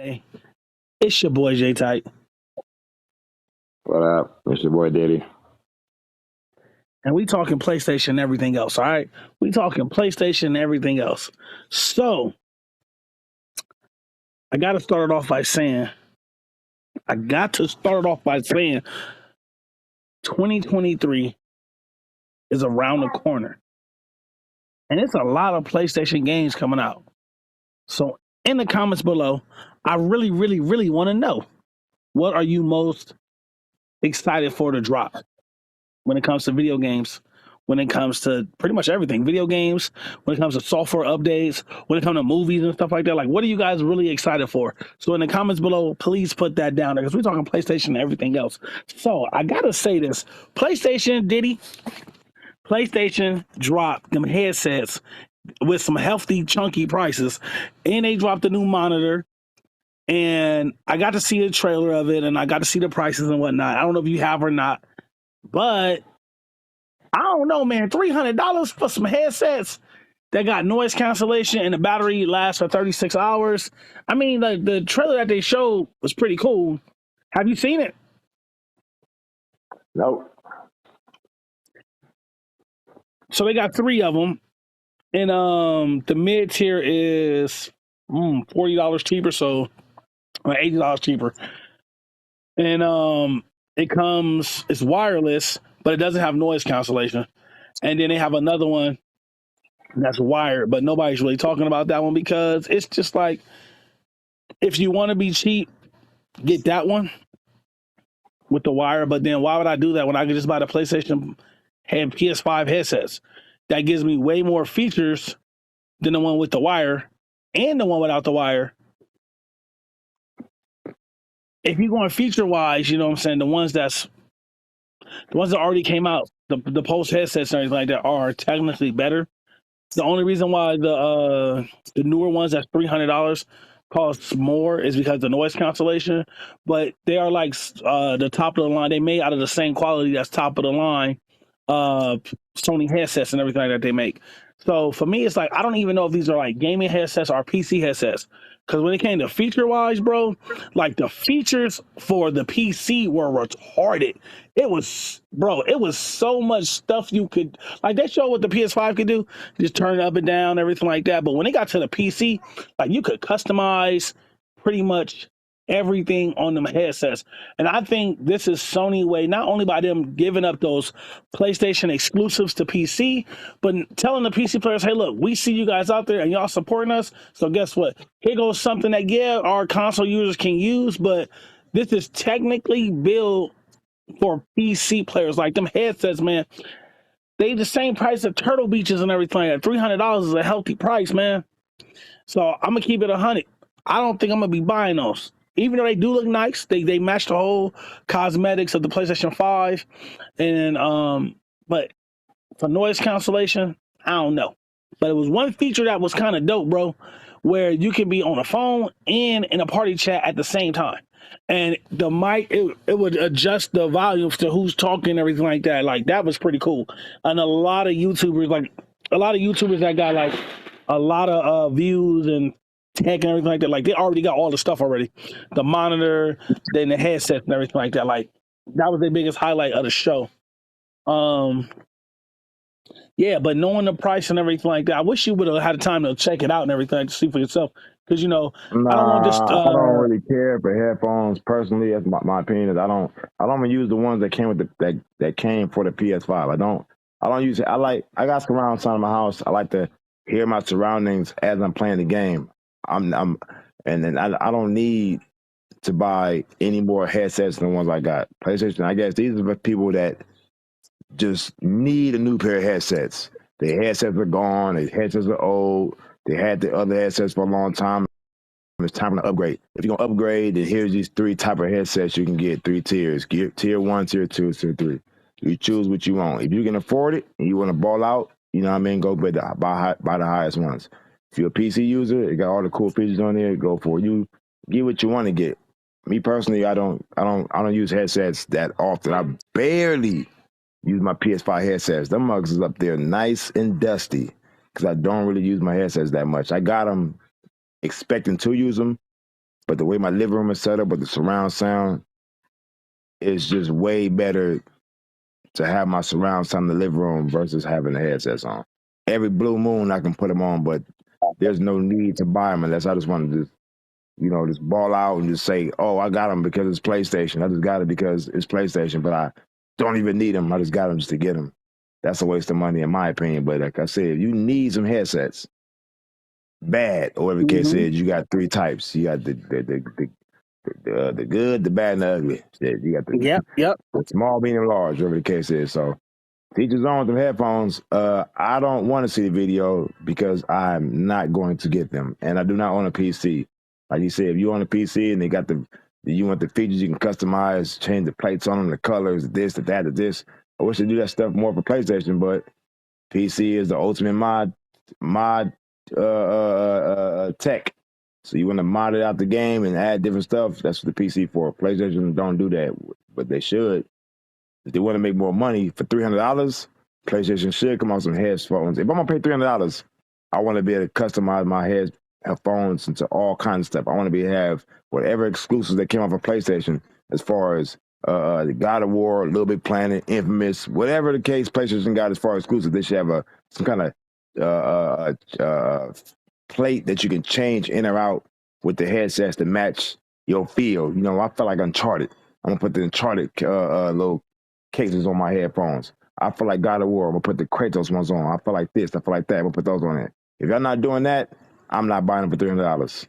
Hey, it's your boy J Type, What up? It's your boy Diddy. and we talking PlayStation and everything else. All right, we talking PlayStation and everything else. So I got to start it off by saying, 2023 is around the corner, and it's a lot of PlayStation games coming out. So in the comments below, I really, really, really want to know, what are you most excited for to drop when it comes to video games, when it comes to pretty much everything, video games, when it comes to software updates, when it comes to movies and stuff like that. Like, what are you guys really excited for? So in the comments below, please put that down there because we're talking PlayStation and everything else. So I gotta say this: PlayStation dropped them headsets with some hefty, chunky prices, and they dropped a new monitor. And I got to see a trailer of it, and I got to see the prices and whatnot. I don't know if you have or not, but I don't know, man. $300 for some headsets that got noise cancellation and the battery lasts for 36 hours. I mean, the trailer that they showed was pretty cool. Have you seen it? Nope. So they got three of them, and the mid tier is $40 cheaper, so $80 cheaper, and it's wireless, but it doesn't have noise cancellation. And then they have another one that's wired, but nobody's really talking about that one because it's just like, if you want to be cheap, get that one with the wire. But then why would I do that when I could just buy the PlayStation and PS5 headsets? That gives me way more features than the one with the wire and the one without the wire. If you're going feature wise, you know what I'm saying, the ones that already came out, the post headsets and everything like that are technically better. The only reason why the newer ones that's $300 costs more is because of the noise cancellation, but they are like the top of the line. They made out of the same quality that's top of the line Sony headsets and everything like that they make. So for me, it's like I don't even know if these are like gaming headsets or PC headsets. Because when it came to feature wise, bro, like the features for the PC were retarded. It was so much stuff you could, like they showed what the PS5 could do, just turn it up and down, everything like that. But when it got to the PC, like you could customize pretty much everything on them headsets. And I think this is Sony way, not only by them giving up those PlayStation exclusives to PC, but telling the PC players, hey, look, we see you guys out there and y'all supporting us. So guess what? Here goes something that, yeah, our console users can use, but this is technically built for PC players. Like them headsets, man, they the same price of Turtle Beaches and everything. At $300 is a healthy price, man. So I'm gonna keep it 100. I don't think I'm gonna be buying those, even though they do look nice. They match the whole cosmetics of the PlayStation 5, and but for noise cancellation, I don't know. But it was one feature that was kind of dope, bro, where you can be on a phone and in a party chat at the same time. And the mic, it would adjust the volume to who's talking and everything like that. Like that was pretty cool. And a lot of YouTubers that got like a lot of views and tech and everything like that, like they already got all the stuff already. The monitor, then the headset and everything like that. Like that was their biggest highlight of the show. Um yeah, but knowing the price and everything like that, I wish you would have had time to check it out and everything to see for yourself. Because I don't want just Nah, I don't really care for headphones personally. That's my opinion. Is I don't even use the ones that came with that came for the PS5. I don't use it. I got surround sound in my house. I like to hear my surroundings as I'm playing the game. And then I don't need to buy any more headsets than the ones I got. PlayStation, I guess these are the people that just need a new pair of headsets. Their headsets are gone. Their headsets are old. They had the other headsets for a long time. It's time to upgrade. If you're gonna upgrade, then here's these three type of headsets you can get. Three tiers: tier 1, tier 2, tier 3. You choose what you want. If you can afford it and you want to ball out, you know what I mean, go buy the highest ones. If you're a PC user, it got all the cool features on there. Go for it. You get what you want to get. Me personally, I don't use headsets that often. I barely use my PS5 headsets. Them mugs is up there nice and dusty because I don't really use my headsets that much. I got them expecting to use them, but the way my living room is set up with the surround sound, it's just way better to have my surround sound in the living room versus having the headsets on. Every blue moon I can put them on, but there's no need to buy them unless I just want to just ball out and just say, oh, I got them because it's PlayStation. I just got it because it's PlayStation, but I don't even need them. I just got them just to get them. That's a waste of money in my opinion. But like I said, if you need some headsets, bad, or whatever the case is, you got three types. You got the good, the bad, and the ugly. You got Yep. the small, medium, large, whatever the case is. So teachers on with them headphones. I don't want to see the video because I'm not going to get them, and I do not own a PC. Like you said, if you own a PC and you want the features you can customize, change the plates on them, the colors, this, the that, the this. I wish they do that stuff more for PlayStation, but PC is the ultimate mod tech. So you want to mod it out the game and add different stuff. That's what the PC for. PlayStation don't do that, but they should. If they want to make more money for $300, PlayStation should come out with some headphones. If I'm gonna pay $300, I want to be able to customize my headphones into all kinds of stuff. I want to be able to have whatever exclusives that came out for PlayStation, as far as the God of War, Little Big Planet, Infamous, whatever the case PlayStation got as far as exclusive. They should have some kind of plate that you can change in or out with the headsets to match your feel. I feel like Uncharted. I'm gonna put the Uncharted little cases on my headphones. I feel like God of War. I'm gonna put the Kratos ones on. I feel like this. I feel like that. I'm gonna put those on it. If y'all not doing that, I'm not buying them for $300.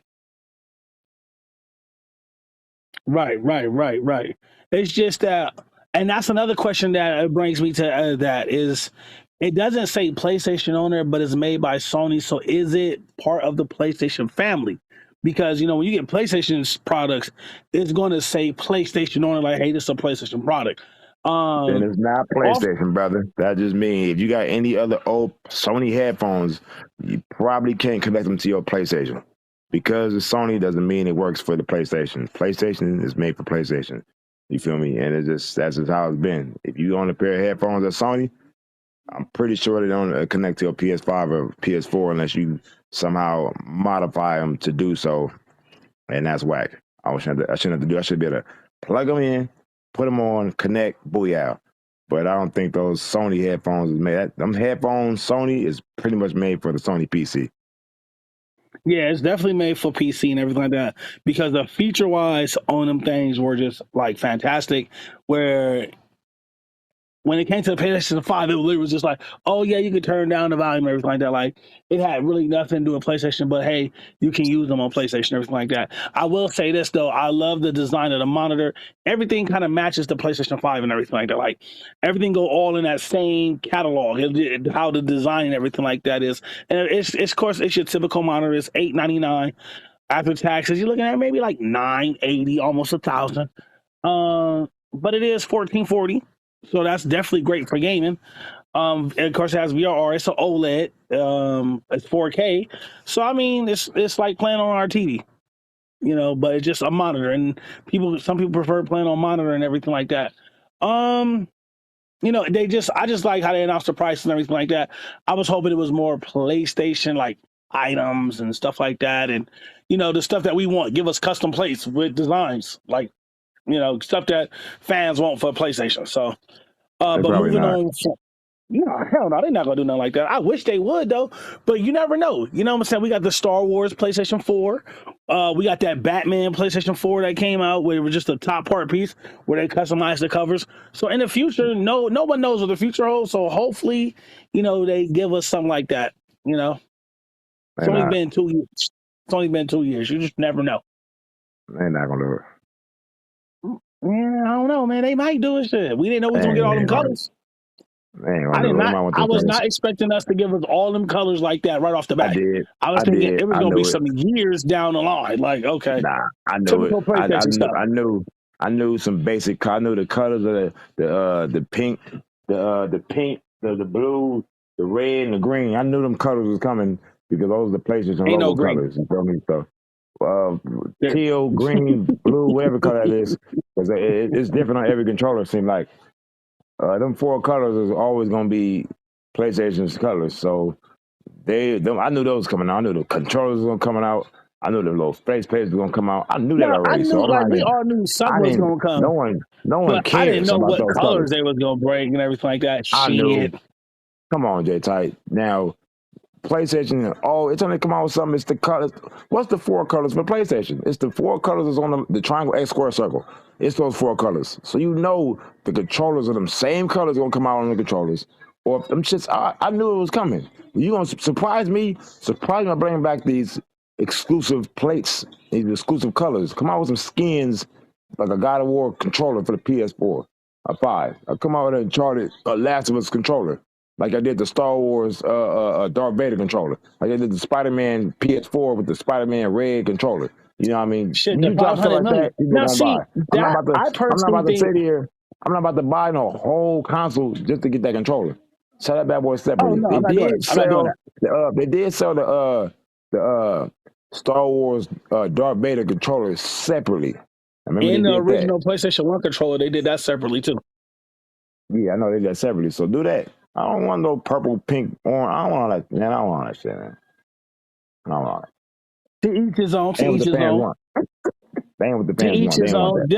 Right. It's just that, and that's another question that brings me to that is, it doesn't say PlayStation owner, but it's made by Sony. So is it part of the PlayStation family? Because when you get PlayStation's products, it's going to say PlayStation owner, like, hey, this is a PlayStation product. Then it's not PlayStation, brother. That just means if you got any other old Sony headphones, you probably can't connect them to your PlayStation. Because it's Sony doesn't mean it works for the PlayStation. PlayStation is made for PlayStation. You feel me? And that's just how it's been. If you own a pair of headphones at Sony, I'm pretty sure they don't connect to a PS5 or PS4 unless you somehow modify them to do so, and that's whack. I shouldn't have to do. I should be able to plug them in, put them on, connect, booyah. But I don't think those Sony headphones is made. Them headphones, Sony is pretty much made for the Sony PC. Yeah, it's definitely made for PC and everything like that, because the feature wise on them things were just like fantastic. Where when it came to the PlayStation 5, it literally was just like, oh yeah, you could turn down the volume and everything like that. Like, it had really nothing to do with PlayStation, but hey, you can use them on PlayStation and everything like that. I will say this though, I love the design of the monitor. Everything kind of matches the PlayStation 5 and everything like that. Like, everything go all in that same catalog, how the design and everything like that is. And it's of course it's your typical monitor. It's $899 after taxes. You're looking at maybe like $980, almost $1,000. But it is 1440. So that's definitely great for gaming. And of course, it has VRR. It's an OLED. It's 4K. So I mean, it's like playing on our TV, but it's just a monitor. And some people prefer playing on monitor and everything like that. I just like how they announced the price and everything like that. I was hoping it was more PlayStation like items and stuff like that, and the stuff that we want. Give us custom plates with designs, like stuff that fans want for PlayStation. So. But Probably moving not. on, hell no, they're not gonna do nothing like that. I wish they would though, but you never know. You know what I'm saying? We got the Star Wars PlayStation 4. We got that Batman PlayStation 4 that came out where it was just a top part piece where they customized the covers. So in the future, no one knows what the future holds. So hopefully, they give us something like that. It's only been 2 years. It's only been 2 years. You just never know. They're not gonna do it. Yeah, I don't know, man. They might do it. Shit. We didn't know we was gonna get all them colors. I was not expecting us to give us all them colors like that right off the bat. I was thinking it was going to be some years down the line. Like, okay, nah, I know it. I knew some basic. I knew the colors of the pink, the blue, the red, and the green. I knew them colors was coming because those are the PlayStation logo colors. You feel me? So, teal, green, blue, whatever color it is, because it's different on every controller. It seems like. Them four colors is always going to be PlayStation's colors. So I knew those coming out. I knew the controllers were coming out. I knew the little face pages were gonna come out. I knew that No, I already. So knew I'm like not we even. all knew I something was didn't. gonna come, No one but I didn't cares know about what those colors colors. they was gonna bring and everything like that. I knew. Shit. Come on, J Tight. Now PlayStation, oh, it's only come out with something. It's the colors. What's the four colors for PlayStation? It's the four colors that's on the triangle, X, square, circle. It's those four colors. So you know the controllers are them same colors gonna come out on the controllers. Or them shits, I knew it was coming. You gonna surprise me? Surprise me by bringing back these exclusive plates, these exclusive colors. Come out with some skins like a God of War controller for the PS4, a 5. Come out with an Uncharted, a Last of Us controller. Like I did the Star Wars Darth Vader controller. Like I did the Spider-Man PS4 with the Spider-Man red controller. You know what I mean? Shit, When the you drop stuff 500 like million. that, people are Now, gonna see buy. that I I'm not personally about to think. sit here. I'm not about to buy no whole console just to get that controller. Sell that bad boy Oh separately. no, I'm not doing it. I'm not doing that. They did sell the Star Wars Darth Vader controller separately. I remember they In the did that. original PlayStation 1 controller, they did that separately too. Yeah, I know they did that separately. So do that. I don't want no purple, pink, orange. I don't want all that. Man, I don't want all that shit, man. I don't want it. To each his own. To They ain't what each the his fans own. want. They ain't what the To fans each want. They his ain't want own. that.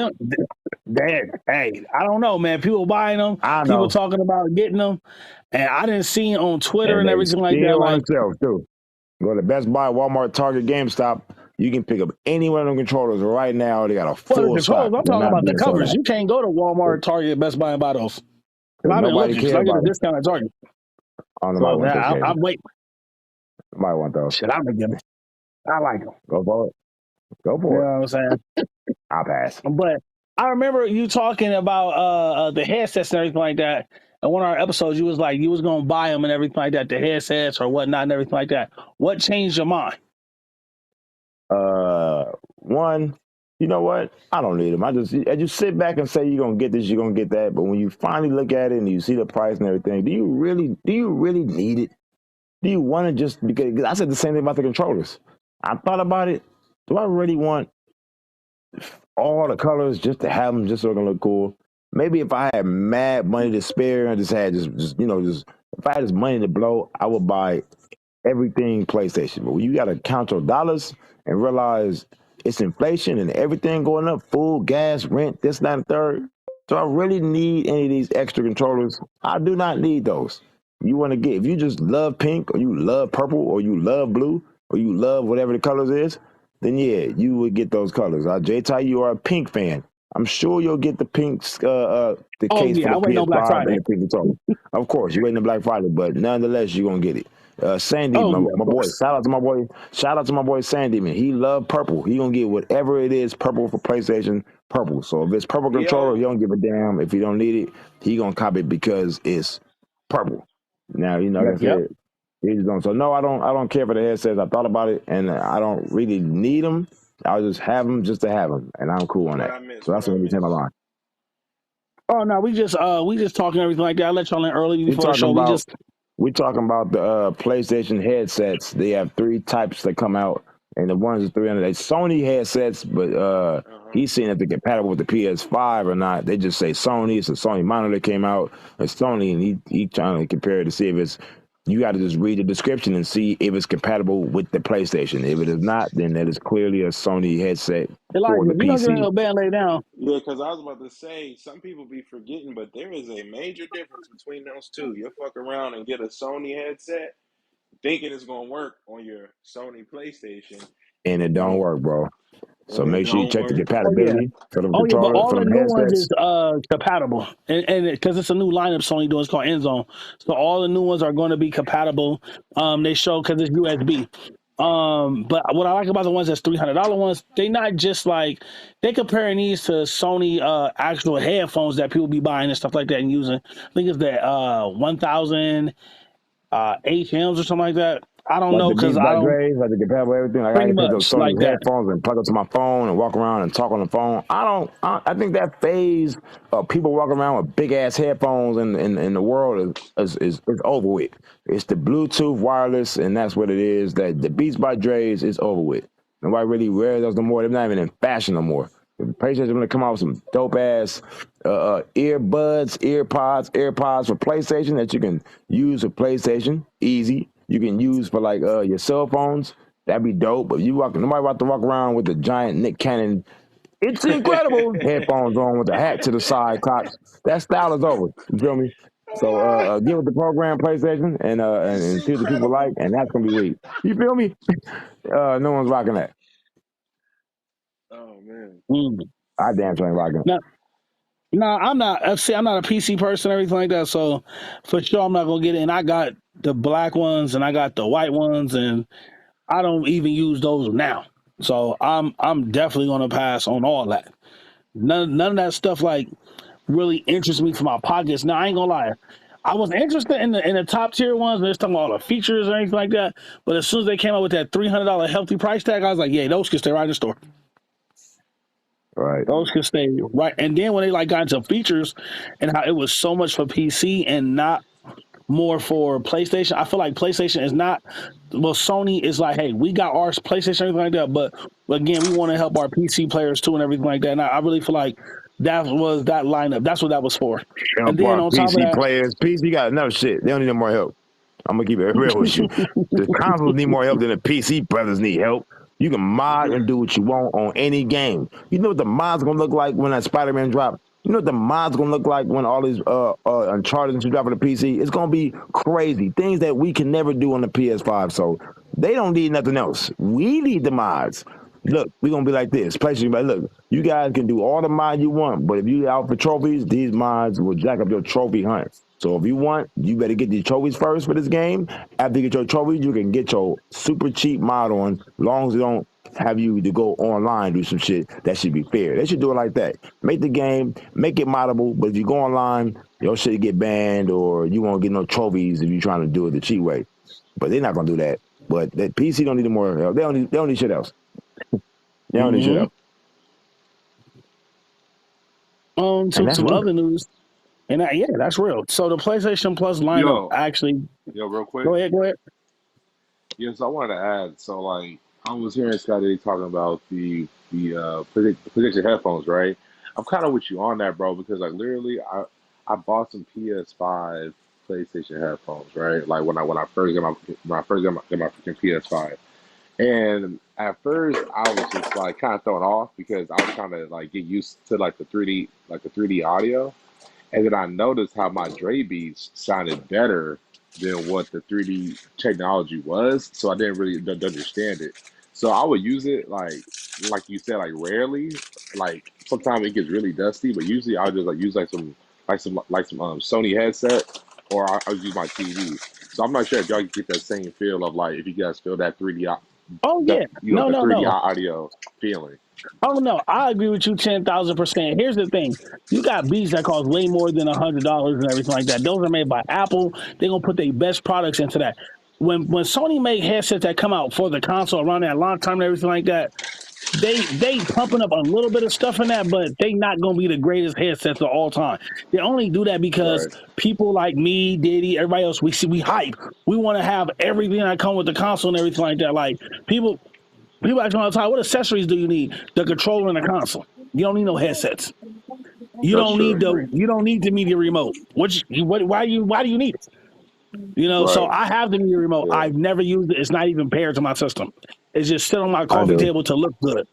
Hey, I don't know, man. People buying them. I People know. talking about getting them, and I didn't see on Twitter And and they everything like that. still on Like, the shelf, too. Go to Best Buy, Walmart, Target, GameStop. You can pick up any one of them controllers right now. They got a well, the full stock. controllers. I'm They're talking not about the being sold covers. out. You can't go to Walmart, Target, Best Buy, and buy those. Cause Because I've been nobody looking because I cared get a about it. discount at Target. Oh, nobody So want that those games. I'm waiting. Nobody want those. Shit, I'm gonna get them. I like them. Go for it. Go You know for it. what I'm saying? I'll pass. But I remember you talking about the headsets and everything like that. And one of our episodes, you was like you was gonna buy them and everything like that, the headsets or whatnot and everything like that. What changed your mind? One, you know what? I don't need them. I just sit back and say you're gonna get this, you're gonna get that. But when you finally look at it and you see the price and everything, do you really need it? Do you want to just because I said the same thing about the controllers. I thought about it. Do I really want all the colors just to have them just so it can look cool? Maybe if I had mad money to spare and just had just if I had this money to blow, I would buy everything PlayStation. But when you got to count your dollars and realize it's inflation and everything going up, food, gas, rent, this, that, and third. Do I really need any of these extra controllers? I do not need those. You want to get, if you just love pink or you love purple or you love blue or you love whatever the colors is, then yeah, you would get those colors. J-Ty, you are a pink fan. I'm sure you'll get the pinks, the Oh case for yeah, the I wait on Black PS5 and Friday. the pink controller. Of course, you're waiting on Black Friday, but nonetheless, you're gonna get it. Sandy, Oh my, yeah, of my boy, course. shout out to my boy Sandy, man. He love purple. He gonna get whatever it is purple for PlayStation, purple. So if it's purple controller, he Yo, don't give a damn. If he don't need it, he gonna copy it because it's purple. Now, like I Yep. said, he just don't. So no, I don't care for the headsets. I thought about it, and I don't really need them. I'll just have them just to have them, and I'm cool on what that. I missed? So What that's I what we take my missed? line. Oh no, we just talking everything like that. I let y'all in early We before the talking show. about we talking about the PlayStation headsets. They have three types that come out, and the ones are 300. They Sony headsets, but Uh huh. he's seeing if they're compatible with the PS5 or not. They just say Sony. It's a Sony monitor that came out. It's Sony, and he trying to compare it to see if it's. You got to just read the description and see if it's compatible with the PlayStation. If it is not, then that is clearly a Sony headset for Elijah, the if you don't get in PC. your bed and lay down. Yeah, because I was about to say some people be forgetting, but there is a major difference between those two. You'll fuck around and get a Sony headset thinking it's gonna work on your Sony PlayStation, And and it it don't don't, work, bro. So and it make sure you don't check the work. Oh yeah. compatibility for them Oh yeah, but controllers, all for the them new ones headsets. is compatible, and because it's a new lineup Sony doing, it's called InZone. So all the new ones are going to be compatible. They show because it's USB. But what I like about the ones that's $300 ones, they not just like they comparing these to Sony actual headphones that people be buying and stuff like that and using. I think it's the 1000 HMs or something like that. I don't Like know the because Beats I by don't Dre, like the compatible everything. Like I pretty can take those much like Sony that. headphones and plug it to my phone and walk around and talk on the phone. I think that phase of people walking around with big ass headphones in the world is over with. It's the Bluetooth wireless, and that's what it is. That the Beats by Dre's is over with. Nobody really wears those no more. They're not even in fashion no more. The PlayStation gonna come out with some dope ass earbuds, AirPods for PlayStation that you can use for PlayStation easy. You can use for like your cell phones. That'd be dope. But you walk, nobody about to walk around with the giant Nick Cannon. It's incredible. Headphones on with the hat to the side, cops. That style is over. You feel me? So get with the program PlayStation and It's see what the people like, incredible. and that's gonna be weak. You feel me? No one's rocking that. Oh man. I damn sure ain't rocking. No, no, I'm not. See, I'm not a PC person or anything like that. So for sure, I'm not gonna get it. And I got the black ones and I got the white ones, and I don't even use those now. So I'm definitely gonna pass on all that. None of that stuff like really interests me for my pockets. Now I ain't gonna lie. I was interested in the top tier ones, they're talking about all the features or anything like that. But as soon as they came out with that $300 healthy price tag, I was like, yeah, those can stay right in the store. Right. Those can stay right. And then when they like got into features and how it was so much for PC and not more for PlayStation, I feel like PlayStation is not. Well, Sony is like, hey, we got our PlayStation, everything like that, but again, we want to help our PC players too and everything like that. And I really feel like that was that lineup. That's what that was for. And Help then our on top of PC that, players. PC got enough shit. They don't need no more help. I'm gonna keep it real with you. The consoles need more help than the PC brothers need help. You can mod and do what you want on any game. You know what the mod's gonna look like when that Spider-Man drop? You know what the mod's gonna look like when all these Uncharted and shit drop on the PC? It's gonna be crazy. Things that we can never do on the PS5. So they don't need nothing else. We need the mods. Look, we're gonna be like this. PlayStation, like, look, you guys can do all the mods you want, but if you out for trophies, these mods will jack up your trophy hunt. So if you want, you better get these trophies first for this game. After you get your trophies, you can get your super cheap mod on, as long as they don't have you to go online do some shit. That should be fair. They should do it like that. Make the game, make it moddable, but if you go online, your shit get banned or you won't get no trophies if you're trying to do it the cheap way. But they're not gonna do that. But that PC don't need more help. They don't need shit else. They don't need shit else. And to that's some real. other news, and yeah, that's real. So the PlayStation Plus lineup Yo, actually. real quick. Go ahead, go ahead. Yes, I wanted to add. So, like, I was hearing Scotty talking about the PlayStation headphones, right? I'm kind of with you on that, bro, because like literally, I bought some PS5 PlayStation headphones, right? Like when I first got get my freaking PS5, and at first I was just like kind of thrown off because I was trying to like get used to like the 3D audio. And then I noticed how my Dre beats sounded better than what the 3D technology was. So I didn't really understand it. So I would use it like you said, like rarely. Like sometimes it gets really dusty, but usually I'll just like use like some Sony headset or I'll use my TV. So I'm not sure if y'all get that same feel of like if you guys feel that 3D Oh that yeah, the 3D no. audio feeling. Oh no, I agree with you 10,000%. Here's the thing: you got beats that cost way more than $100 and everything like that. Those are made by Apple. They're gonna put their best products into that. When Sony made headsets that come out for the console around that long time and everything like that, they pumping up a little bit of stuff in that, but they not gonna be the greatest headsets of all time. They only do that because Right. people like me, Diddy, everybody else, we hype. We want to have everything that come with the console and everything like that. Like people ask me all the time, what accessories do you need? The controller and the console. You don't need no headsets. That's true. I agree. You don't need the media remote. Why do you need it? So Right. I have the media remote. Yeah. I've never used it. It's not even paired to my system. It's just sit on my I coffee do. table to look good.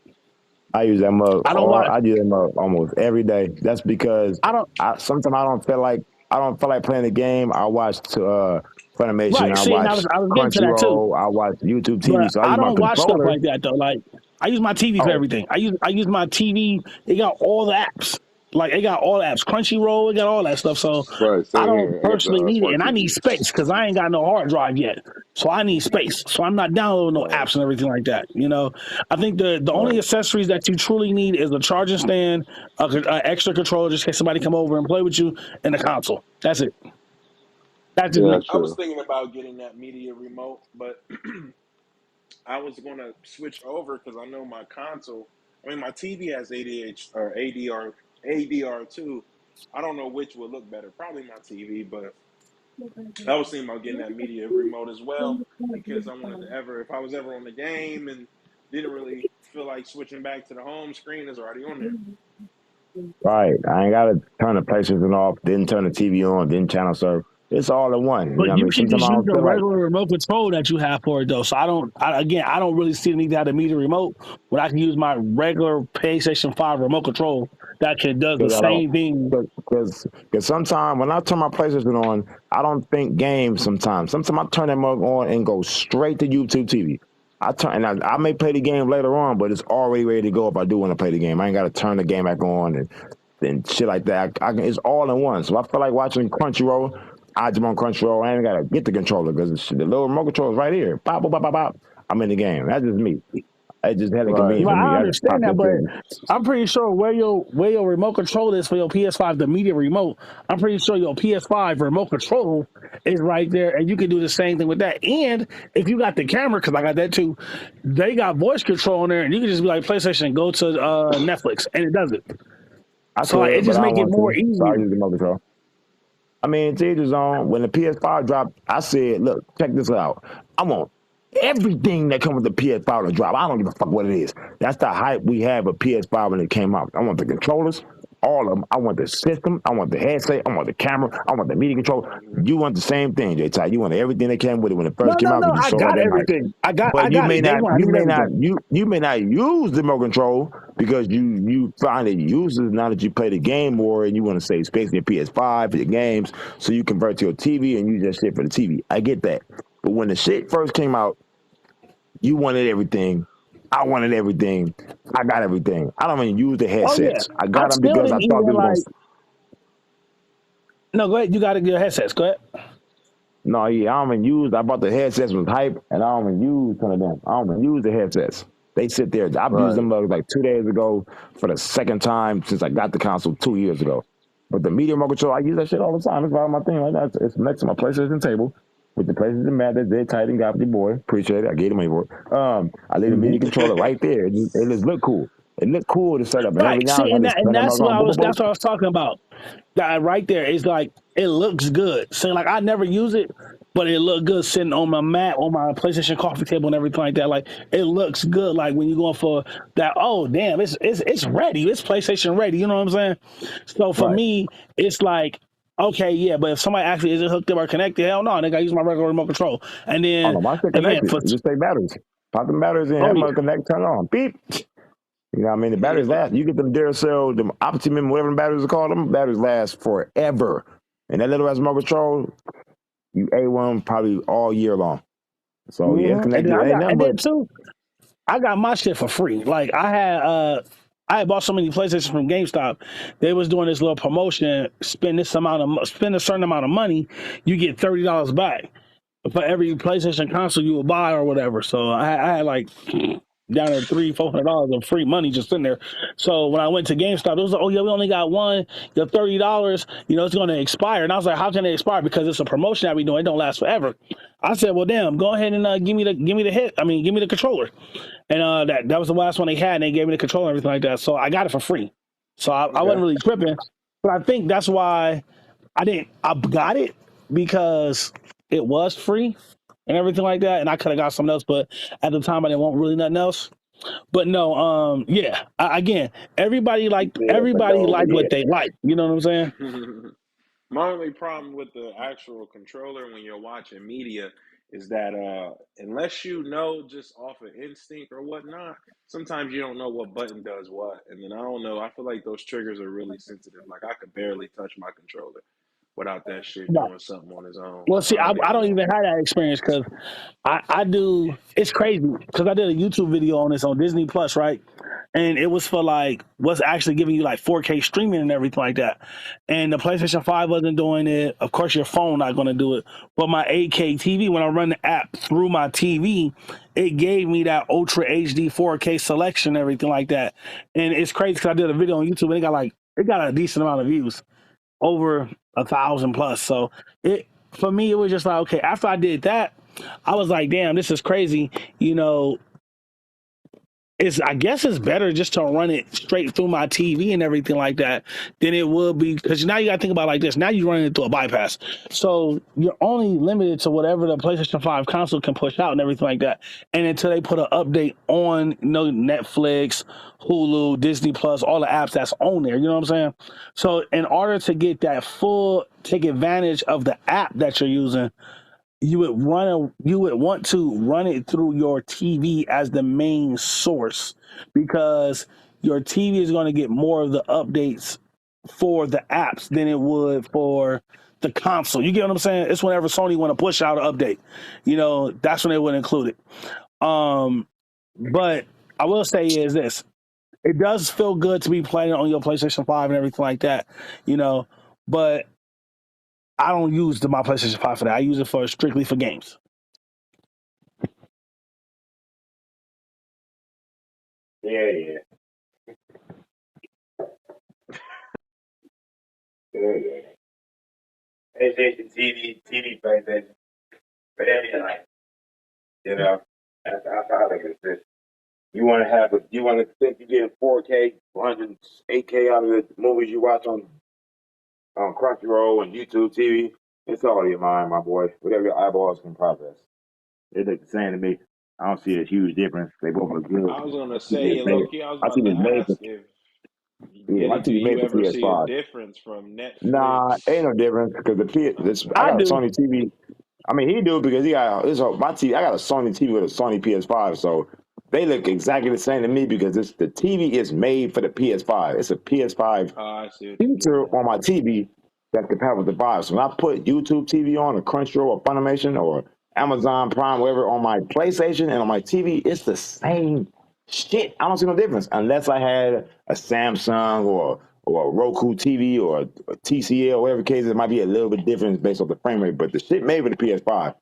I use that mug I don't all. watch. I use that mug almost every day. That's because I don't. sometimes I don't feel like playing the game. I watch Funimation. Right. I See, and watch I was getting to that too. Crunchyroll. I watch YouTube TV. But So I I use my don't watch stuff controller. like that though. Like I use my TV for Oh, everything. I use my TV. It got all the apps. Like it got all the apps. Crunchyroll. It got all that stuff. So Right. I Same don't here. I got the personally need it, smart and I need TV. space because I ain't got no hard drive yet. So I need space. So I'm not downloading no Right. apps and everything like that. I think the only Right. accessories that you truly need is a charging stand, a extra controller just in case somebody come over and play with you, and a console. That's it. That's just Yeah, me. that's I was true. thinking about getting that media remote, but I was gonna switch over because I know my console. I mean, my TV has ADH or ADR2. I don't know which would look better. Probably my TV, but I was thinking about getting that media remote as well in case I wanted to if I was ever on the game and didn't really feel like switching back to the home screen, is already on there. right. I ain't got to turn the PlayStation off. Didn't turn the TV on. Didn't channel surf. It's all in one. You know But what I you mean? can Sometimes just I use don't the feel like regular remote control that you have for it though. So I don't really see the need to have the media remote when I can use my regular PlayStation 5 remote control that can does the because I don't same thing. because sometimes when I turn my PlayStation on, I don't think games. Sometimes I turn that mug on and go straight to YouTube TV. I may play the game later on, but it's already ready to go if I do want to play the game. I ain't got to turn the game back on and shit like that. It's all in one. So I feel like watching Crunchyroll. I just on Crunchyroll. I ain't got to get the controller because the little remote control is right here. Pop, pop, pop, pop, pop. I'm in the game. That's just me. It's just hella Right. convenient Well, for me. I I just understand pop that, this but in. I'm pretty sure where your remote control is for your PS5, the media remote. I'm pretty sure your PS5 remote control is right there, and you can do the same thing with that. And if you got the camera, because I got that too, they got voice control in there, and you can just be like PlayStation, go to Netflix, and it does it. I So like, it could, but just I don't make it want more to. So I easier. use the remote control. I mean, to each his own. When the PS5 dropped, I said, "Look, check this out. I want everything that comes with the PS5 to drop. I don't give a fuck what it is. That's the hype we had with PS5 when it came out. I want the controllers, all of them. I want the system. I want the headset. I want the camera. I want the media control. You want the same thing, J. Ty. You want everything that came with it when it No, first came no, out no. because you I saw it got that night. everything. I But you got may it. Day not, one, I you need may not, everything. you may not use the remote control because you find it useless now that you play the game more and you want to save space in your PS5 for your games, so you convert to your TV and use that shit for the TV. I get that, but when the shit first came out, you wanted everything. I wanted everything. I got everything. I don't even use the Oh yeah, headsets. I I got them still because I didn't thought even they was gonna. like. No, go ahead. You got to get your headsets. Go ahead. No, yeah, I don't even use. I bought the headsets with hype, and I don't even use some of them. I don't even use the headsets. They sit there. I've used Right. them like 2 days ago for the second time since I got the console 2 years ago. But the media remote control, I use that shit all the time. It's part of my thing right now. It's next to my PlayStation table with the PlayStation mat that's dead tight and got with your boy. Appreciate it. I gave him money for it. I leave the media controller right there. It just look cool. It look cool to set up, and every Right. now See, and then I and just and turn that that's mug what on. I Boop, boop, was. boop. That's what I was talking about. That right there is like it looks good. So like I never use it, but it looked good sitting on my mat, on my PlayStation coffee table, and everything like that. Like it looks good. Like when you're going for that. Oh damn, it's ready. It's PlayStation ready. You know what I'm saying? So for Right. me, it's like. Okay, yeah, but if somebody actually isn't hooked up or connected, hell no, they gotta use my regular remote control. And Oh then no, my shit again, connected. for It just take batteries. Pop them batteries in, oh have yeah, my connect, turn it on. Beep. You know what I mean? The batteries last. You get them Duracell, them Optimum, whatever the batteries are called, them batteries last forever. And that little ass remote control, you A1 probably all year long. So yeah, it's and then connected. I Ain't got, nothing and but then too, I got my shit for free. Like I had bought so many PlayStations from GameStop. They was doing this little promotion. Spend a certain amount of money, you get $30 back for every PlayStation console you will buy or whatever. So I had like down to $300-400 of free money just sitting there. So when I went to GameStop, it was like, oh yeah, we only got one. Your $30, it's going to expire. And I was like, how can it expire? Because it's a promotion that we doing. It don't last forever. I said, well, damn, go ahead and give me the hit. I mean, give me the controller. And that was the last one they had. And they gave me the controller and everything like that. So I got it for free. So I Okay. wasn't really tripping. But I think that's why I got it because it was free and everything like that. And I could have got something else, but at the time I didn't want really nothing else. But no, yeah. Again, yeah, everybody but like yeah. what they like. You know what I'm saying? My only problem with the actual controller when you're watching media is that unless you know just off of instinct or whatnot, sometimes you don't know what button does what. And then I don't know. I feel like those triggers are really sensitive. Like I could barely touch my controller without that shit Right. doing something on its own. Well, So see, I I, don't I even don't know. even have that experience because I do. It's crazy because I did a YouTube video on this on Disney Plus, right? And it was for like what's actually giving you like 4K streaming and everything like that. And the PlayStation 5 wasn't doing it. Of course, your phone not going to do it. But my 8K TV, when I run the app through my TV, it gave me that Ultra HD 4K selection, and everything like that. And it's crazy because I did a video on YouTube and it got a decent amount of views, over 1,000 plus. So it for me, it was just like okay. After I did that, I was like, damn, this is crazy. You know, I guess it's better just to run it straight through my TV and everything like that than it would be, because now you got to think about it like this. Now you're running it through a bypass, so you're only limited to whatever the PlayStation 5 console can push out and everything like that. And until they put an update on, Netflix, Hulu, Disney Plus, all the apps that's on there, you know what I'm saying? So in order to get that full take advantage of the app that you're using, you would want to run it through your TV as the main source, because your TV is going to get more of the updates for the apps than it would for the console. You get what I'm saying? It's whenever Sony want to push out an update, that's when they would include it. But I will say is this: it does feel good to be playing on your PlayStation 5 and everything like that, but I don't use my PlayStation 5 for that. I use it for strictly for games. Yeah, yeah. Yeah. PlayStation, TV, PlayStation. But then, like, that's how they consist. You want to you want to think you're getting 4K, 108K out of the movies you watch on Crunchyroll and YouTube TV. It's all in your mind, my boy. Whatever your eyeballs can process. They look the same to me. I don't see a huge difference. They both look good. I was gonna say, yeah, Loki. I was My about TV to is made ask for if my do TV you made for ever see a PS5. difference from Nah, ain't Netflix? no difference because I I got a do. Sony TV. I mean, he do because he got my TV. I got a Sony TV with a Sony PS5, so they look exactly the same to me because the TV is made for the PS5. It's a PS5 Oh, I see what you feature mean. on my TV that's compatible with the Vive. So when I put YouTube TV on, or Crunchyroll, or Funimation, or Amazon Prime, whatever, on my PlayStation and on my TV, it's the same shit. I don't see no difference unless I had a Samsung or a Roku TV or a TCL, or whatever case. It might be a little bit different based off the frame rate, but the shit made for the PS5,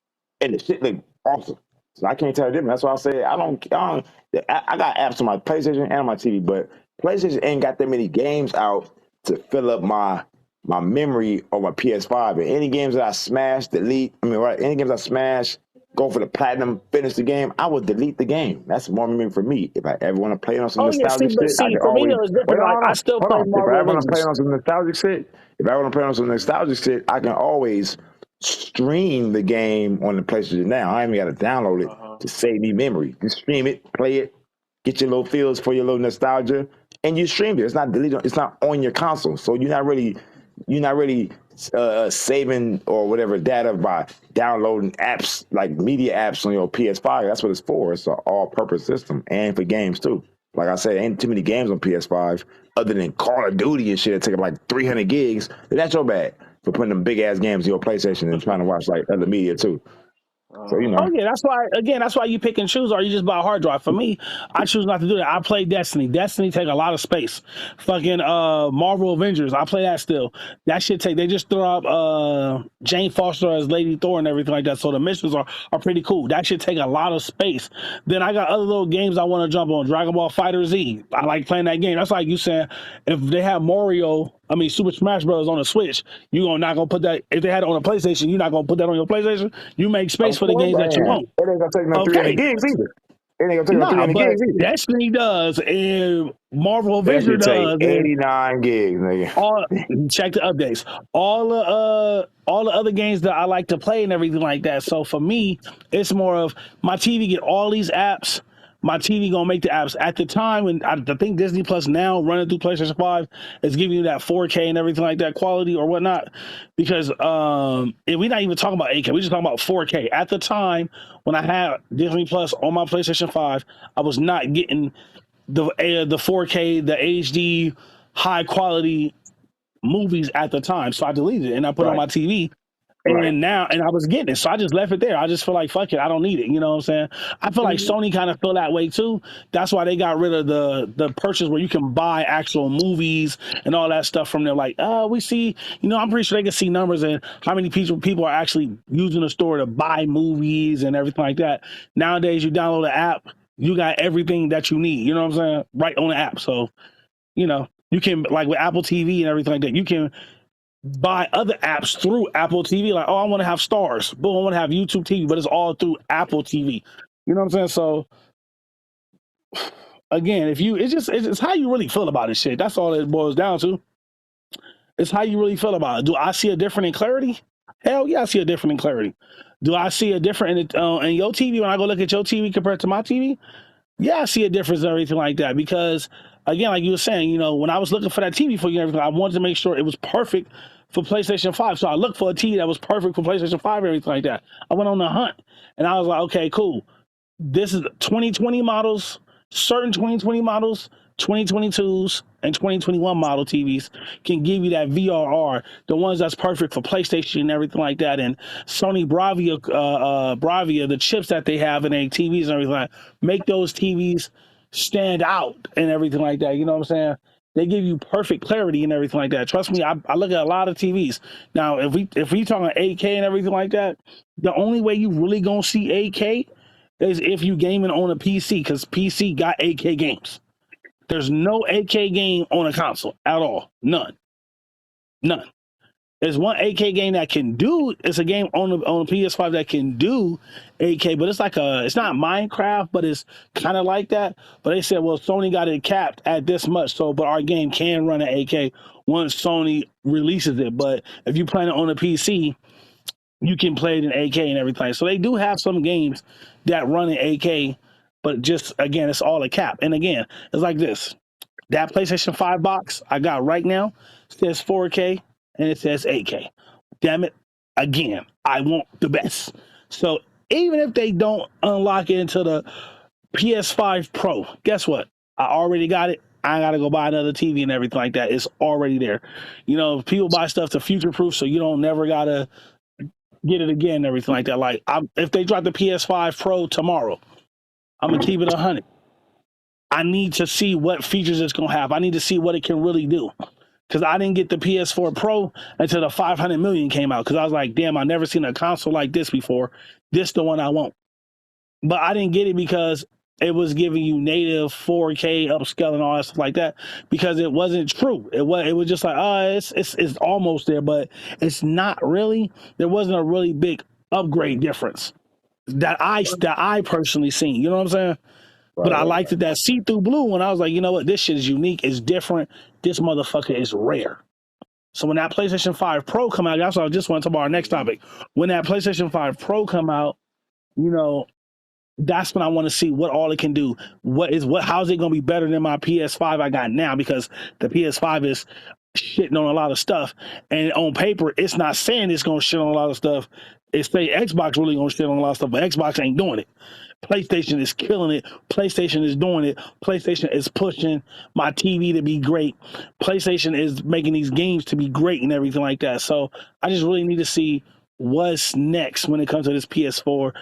and the shit look awesome. So I can't tell the difference. That's why I say I got apps on my PlayStation and on my TV, but PlayStation ain't got that many games out to fill up my memory on my PS5. And any games that I smash, delete, right, any games I smash, go for the platinum, finish the game, I would delete the game. That's more memory for me. If I ever want to play on some Oh yeah, nostalgic shit, I can for me always though, it's wait. different. Like Hold I on, still hold play on. If I Marvel ever want to play Avengers. on some nostalgic shit, I can always stream the game on the PlayStation now. I ain't even got to download it Uh huh. to save me memory. Just stream it, play it, get your little feels for your little nostalgia, and you stream it. It's not deleted. It's not on your console, so you're not really saving or whatever data by downloading apps like media apps on your PS5. That's what it's for. It's an all-purpose system, and for games too. Like I said, ain't too many games on PS5 other than Call of Duty and shit that take up like 300 gigs. That's your bad for putting them big ass games in your PlayStation and trying to watch like other media too. So Uh Oh yeah, that's why you pick and choose, or you just buy a hard drive. For me, I choose not to do that. I play Destiny. Destiny take a lot of space. Fucking Marvel Avengers, I play that still. That shit take. They just throw up Jane Foster as Lady Thor and everything like that. So the missions are pretty cool. That shit take a lot of space. Then I got other little games I want to jump on. Dragon Ball Fighter Z. I like playing that game. That's like you saying if they have Super Smash Bros. On the Switch, you gonna not gonna put that. If they had it on a PlayStation, you're not gonna put that on your PlayStation. You make space of for the course games that you I am. want. It ain't gonna take no 300 Okay. gigs either. It ain't gonna take no Nah, 300 but gigs either. Destiny does, and Marvel That Avenger should take does, and 89 gigs, nigga. all check the updates. All the other games that I like to play and everything like that. So for me, it's more of my TV get all these apps. My TV gonna make the apps at the time when I think Disney Plus now running through PlayStation 5 is giving you that 4K and everything like that quality or whatnot. Because and we're not even talking about 8K, we're just talking about 4K. At the time when I had Disney Plus on my PlayStation 5, I was not getting the 4K, the HD, high quality movies at the time. So I deleted it and I put it on Right, my TV. right. And I was getting it. So I just left it there. I just feel like fuck it. I don't need it. You know what I'm saying? I feel like Sony kind of feel that way too. That's why they got rid of the purchase where you can buy actual movies and all that stuff from there. Like, we see, I'm pretty sure they can see numbers and how many people are actually using the store to buy movies and everything like that. Nowadays you download the app, you got everything that you need. You know what I'm saying? Right on the app. So, you can, like with Apple TV and everything like that, you can buy other apps through Apple TV. Like, I want to have Stars. Boom, I want to have YouTube TV, but it's all through Apple TV. You know what I'm saying? So again, if you, it's how you really feel about this shit. That's all it boils down to. It's how you really feel about it. Do I see a different in clarity? Hell yeah, I see a different in clarity. Do I see a different in your TV when I go look at your TV compared to my TV? Yeah, I see a difference and everything like that because, again, like you were saying, you know, when I was looking for that TV for you and everything, I wanted to make sure it was perfect for PlayStation 5. So I looked for a TV that was perfect for PlayStation 5 and everything like that. I went on the hunt and I was like, okay, cool. This is 2020 models, certain 2020 models, 2022s, and 2021 model TVs can give you that VRR, the ones that's perfect for PlayStation and everything like that. And Sony Bravia, the chips that they have in their TVs and everything like that, make those TVs stand out and everything like that. You know what I'm saying? They give you perfect clarity and everything like that. Trust me, I look at a lot of TVs. Now, if we talking 8K and everything like that, the only way you really gonna see 8K is if you gaming on a PC, because PC got 8K games. There's no 8K game on a console at all. None. There's one 8K game that can do. It's a game on a PS5 that can do 8K, but it's not Minecraft, but it's kind of like that. But they said, well, Sony got it capped at this much, so but our game can run at 8K once Sony releases it. But if you plan it on a PC, you can play it in 8K and everything. So they do have some games that run in 8K, but just again, it's all a cap. And again, it's like this. That PlayStation 5 box I got right now says 4K and it says 8K. Damn it. Again, I want the best. So even if they don't unlock it into the PS5 Pro, guess what? I already got it. I gotta go buy another TV and everything like that. It's already there. You know, people buy stuff to future proof so you don't never gotta get it again and everything like that. Like, if they drop the PS5 Pro tomorrow, I'm gonna keep it 100. I need to see what features it's gonna have. I need to see what it can really do. Because I didn't get the PS4 Pro until the 500 million came out. Because I was like, damn, I've never seen a console like this before. This the one I want. But I didn't get it because it was giving you native 4K upscale and all that stuff like that. Because it wasn't true. It was just like, it's almost there, but it's not really. There wasn't a really big upgrade difference that I personally seen. You know what I'm saying? But I liked it, that see-through blue one. I was like, you know what? This shit is unique. It's different. This motherfucker is rare. So when that PlayStation 5 Pro come out, that's what I just want to talk about our next topic. When that PlayStation 5 Pro come out, you know, that's when I want to see what all it can do. How's it going to be better than my PS5 I got now? Because the PS5 is shitting on a lot of stuff. And on paper, it's not saying it's going to shit on a lot of stuff. It's saying Xbox really going to shit on a lot of stuff, but Xbox ain't doing it. PlayStation is killing it. PlayStation is doing it. PlayStation is pushing my TV to be great. PlayStation is making these games to be great and everything like that. So I just really need to see what's next when it comes to this PS5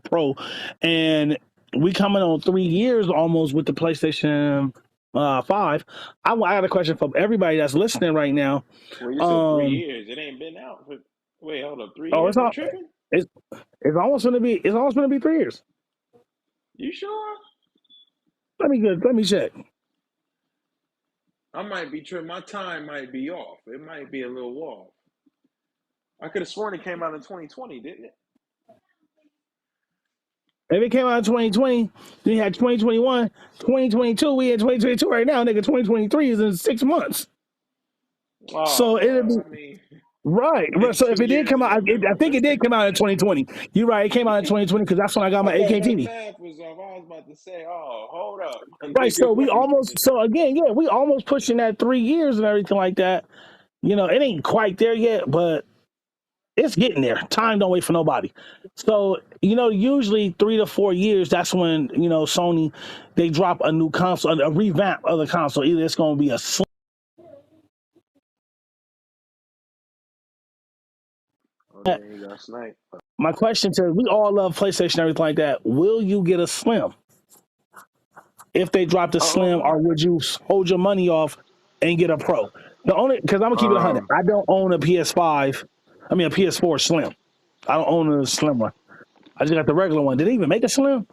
Pro. And we coming on 3 years almost with the PlayStation 5. I got a question for everybody that's listening right now. Well, you said 3 years. It ain't been out. Wait, hold up. 3 years? It's all, tripping? it's almost gonna be 3 years. You sure? Let me check. I might be tripping. My time might be off. It might be a little off. I could have sworn it came out in 2020, didn't it? If it came out in 2020, then you had 2021, 2022. We had 2022 right now, nigga. 2023 is in 6 months. Oh, so it'll be right. So if it did come out, I think it did come out in 2020. You're right. It came out in 2020 because that's when I got my 8K TV. Math was off. I was about to say, oh, hold up. Right. So we almost. So again, yeah, we almost pushing that 3 years and everything like that. You know, it ain't quite there yet, but it's getting there. Time don't wait for nobody. So, you know, usually 3 to 4 years, that's when, you know, Sony, they drop a new console, a revamp of the console. Either it's going to be a slim. My question to we all love PlayStation and everything like that. Will you get a Slim? If they drop the Slim, or would you hold your money off and get a Pro? The only, because I'm going to keep it 100. I don't own a PS5. I mean, a PS4 Slim. I don't own a Slim one. I just got the regular one. Did they even make a Slim?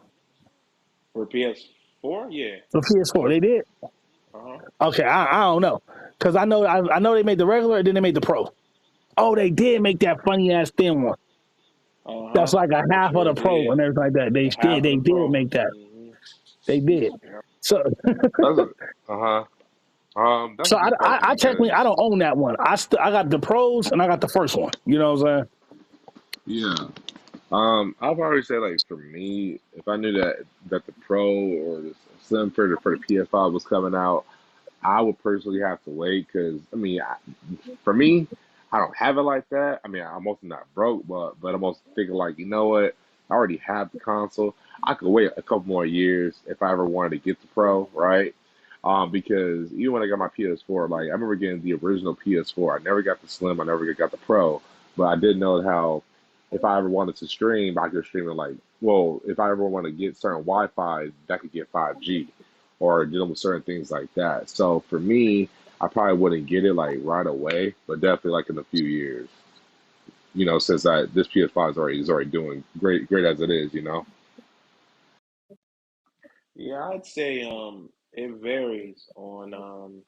For PS4? Yeah. For PS4, they did? Okay, I don't know. Because I know they made the regular and then they made the Pro. Oh, they did make that funny-ass thin one. That's like a half of the Pro and everything like that. They did make that. They did. Yeah. So That's a, uh-huh. That's a so good question I technically I because don't own that one. I got the pros and I got the first one. You know what I'm saying? yeah. I've already said like for me, if I knew that the Pro or the Slim for the PS5 was coming out, I would personally have to wait because I mean, for me, I don't have it like that. I mean, I'm also not broke, but I'm also thinking like, you know what? I already have the console. I could wait a couple more years if I ever wanted to get the Pro, right? Because even when I got my PS4, like I remember getting the original PS4. I never got the Slim. I never got the Pro, but I did know how if I ever wanted to stream, I could stream it like, well, if I ever want to get certain Wi-Fi, that could get 5G or dealing with certain things like that. So for me, I probably wouldn't get it like right away, but definitely like in a few years. Since this PS5 is already doing great as it is. Yeah, I'd say it varies on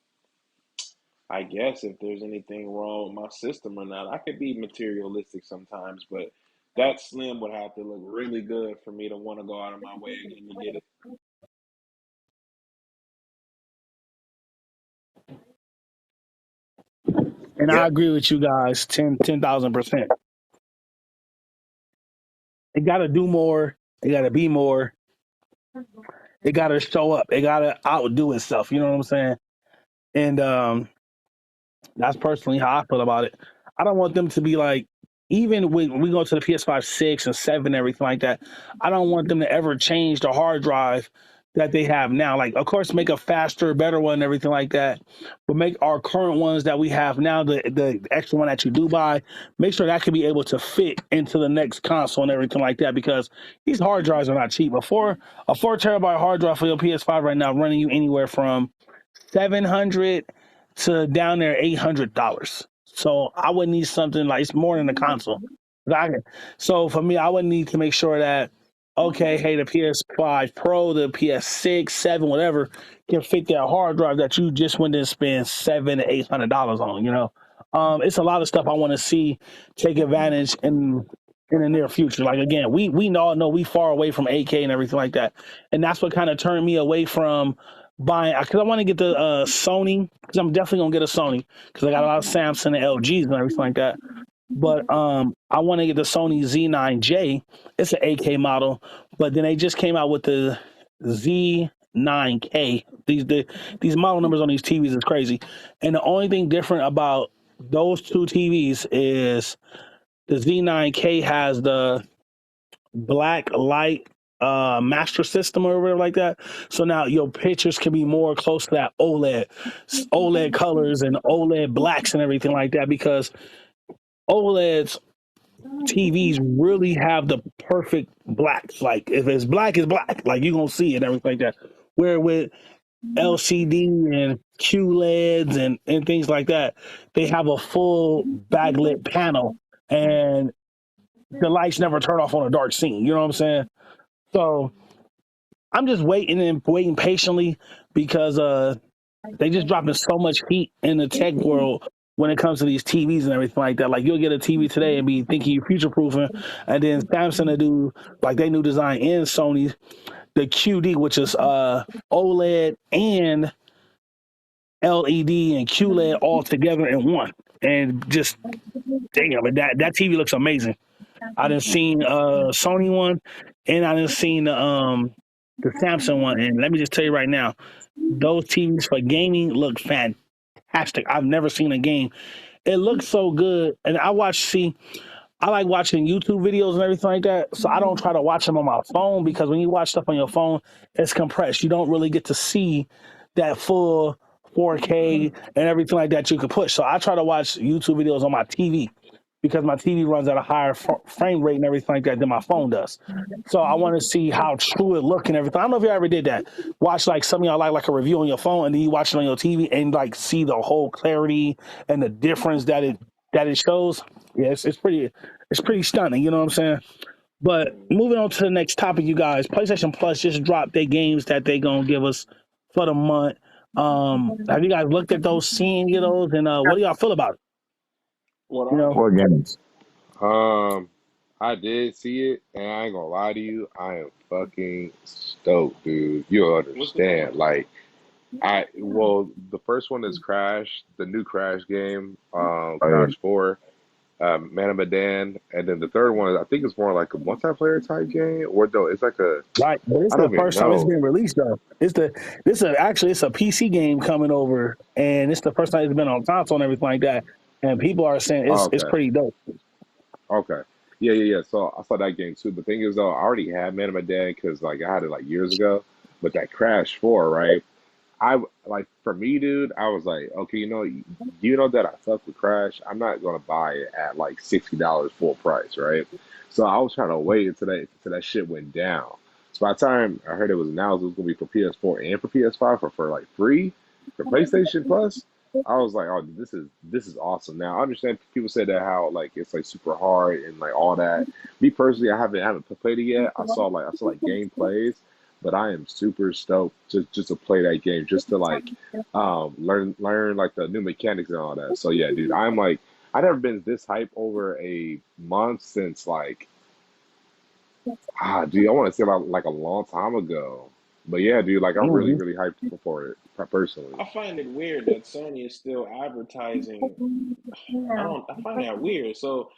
I guess if there's anything wrong with my system or not. I could be materialistic sometimes, but that Slim would have to look really good for me to want to go out of my way again to get it. And I Yep. agree with you guys 10,000%. It got to do more. It got to be more. It got to show up. It got to outdo itself. You know what I'm saying? And that's personally how I feel about it. I don't want them to be like, even when we go to the PS5 6 and 7 and everything like that, I don't want them to ever change the hard drive that they have now. Like, of course, make a faster, better one and everything like that, but make our current ones that we have now, the extra one that you do buy, make sure that can be able to fit into the next console and everything like that, because these hard drives are not cheap. A 4 terabyte hard drive for your PS5 right now running you anywhere from 700 to down there $800. So I would need something like it's more than a console. So for me, I would need to make sure that okay, hey, the PS5 Pro, the PS6, 7, whatever, can fit that hard drive that you just went and spend $700 to $800 on. It's a lot of stuff I want to see take advantage in the near future. Like again, we all know we far away from 8K and everything like that, and that's what kind of turned me away from buying because I want to get the Sony because I'm definitely gonna get a Sony because I got a lot of Samsung and LGs and everything like that. But I want to get the Sony Z9J. It's an 8K model, but then they just came out with the Z9K. These model numbers on these TVs is crazy, and the only thing different about those two TVs is the Z9K has the black light master system or whatever like that. So now your pictures can be more close to that OLED colors and OLED blacks and everything like that because OLEDs TVs really have the perfect blacks. Like if it's black, it's black. Like you're gonna see it and everything like that. Where with LCD and QLEDs and things like that, they have a full backlit panel and the lights never turn off on a dark scene. You know what I'm saying? So I'm just waiting and waiting patiently because they just dropping so much heat in the tech world when it comes to these TVs and everything like that. Like you'll get a TV today and be thinking you're future proofing, and then Samsung to do like they new design in Sony, the QD, which is OLED and LED and QLED all together in one, and just damn, that TV looks amazing. I done seen Sony one, and I done seen the Samsung one, and let me just tell you right now, those TVs for gaming look fantastic. I've never seen a game. It looks so good, and I like watching YouTube videos and everything like that. So I don't try to watch them on my phone because when you watch stuff on your phone, it's compressed. You don't really get to see that full 4K and everything like that you can push. So I try to watch YouTube videos on my TV because my TV runs at a higher frame rate and everything like that than my phone does. So I want to see how true it look and everything. I don't know if you ever did that. Watch like some of y'all like a review on your phone and then you watch it on your TV and like see the whole clarity and the difference that it shows. Yeah, it's pretty stunning. You know what I'm saying? But moving on to the next topic, you guys, PlayStation Plus just dropped their games that they gonna give us for the month. Have you guys looked at those, seen those, and what do y'all feel about it? What You are know, they? What games? Um, I did see it, and I ain't gonna lie to you, I am fucking stoked, dude. You'll What's it understand. called? Like, the first one is Crash, the new Crash game, Oh yeah. Crash 4, Man of Medan, and then the third one, I think it's more like a multiplayer type game, or no, it's like a, Right, but it's I the don't even first time it's know. been released though. Actually it's a PC game coming over, and it's the first time it's been on console and everything like that. And people are saying Oh, it's okay, pretty dope. okay, yeah. So I saw that game too. The thing is though, I already had Man of Medan because like I had it like years ago, but that Crash 4, right? I like for me, dude. I was like, okay, you know that I fuck with Crash. I'm not gonna buy it at like $60 full price, right? So I was trying to wait until that shit went down. So by the time I heard it was announced, it was gonna be for PS4 and for PS5 for like free for PlayStation Plus. I was like, oh, this is awesome. Now I understand people say that how like it's like super hard and like all that. Me personally, I haven't played it yet. I saw like gameplays, but I am super stoked just to play that game, just to like learn like the new mechanics and all that. So yeah, dude, I'm like I never been this hype over a month since like dude, I want to say like a long time ago. But yeah, dude, like I'm really Mhm. really hyped for it personally. I find it weird that Sony is still advertising. I find that weird. So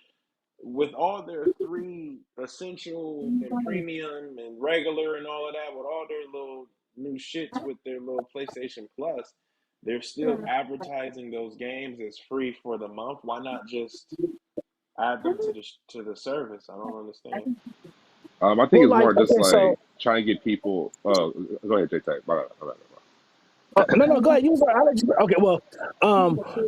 with all their three essential and premium and regular and all of that, with all their little new shits with their little PlayStation Plus, they're still advertising those games as free for the month. Why not just add them to the service? I don't understand. I think Well, it's like more just okay, so like trying to get people. Go ahead, J Tech. no, go ahead. You was like, I'll let you, okay, well,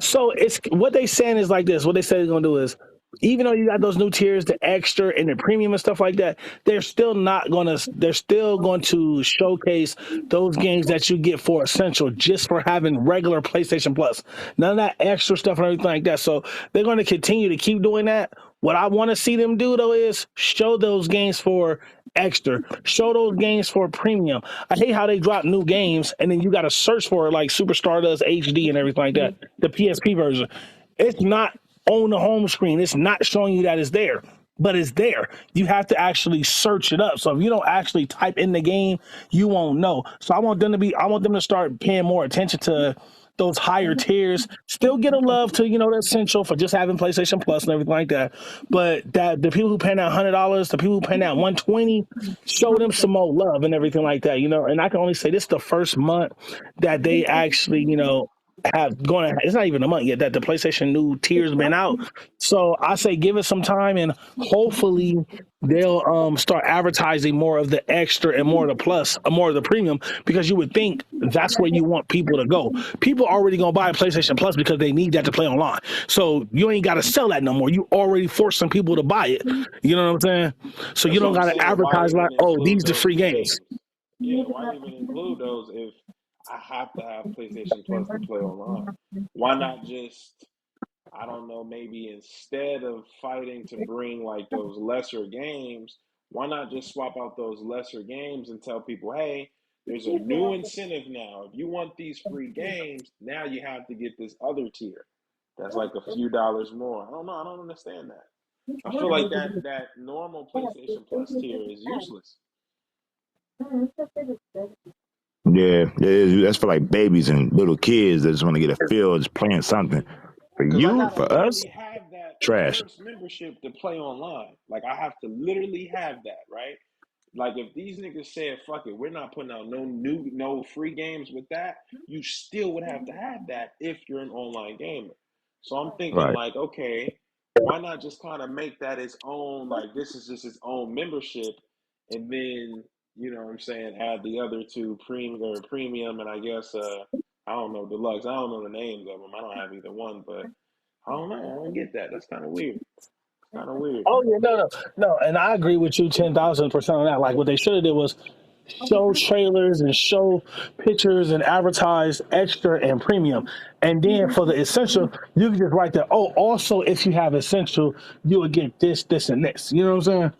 so it's what they saying is like this. What they say they're gonna do is, even though you got those new tiers, the extra and the premium and stuff like that, they're still not gonna. They're still going to showcase those games that you get for essential, just for having regular PlayStation Plus. None of that extra stuff and everything like that. So they're going to continue to keep doing that. What I want to see them do though is show those games for extra, show those games for premium. I hate how they drop new games and then you got to search for it like Superstar does HD and everything like that. The PSP version, it's not on the home screen. It's not showing you that it's there, but it's there. You have to actually search it up. So if you don't actually type in the game, you won't know. So I want them to start paying more attention to those higher tiers. Still get a love to, the essential for just having PlayStation Plus and everything like that. But that the people who pay that $100, the people who pay that 120, show them some more love and everything like that. And I can only say this is the first month that they actually, have going to, it's not even a month yet that the PlayStation new tiers been out. So I say give it some time and hopefully they'll start advertising more of the extra and more of the plus, more of the premium, because you would think that's where you want people to go. People already gonna buy a PlayStation Plus because they need that to play online. So you ain't gotta sell that no more. You already forcing people to buy it. You know what I'm saying? So you That's what don't I'm gotta saying. Why advertise like, even oh, include these the those free games. games? Yeah, why even include those if I have to have PlayStation Plus to play online? Why not just, I don't know, maybe instead of fighting to bring like those lesser games, why not just swap out those lesser games and tell people, hey, there's a new incentive now. If you want these free games, now you have to get this other tier. That's like a few dollars more. I don't know. I don't understand that. I feel like that normal PlayStation Plus tier is useless. Yeah, that's for like babies and little kids that just want to get a feel just playing something. For Because I you, gotta for us, literally have that trash. first membership to play online. Like I have to literally have that, right? Like if these niggas said, "Fuck it, we're not putting out no free games with that," you still would have to have that if you're an online gamer. So I'm thinking Right. like, okay, why not just kind of make that its own? Like this is just its own membership, and then what I'm saying, add the other two premium, and I guess I don't know deluxe. I don't know the names of them. I don't have either one, but I don't know. I don't get that. That's kind of weird. It's kind of weird. Oh yeah, no, and I agree with you 10,000% on that. Like what they should have did was show trailers and show pictures and advertise extra and premium, and then for the essential, you can just write that. Oh, also if you have essential, you would get this, this, and this. You know what I'm saying?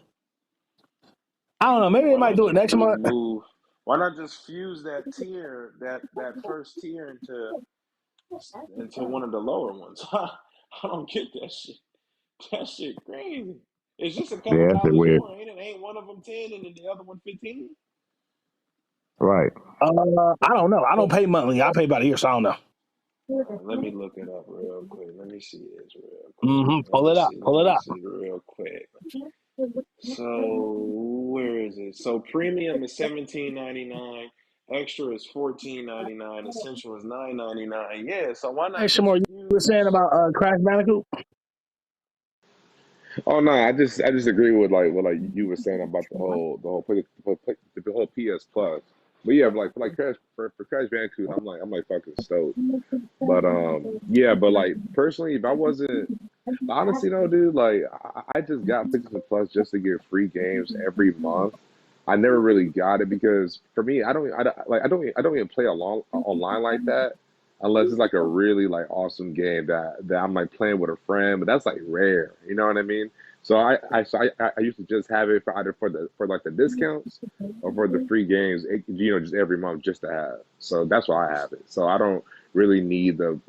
I don't know. Maybe they Why might not do it just next month. move? Why not just fuse that tier, that first tier into one of the lower ones? I don't get that shit. That shit crazy. It's just a couple Yeah, that's dollars weird. more, ain't it? Ain't one of them 10 and then the other one 15? Right. I don't know. I don't pay monthly. I pay by the year, so I don't know. Let me look it up real quick. Let me see this real quick. Mm-hmm. Let Pull me it up. see. Pull Let it me up. see real quick. So where is it? So premium is $17.99. Extra is $14.99. Essential is $9.99. Yeah. So why Hey, not just Shamar, you were saying use? about Crash Bandicoot? Oh no, I just agree with like what like you were saying about the whole PS Plus. But yeah, like Crash for Crash Bandicoot, I'm like fucking stoked. But yeah, but like personally, if I wasn't honestly though, dude, like I just got PlayStation Plus just to get free games every month. I never really got it because for me, I don't even play along online like that unless it's like a really like awesome game that I'm like playing with a friend, but that's like rare. You know what I mean? So I used to just have it for either for like the discounts or for the free games, just every month just to have. So that's why I have it. So I don't really need the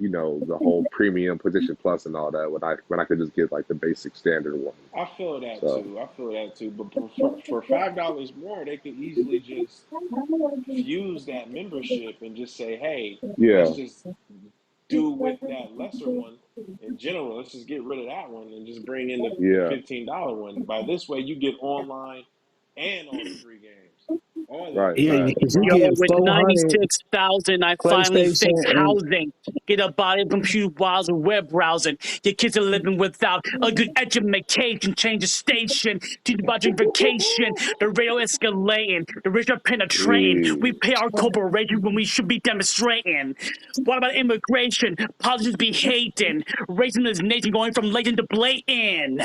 whole premium PlayStation Plus and all that when I could just get like the basic standard one. I feel that So too. I feel that too. But for $5 more, they could easily just fuse that membership and just say, hey, let's yeah, just do with that lesser one in general. Let's just get rid of that one and just bring in the yeah, $15 one. By this way, you get online and all the free games, all of right, them. Yeah, Not fact. just because you Yo, get Friday. with 400 96,000, I finally PlayStation fixed and housing. Get a body, computer, browser, web browsing. Your kids are living without a good education. Change the station. Teach about vacation. The rail escalating. The rich are penetrating. We Yeah, pay our corporation when we should be demonstrating. What about immigration? Politicians be hating. Raising this nation going from latent to blatant.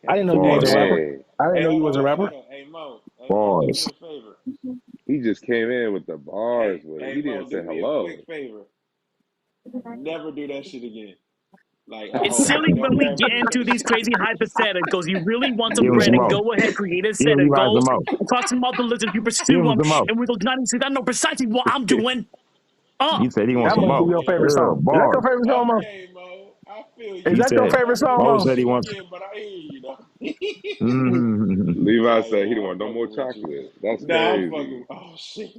I didn't Okay. know you Hey was a Bars. rapper. Mo. dang, I didn't Hey, know hold you on, was a hold on, rapper. hold on. Hey Mo. Hey Mo, do me Bars. a favor. he just came in with the bars Hey, with it. hey He Mo, didn't say do me a quick hello. favor. Never do that shit again. Like I It's hope silly when we never get do that into these shit crazy again. hypotheticals. You really want some Give him bread some and more. go ahead, create a Give set of Levi some goals. more. Cross them out the list if you Give pursue him them. some more. And with those 96, I know precisely what I'm doing. He said he wants That some must be more. your Yeah. favorite Yeah, song. Is that your bars. favorite song, Mo? Okay, Mo. I feel Is He you. that your said, favorite Never song, do Mo that Mo? said he shit wants. again, but I hear you though. Levi Nah, said he didn't yeah, I'm want no more fucking with you. chocolate. That's Nah, I'm crazy. fucking. Oh shit.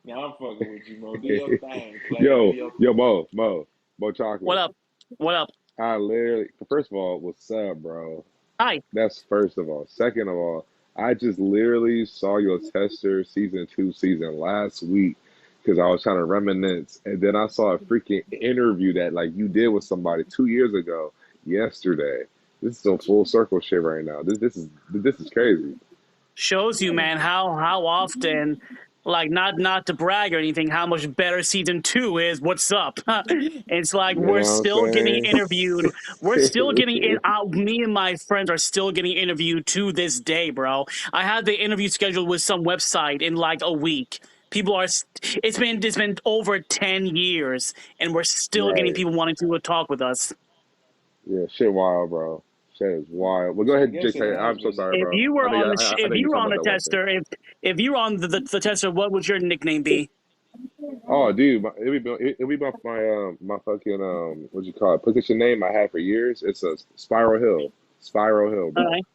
Nah, I'm fucking with you, Mo. Do your thing, player. Do yo, your yo, thing. Mo What chocolate. up? What up? I literally, first of all, what's up, bro? Hi. That's first of all. Second of all, I just literally saw your tester season 2 season last week because I was trying to reminisce, and then I saw a freaking interview that like you did with somebody 2 years ago yesterday. This is a full circle shit right now. This is crazy. Shows you, man, how often, like, not to brag or anything, how much better season 2 is. What's up? It's like You we're know what still getting I'm interviewed. We're still getting in. saying? Me and my friends are still getting interviewed to this day, bro. I had the interview scheduled with some website in like a week. People are. It's been over 10 years, and we're still getting Right. people wanting to talk with us. Yeah, shit wild, bro. Shit is wild. Well, go I ahead, guess it JK. has I'm so been. sorry, If bro. you were on the I if know you you were talking on about the that one thing. tester, if you were on the tester, what would your nickname be? Oh, dude, it'd be my fucking what you call it? PlayStation name I had for years. It's a Spiral Hill. Spiral Hill, All bro. right.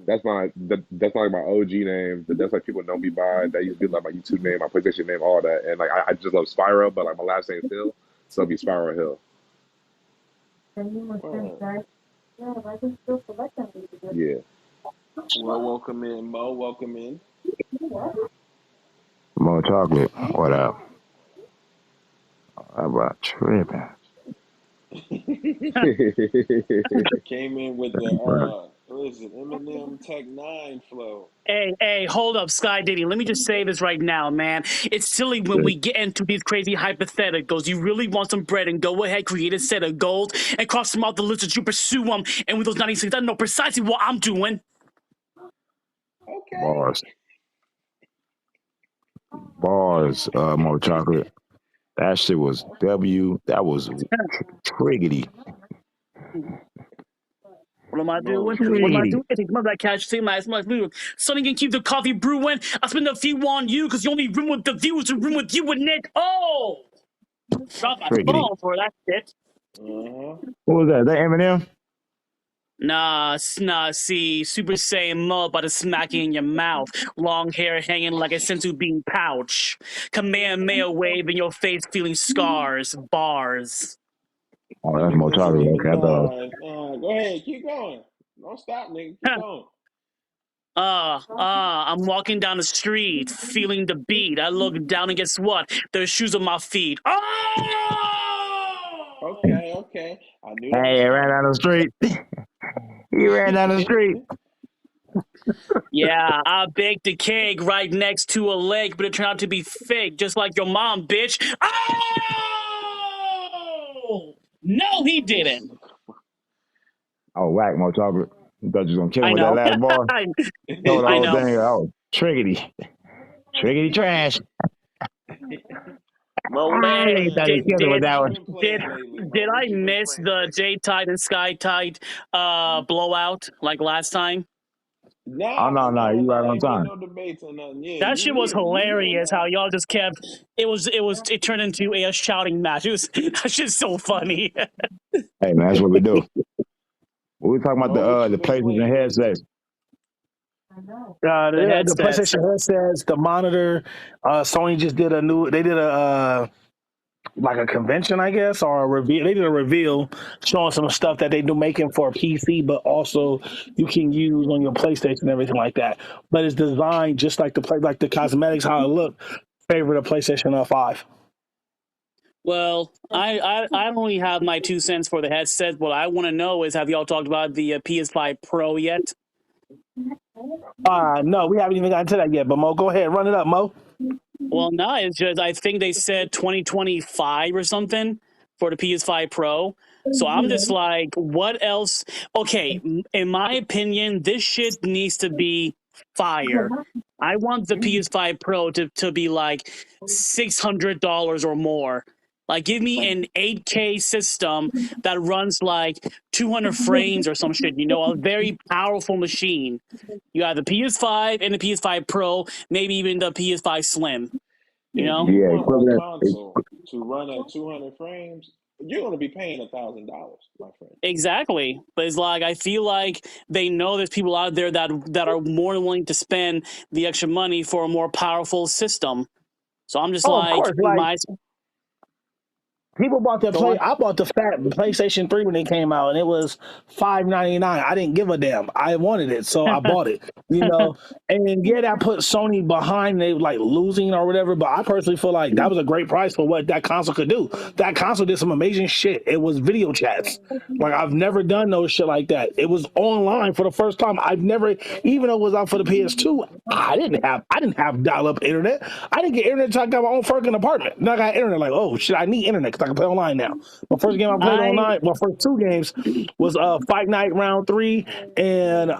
That's my OG name. That's like people know me by. That used to be like my YouTube name, my PlayStation name, all that. And like I just love Spiral, but like my last name's Hill, so it'd be Spiral Hill. Word. Yeah. Well, welcome in, Mo. Welcome in. More chocolate. What up? How about tripping? Came in with the what is it? Eminem Tech Nine flow. Hey, hold up, Sky Diddy. Let me just say this right now, man. It's silly when we get into these crazy hypotheticals. You really want some bread and go ahead, create a set of goals and cross them off the list as you pursue them. And with those 96, I know precisely what I'm doing. Okay. Bars. Bars. More chocolate. That shit was W. That was triggity. What am I Mo doing? is What am I Triggity. doing? crazy. I take my black cash, say my move. Sonny can keep the coffee brewing. I spend a few on you because you only room with the views and room with you and Nick. Oh, drop my Triggity. phone for that shit. Uh huh. What was that? That Eminem? Nah, see, Super Saiyan Mo about to smack you in your mouth. Long hair hanging like a sensu bean pouch. Kamehameha wave in your face, feeling scars, bars. Oh, that's Nigga more pussy target. nigga, Okay, I thought. nah. Go ahead, keep going. Don't stop, nigga. Keep going. I'm walking down the street, feeling the beat. I look down and guess what? There's shoes on my feet. Oh! Okay. I knew that Hey, was he ran coming. down the street. He ran down the street. Yeah, I baked a cake right next to a lake, but it turned out to be fake, just like your mom, bitch. Oh! No, he This didn't. Oh, whack, more chocolate. You thought you was gonna kill him I with that know. last bar? Told the I whole know. thing. Oh, triggity. Triggity trash. Mo, what you Hey, He playing thought he did lately? killed him with did What that you one. been did playing lately, did Mo? I What you been miss playing the lately? J Tide and Sky Tide blowout like last time? Oh, Nah, no, no, you right no, on ain't been time. no debates or nothing. Yeah, That shit was you here hilarious. How now. y'all just kept it turned into a shouting match. It was that shit's so funny. Hey, man, that's what we do. We were talking about Mo, what you the been PlayStation playing lately? headsets. The The headsets. PlayStation headsets, the monitor. Sony just did a new. They did a like a convention, I guess, or a reveal. They did a reveal showing some stuff that they do making for a PC, but also you can use on your PlayStation and everything like that. But it's designed just like like the cosmetics, how it look. Favor the PlayStation 5. Well, I don't really have my 2 cents for the headset. What I want to know is, have y'all talked about the PS5 Pro yet? No, we haven't even gotten to that yet. But Mo, go ahead, run it up, Mo. Well, no, it's just I think they said 2025 or something for the PS5 Pro. So I'm just like, what else? Okay, in my opinion, this shit needs to be fire. I want the PS5 Pro to be like $600 or more. Like, give me an 8K system that runs like 200 frames or some shit. A very powerful machine. You have the PS5 and the PS5 Pro, maybe even the PS5 Slim. You If know you Yeah, want a equivalent. console to run at 200 frames, you're gonna be paying $1,000, my friend. exactly. But it's like I feel like they know there's people out there that are more than willing to spend the extra money for a more powerful system. So I'm just Oh, of like, course. you Like might people bought the go play. on. I bought the PlayStation 3 when it came out, and it was $5.99. I didn't give a damn. I wanted it, so I bought it. And yeah, that put Sony behind. They like losing or whatever. But I personally feel like that was a great price for what that console could do. That console did some amazing shit. It was video chats. Like I've never done no shit like that. It was online for the first time. I've never, even though it was out for the PS2, I didn't have dial up internet. I didn't get internet until I got my own fucking apartment. Now I got internet. Like, oh shit, I need internet because I can play online now. My first game I played I online, well, first two games was Fight Night Round 3 and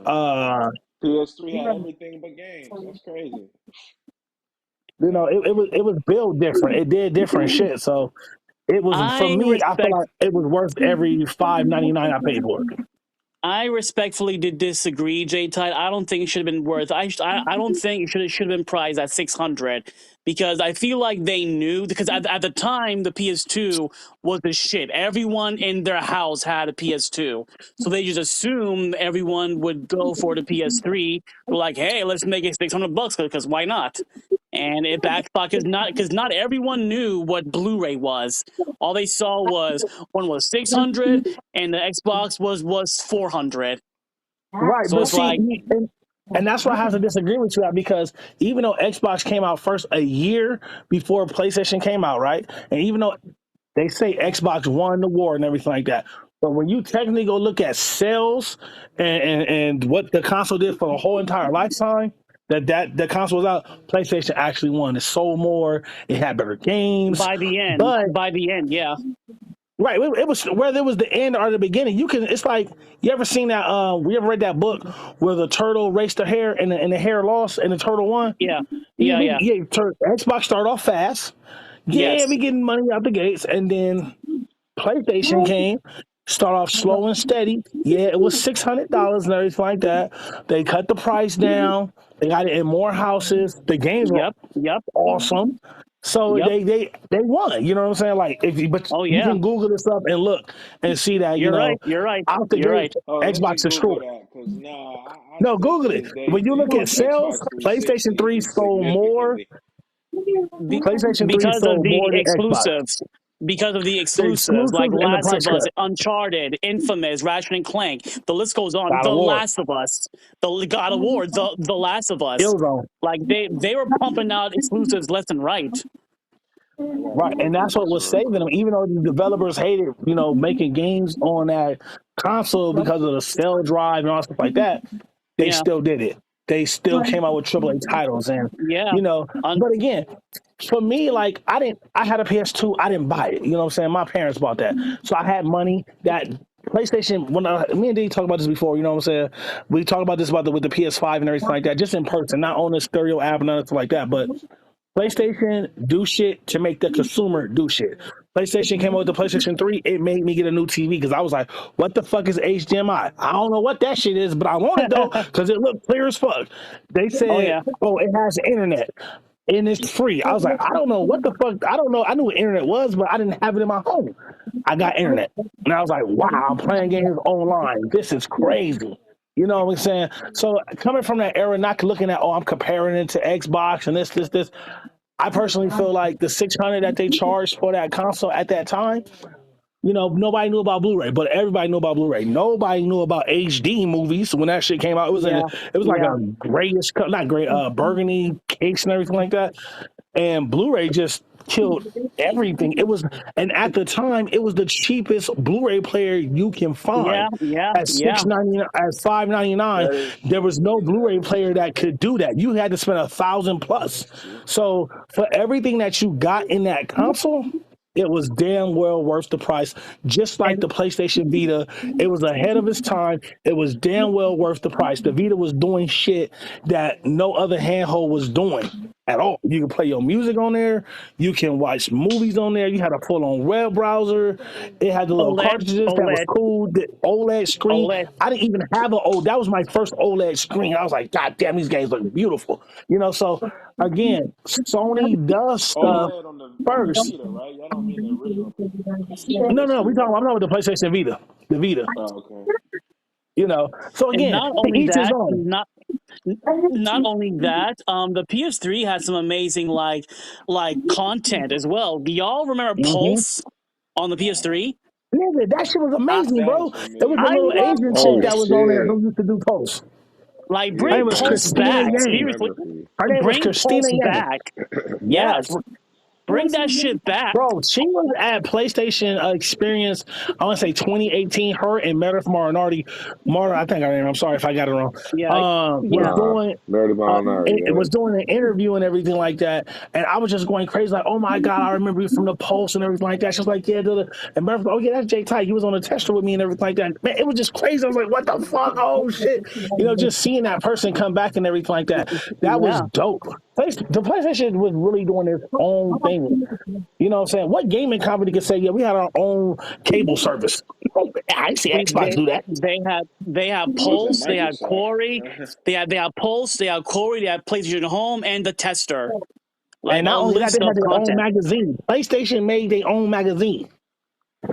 PS3 had everything but games. That's crazy. it was built different. It did different shit. So it was for I me. I feel respect like it was worth every $5.99 I paid for it. I respectfully did disagree, J Tide. I don't think it should have been worth. I don't think it should have been priced at 600 because I feel like they knew because at the time the PS2 was the shit. Everyone in their house had a PS2, so they just assumed everyone would go for the PS3. They're like, hey, let's make it $600 because why not? And it backstock is not because not everyone knew what Blu-ray was. All they saw was one was 600 and the Xbox was 400. Right, So but it's see, like, and that's why I have to disagree with you at because even though Xbox came out first a year before PlayStation came out, right? And even though they say Xbox won the war and everything like that, but when you technically go look at sales and what the console did for the whole entire lifetime, that the console was out, PlayStation actually won. It sold more, it had better games, but by the end, yeah, right, it was whether it was the end or the beginning. You can. It's like you ever seen that? We ever read that book where the turtle raced the hare and the hare lost and the turtle won? yeah, yeah. Xbox started off fast. Yeah, Yes, we getting money out the gates, and then PlayStation came. Start off slow and steady. Yeah, it was $600 and everything like that. They cut the price down. They got it in more houses. The games were yep. awesome. So Yep. they won. You know what I'm saying? Like but Oh you yeah. can Google this up and look and see that You're right. You're right. out the You're gate, right. Oh, let me Xbox Google destroyed. that because I No, still Google to it. this day When you look think at sales, Xbox PlayStation 360 3 is sold more. significantly. PlayStation 3 Because of sold the more than Xbox. exclusives. Because of the The exclusives like exclusives and the Last price of Us, cut. Uncharted, Infamous, Ratchet and Clank. The list goes on. God The of War. Last of Us, the God of War, the Last of Us. Killzone. Like they were pumping out exclusives left and right. I gotta Right. And look at that's what this was real saving them. quick. Even though the developers hated, making games on that console because of the cell drive and all stuff like that, they Yeah. still did it. They still came out with AAA titles. And, Yeah. you know, but again, for me, like I had a PS2, I didn't buy it. You know what I'm saying? My parents bought that. So I had money that PlayStation, me and D talked about this before, you know what I'm saying? We talked about this with the PS5 and everything like that, just in person, not on a stereo app and nothing like that. But PlayStation do shit to make the consumer do shit. PlayStation came out with the PlayStation 3, it made me get a new TV because I was like, what the fuck is HDMI? I don't know what that shit is, but I want it though because it looked clear as fuck. They Oh said, yeah. oh, it has internet and it's free. I was like, I don't know what the fuck. I don't know. I knew what internet was, but I didn't have it in my home. I got internet. And I was like, wow, I'm playing games online. This is crazy. You know what I'm saying? So coming from that era, not looking at, oh, I'm comparing it to Xbox and this. I personally feel like the 600 that they charged for that console at that time, nobody knew about Blu-ray, but everybody knew about Blu-ray. Nobody knew about HD movies when that shit came out. Yeah. It was like Yeah. a grayish, not gray, burgundy case and everything like that. And Blu-ray just killed everything. And at the time, it was the cheapest Blu-ray player you can Yeah. find. Yeah. At Yeah. $6.99, at $5.99, That is there was true. no That Blu-ray is player true. that could do that. You had to spend 1,000 plus. That's true. So for everything that you got in that console, it was damn well worth the price. Just like And the PlayStation Vita, it was ahead of its time. It was damn well worth the price. The Vita was doing shit that no other handheld was doing at all. You can play your music on there. You can watch movies on there. You had a full-on web browser. It had the little OLED, cartridges that was OLED, cool. The OLED screen. OLED. I didn't even have that was my first OLED screen. I was like, God damn, these games look beautiful. So again, Sony does stuff OLED on the first. Vita, right? Y'all don't mean the original No, PS2, right? I'm talking about the PlayStation Vita. The Vita. Oh, okay. So And again, not to only each his that, own. not only that, the PS3 had some amazing like content as well. Do y'all remember Mm-hmm. Pulse on the PS3? Nigga, that shit was I, amazing, Sounds bro. There was a I familiar. little love Asian chick Oh that Pulse. was on there shit! who used to do posts. Like Her Yeah, name bring was Pulse Pulse. Christina back. I Yang. Seriously, remember. Her name was bring Christina Pulse Yang. back. Yes. Yes, bring that shit back. Bro, she was at PlayStation Experience, I want to say 2018. Her and Meredith Marinardi, I think her name, I'm sorry if I got it wrong, Yeah, was yeah, doing Nerdy Molinari, it yeah. was doing an interview and everything like that. And I was just going crazy, like, oh my God, I remember you from the Pulse and everything like that. She was like, yeah, and Meredith, oh yeah, that's Jay Ty. He was on the tester with me and everything like that. Man, it was just crazy. I was like, what the fuck? Oh shit. Just seeing that person come back and everything like that. That was yeah. dope. The PlayStation was really doing its own thing. You know what I'm saying? What gaming company could say, yeah, we had our own cable service? I see We Xbox do that. they have That was at Pulse, they had Microsoft. Corey, they have Pulse, they have Corey, they have PlayStation Home, and the Tester. Like And a not only that, they list had of their own content. magazine. PlayStation made their own magazine.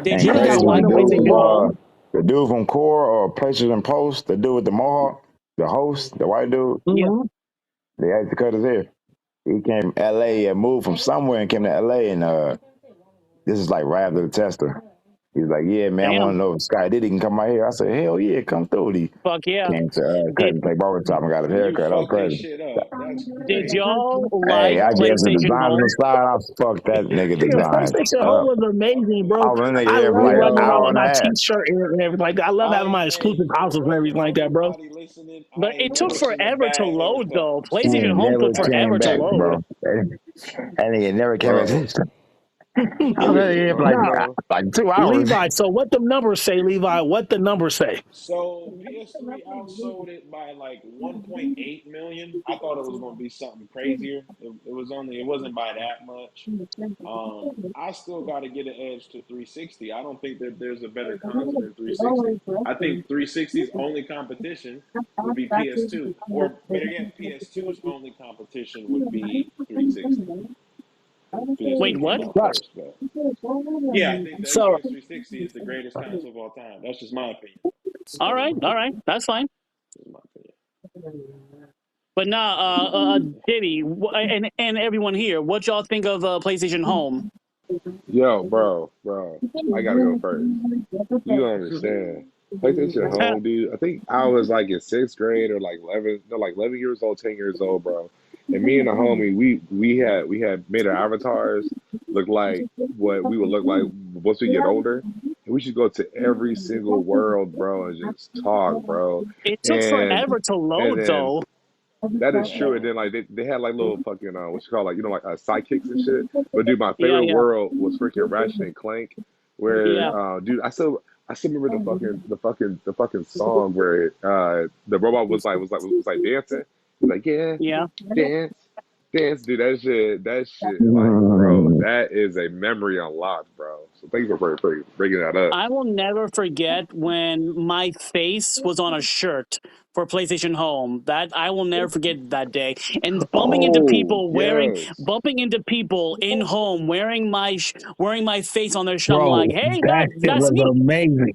Did And you Then they guys got crazy, one the of like the dude PlayStation PlayStation from Home? the dude from Core or PlayStation Post, the dude with the mohawk, the host, the white dude, Yeah, hmm they had to cut his hair. He came from LA and moved from somewhere and came to LA and this is like right after the tester. He was like, yeah, man, I want damn, to know if Sky Diddy can come out here. I said, hell yeah, come through. He fuck yeah. came to cut Did and play barbershop and got his You haircut. That was fucked his crazy. shit up. That's did crazy. y'all Hey, like I gave some PlayStation designs on Home? the side. I fucked that nigga Yeah, designs PlayStation Home up. was amazing, I bro. was in the I air for love like an running around hour with and a my half. T-shirt and everything like that. I love having my exclusive houses and everything For like that, bro. everybody listening, But I it ain't took never seen a forever to bad load haircut. though. He PlayStation ain't Home never took came forever to back, load. bro. And nigga never came back. Bro, I was in the air for Now, like 2 hours. Levi, so what the numbers say, Levi? What the numbers say? So PS3 outsold it by like 1.8 million. I thought it was going to be something crazier. It wasn't by that much. I still got to get an edge to 360. I don't think that there's a better console than 360. I think 360's only competition would be PS2, or better yet, PS2's only competition would be 360. Wait, PS3 came what? out Right. first, but yeah, I think the So Xbox 360 is the greatest console of all time. That's just my opinion. All right, that's fine. That's my opinion. But nah, Diddy, and everyone here, what y'all think of PlayStation Home? Yo, bro, I gotta go first. You don't understand. PlayStation Home, dude. I think I was like in sixth grade or like 11, no, like 11 years old, 10 years old, bro. And me and the homie, we had made our avatars look like what we would look like once we get older. And we should go to every single world, bro, and just talk, bro. It took And forever to and load, then though. that is true. And then like they had like little fucking what you call like sidekicks and shit. But dude, my Yeah, favorite yeah, world was freaking Ratchet and Clank, yeah, where dude, I still remember the fucking song where the robot was like dancing. He was like, yeah, yeah. dance, dance, dude. That shit, like, bro, that is a memory unlocked, bro. So thank you for bringing that up. I will never forget when my face was on a shirt for PlayStation Home. That I will never forget that day. And Oh yes, bumping into people in home wearing my face on their shirt. I'm like, bro, hey, that shit that's was me. amazing.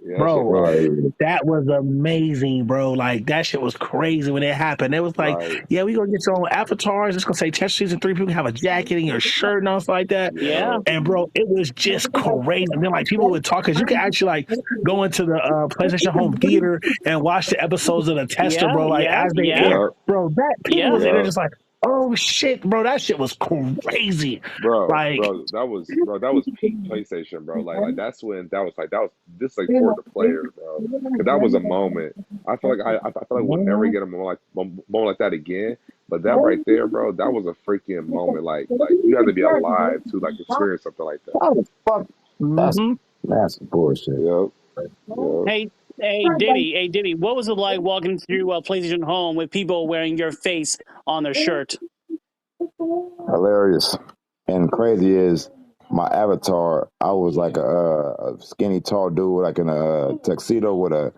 yeah, that shit Bro, fire. that was amazing, bro. Like that shit was crazy when it happened. It was like, Right. yeah, we gonna get your own avatars. It's gonna say Test Season 3. People can have a jacket and your shirt and stuff like that. Yeah, Yeah. And bro, it was just crazy. And then like people would talk because you could actually like go into the PlayStation Home theater and watch the episodes of the tester, yeah, bro. Like yeah, as they yeah, air, Yep. bro. That people yeah. was in there Yep. just like, oh shit, bro. That shit was crazy. Bro, Like, bro, that was peak PlayStation, bro. Like that's when that was this like for the players, bro. Cause that was a moment. I feel like I feel like we'll never get a moment like that again. But that right there, bro, that was a freaking moment. Like you had to be alive to like experience something like that. How the fuck? That's mm-hmm. that's bullshit. Yep. Yep. Hey, Diddy, what was it like walking through PlayStation Home with people wearing your face on their shirt? Hilarious. And crazy is my avatar. I was like a skinny, tall dude, like in a tuxedo with a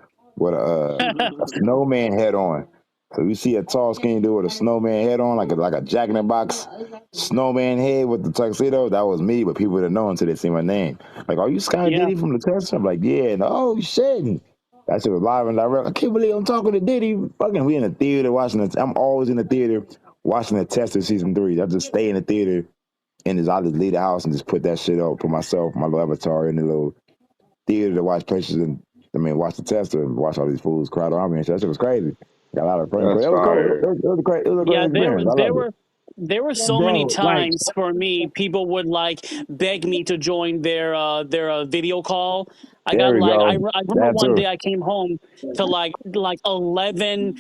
snowman head on. So you see a tall, skinny dude with a snowman head on, like a Jack in the Box snowman head with the tuxedo. That was me, but people didn't know until they see my name. Like, are you Sky Yeah, Diddy from the test? I'm like, yeah. And, oh shit. And that shit was live and direct. I can't believe I'm talking to Diddy. Fucking, we in the theater watching it. I'm always in the theater watching the test of season 3. I just stay in the theater and I just leave the house and just put that shit up, put myself, my little avatar in the little theater to watch places and watch the tester and watch all these fools crowd around me and shit. That shit was crazy. Got a lot of friends. That's It was cool. fire. It was a great yeah. experience. I loved it. There were so many Bro, like, times for me, people would like beg me to join their video call. I There got we like go. I remember That one too. day I came home to like 11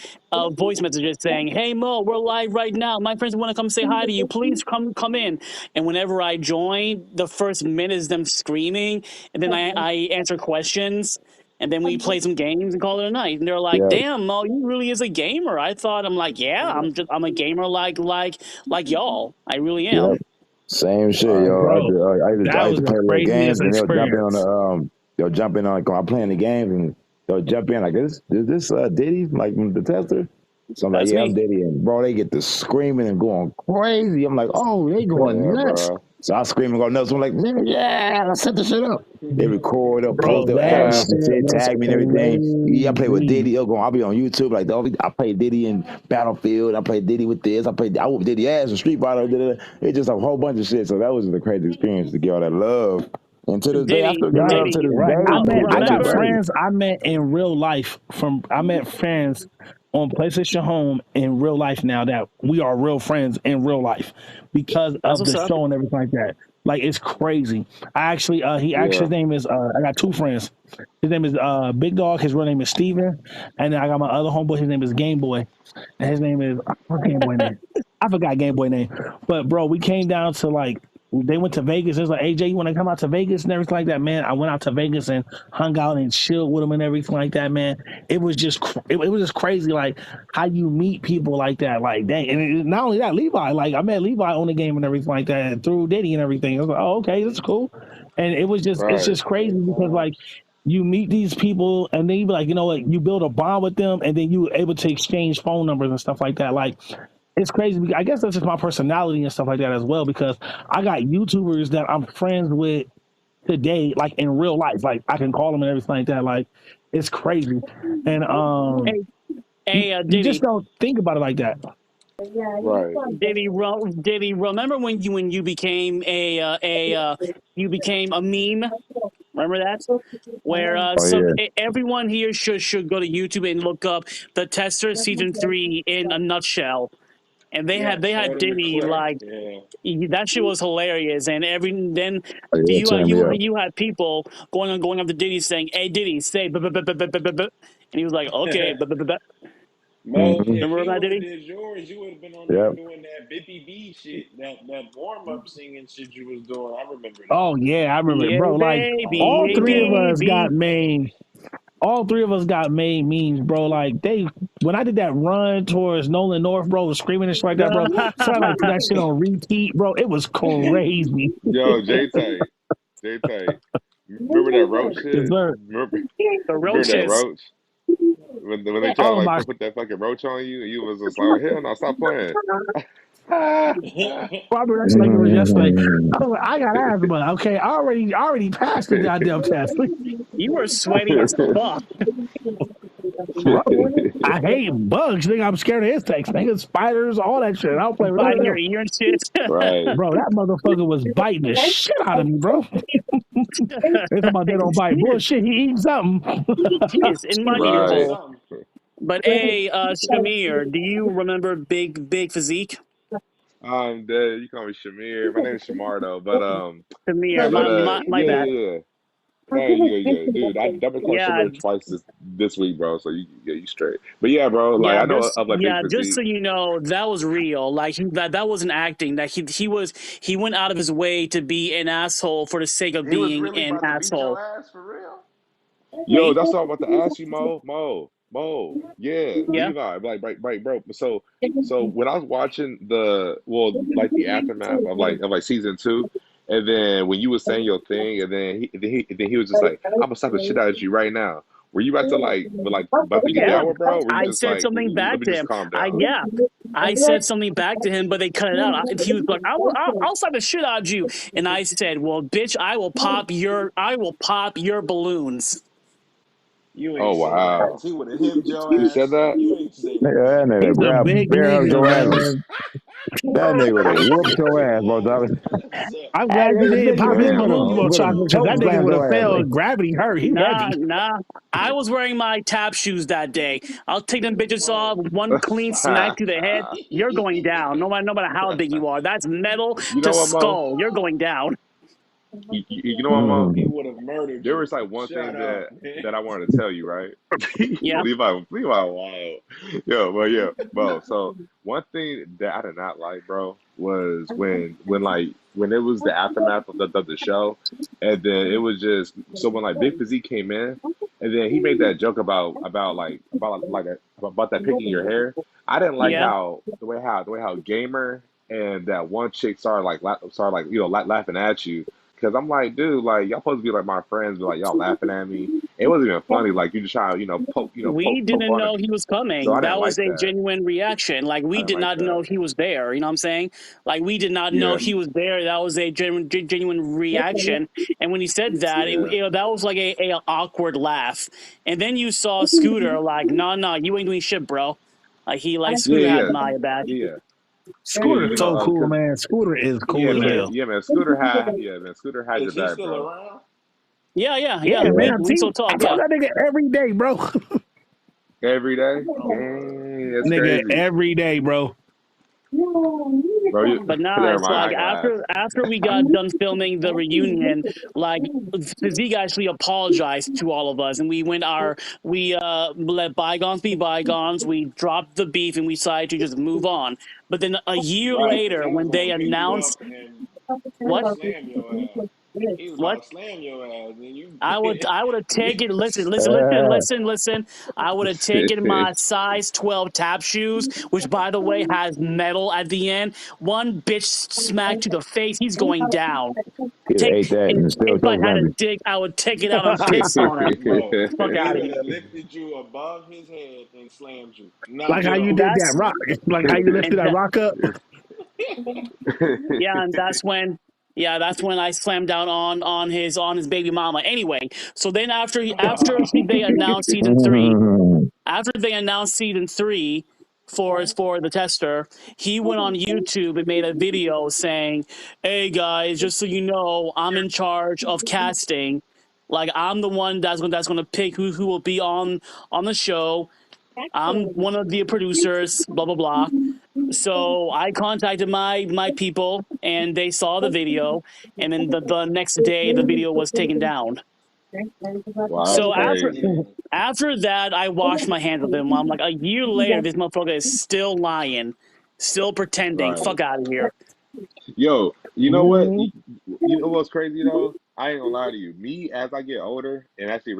voice messages saying, "Hey Mo, we're live right now. My friends want to come say hi to you. Please come in." And whenever I join, the first minute is them screaming, and then I answer questions. And then we play some games and call it a night. And they're like, Yeah, "Damn, Mo, you really is a gamer." I thought I'm like, "Yeah, I'm a gamer like y'all. I really yeah. am." Same shit, Fire. yo. bro, I that used was to the play little craziest games and experience. they'll jump in on I'm playing the games and they'll jump in like this Diddy, like the tester. So I'm like, That's yeah, I'm me. Diddy, and bro, they get to screaming and going crazy. I'm like, oh, they going Yeah, nuts. bro. So I scream and go nuts. I'm like, yeah, let's set the shit up. They record, they'll post, Bro, they'll that add me some shit shit, was tag me and everything. Yeah, I play with crazy. Diddy. I'll be on YouTube like, I play Diddy in Battlefield. I play Diddy with this. I whoop Diddy ass in Street Fighter. It's just a whole bunch of shit. So that was a crazy experience to get all that love. And to this day, I still get love Right, to Diddy, this right. day. People I take it got remember? crazy. friends I met in real life I met friends on PlayStation Home in real life now that we are real friends in real life because That's of what's the up. show and everything like that. Like it's crazy. I actually his Yeah. name is I got two friends. His name is Big Dog, his real name is Steven. And then I got my other homeboy, his name is Game Boy. And his name is what's Game Boy name? I forgot Game Boy name. But bro, we came down to like they went to Vegas. It was like, AJ, you want to come out to Vegas and everything like that, man? I went out to Vegas and hung out and chilled with them and everything like that, man. It was just it was just crazy, like how you meet people like that, like dang. And not only that, Levi, like I met Levi on the game and everything like that, and through Diddy and everything. I was like, oh, okay, that's cool. And it's Right. just crazy because like you meet these people and then you be like, you know what, you build a bond with them and then you able to exchange phone numbers and stuff like that. Like it's crazy. I guess that's just my personality and stuff like that as well. Because I got YouTubers that I'm friends with today, like in real life. Like I can call them and everything like that. Like it's crazy, and Hey, you, hey, you just Diddy. don't think about it like that. Right. Diddy, remember when you became you became a meme? Remember that? Where Oh yeah, everyone here should go to YouTube and look up the Tester season 3 in a nutshell. And they Yes, had holding the Diddy clip. like Yeah. that shit was hilarious. And oh, yeah, turn me up. you had people going up to Diddy saying, "Hey Diddy, say," and he was like, "Okay." Mo, Mm-hmm. if Remember he that, would have Diddy? did yours, you would have been on there Yep. doing that Bippy B shit, that warm up singing shit you was doing. I remember that. Oh yeah, I remember, Yeah, bro. Like baby, Oh all hey three of God. us baby. got made. All three of us got made memes, bro. Like they, when I did that run towards Nolan North, bro, was screaming and shit like that, bro. Somebody like put that shit on repeat, bro. It was crazy. Yo, J Tight, J Tight. Remember that roach Yes, shit? sir. The Remember that roaches. roach? When they try to Oh like my, put that fucking roach on you, and you was just like, hell no, stop playing. I remember that shit like it was yesterday. I was like, I got asthma. Okay, I already passed the goddamn test, You were sweaty as fuck. bro. I hate bugs. Nigga, I'm scared of insects. Nigga, spiders, all that shit. I don't play with none Biting of your them. ear and shit. Right. Bro, that motherfucker was biting the shit out of me, bro. They talking about they don't bite. Bullshit, he eating something. Jeez, in my He ear eating Right. hole. something. But hey, Shamir, do you remember Big Physique? I'm dead. You call me Shamir. My name is Shamar though, Shamir, but my yeah, bad. yeah, yeah. No, you go, dude. I've been called Yeah, Shamir twice this week, bro. So you straight. But yeah, bro. Like I know of like Big just so Physique. you know, that was real. Like that wasn't acting. That he went out of his way to be an asshole for the sake of He was being really an about to beat your asshole. ass for real. Yo, Me? that's all I'm about to ask you, Mo. Yeah, Yeah, Levi. Like, right, bro. So when I was watching like the aftermath of like season 2, and then when you were saying your thing, and then he was just like, "I'm gonna slap the shit out of you right now." Were you about to about to get yeah. down with bro? Or were you I just said like, something let back me to just him. calm down? I said something back to him, but they cut it out. He was like, I'll slap the shit out of you," and I said, "Well, bitch, I will pop your balloons." You Oh ain't say that wow, because he would have hemmed your you said ass. that? You ain't say that, Nigga, that man. nigga He's a grab big bear hugged nigga, your ass. man. That nigga would have whooped your ass, bro. I'm Hey, glad you didn't pop his balloons, little would have chocolate, because Oh that choke nigga slammed would have your ass. fell. Nigga. Gravity hurt. He Nah, heavy. nah. I was wearing my tap shoes that day. I'll take them bitches off. Mo. One clean smack to the head. You're going down. No matter how big you are. That's metal You to know what, Mo? skull. You're going down. You know what, Mo? He Mm. would have murdered There you. was like one Shut thing up, man. that I wanted to tell you, right? Yeah, Levi, wild. Yo, well, yeah, bro. So one thing that I did not like, bro, was when it was the aftermath of the show, and then it was just so when like Big Physique came in, and then he made that joke about that picking your hair. I didn't like yeah. how the way how Gamer and that one chick started like laughing at you. Cause I'm like, dude, like y'all supposed to be like my friends, but like y'all laughing at me. It wasn't even funny. Like you just trying to, We poke didn't fun of know me. he was So coming. I didn't That was like a that. genuine reaction. Like I we didn't did like not know that. he was there. You know what I'm saying? Like we did not know Yeah, he was there. That was a genuine reaction. And when he said that, yeah, that was like a awkward laugh. And then you saw Scooter like, nah, you ain't doing shit, bro. Like yeah, Scooter had yeah, my back. yeah, yeah. Scooter's You know, so cool, cause man. Scooter is yeah, cool as man, hell. Scooter had your Is he back, still bro. around? Yeah. Yeah, Yeah. man. We See, still I talk. talk Yeah. that nigga every day, bro. Every day, Oh, word. dang, that's Nigga, crazy, every day, bro. bro. But nah, Never it's mind. I like ain't gonna laugh. after we got done filming the reunion, like Zeke actually apologized to all of us, and we let bygones be bygones. We dropped the beef and we decided to just move on. But then a year Right, because later, I was when going they to pick you announced up and what? slam your ass. He was What? about to slam your ass, and you. I would have taken listen. I would have taken my size 12 tap shoes, which by the way has metal at the end. One bitch smack to the face, he's going down. He'd have ate that and still If I choke had a slammed dick, I would take it out and piss on him. Bro, Fuck he out of would have here. lifted you above his head and slammed you, Like knocked how you you out. did that That's rock, like how you lifted and that that, rock up. yeah, and that's when I slammed down on his baby mama. Anyway, so then they announced season three, it. after they announced season three for the tester, he went on YouTube and made a video saying, "Hey guys, just so you know, I'm in charge of casting. Like I'm the one that's gonna pick who will be on the show. I'm one of the producers. Blah blah blah." So I contacted my people, and they saw the video, and then the next day the video was taken down. Wow, that's So crazy. after that, I washed my hands of him. I'm like, a year later, this motherfucker is still lying, still pretending. Right. Fuck out of here. Yo, you know what? Mhm. You know what's crazy though? I ain't gonna lie to you. Me, as I get older and actually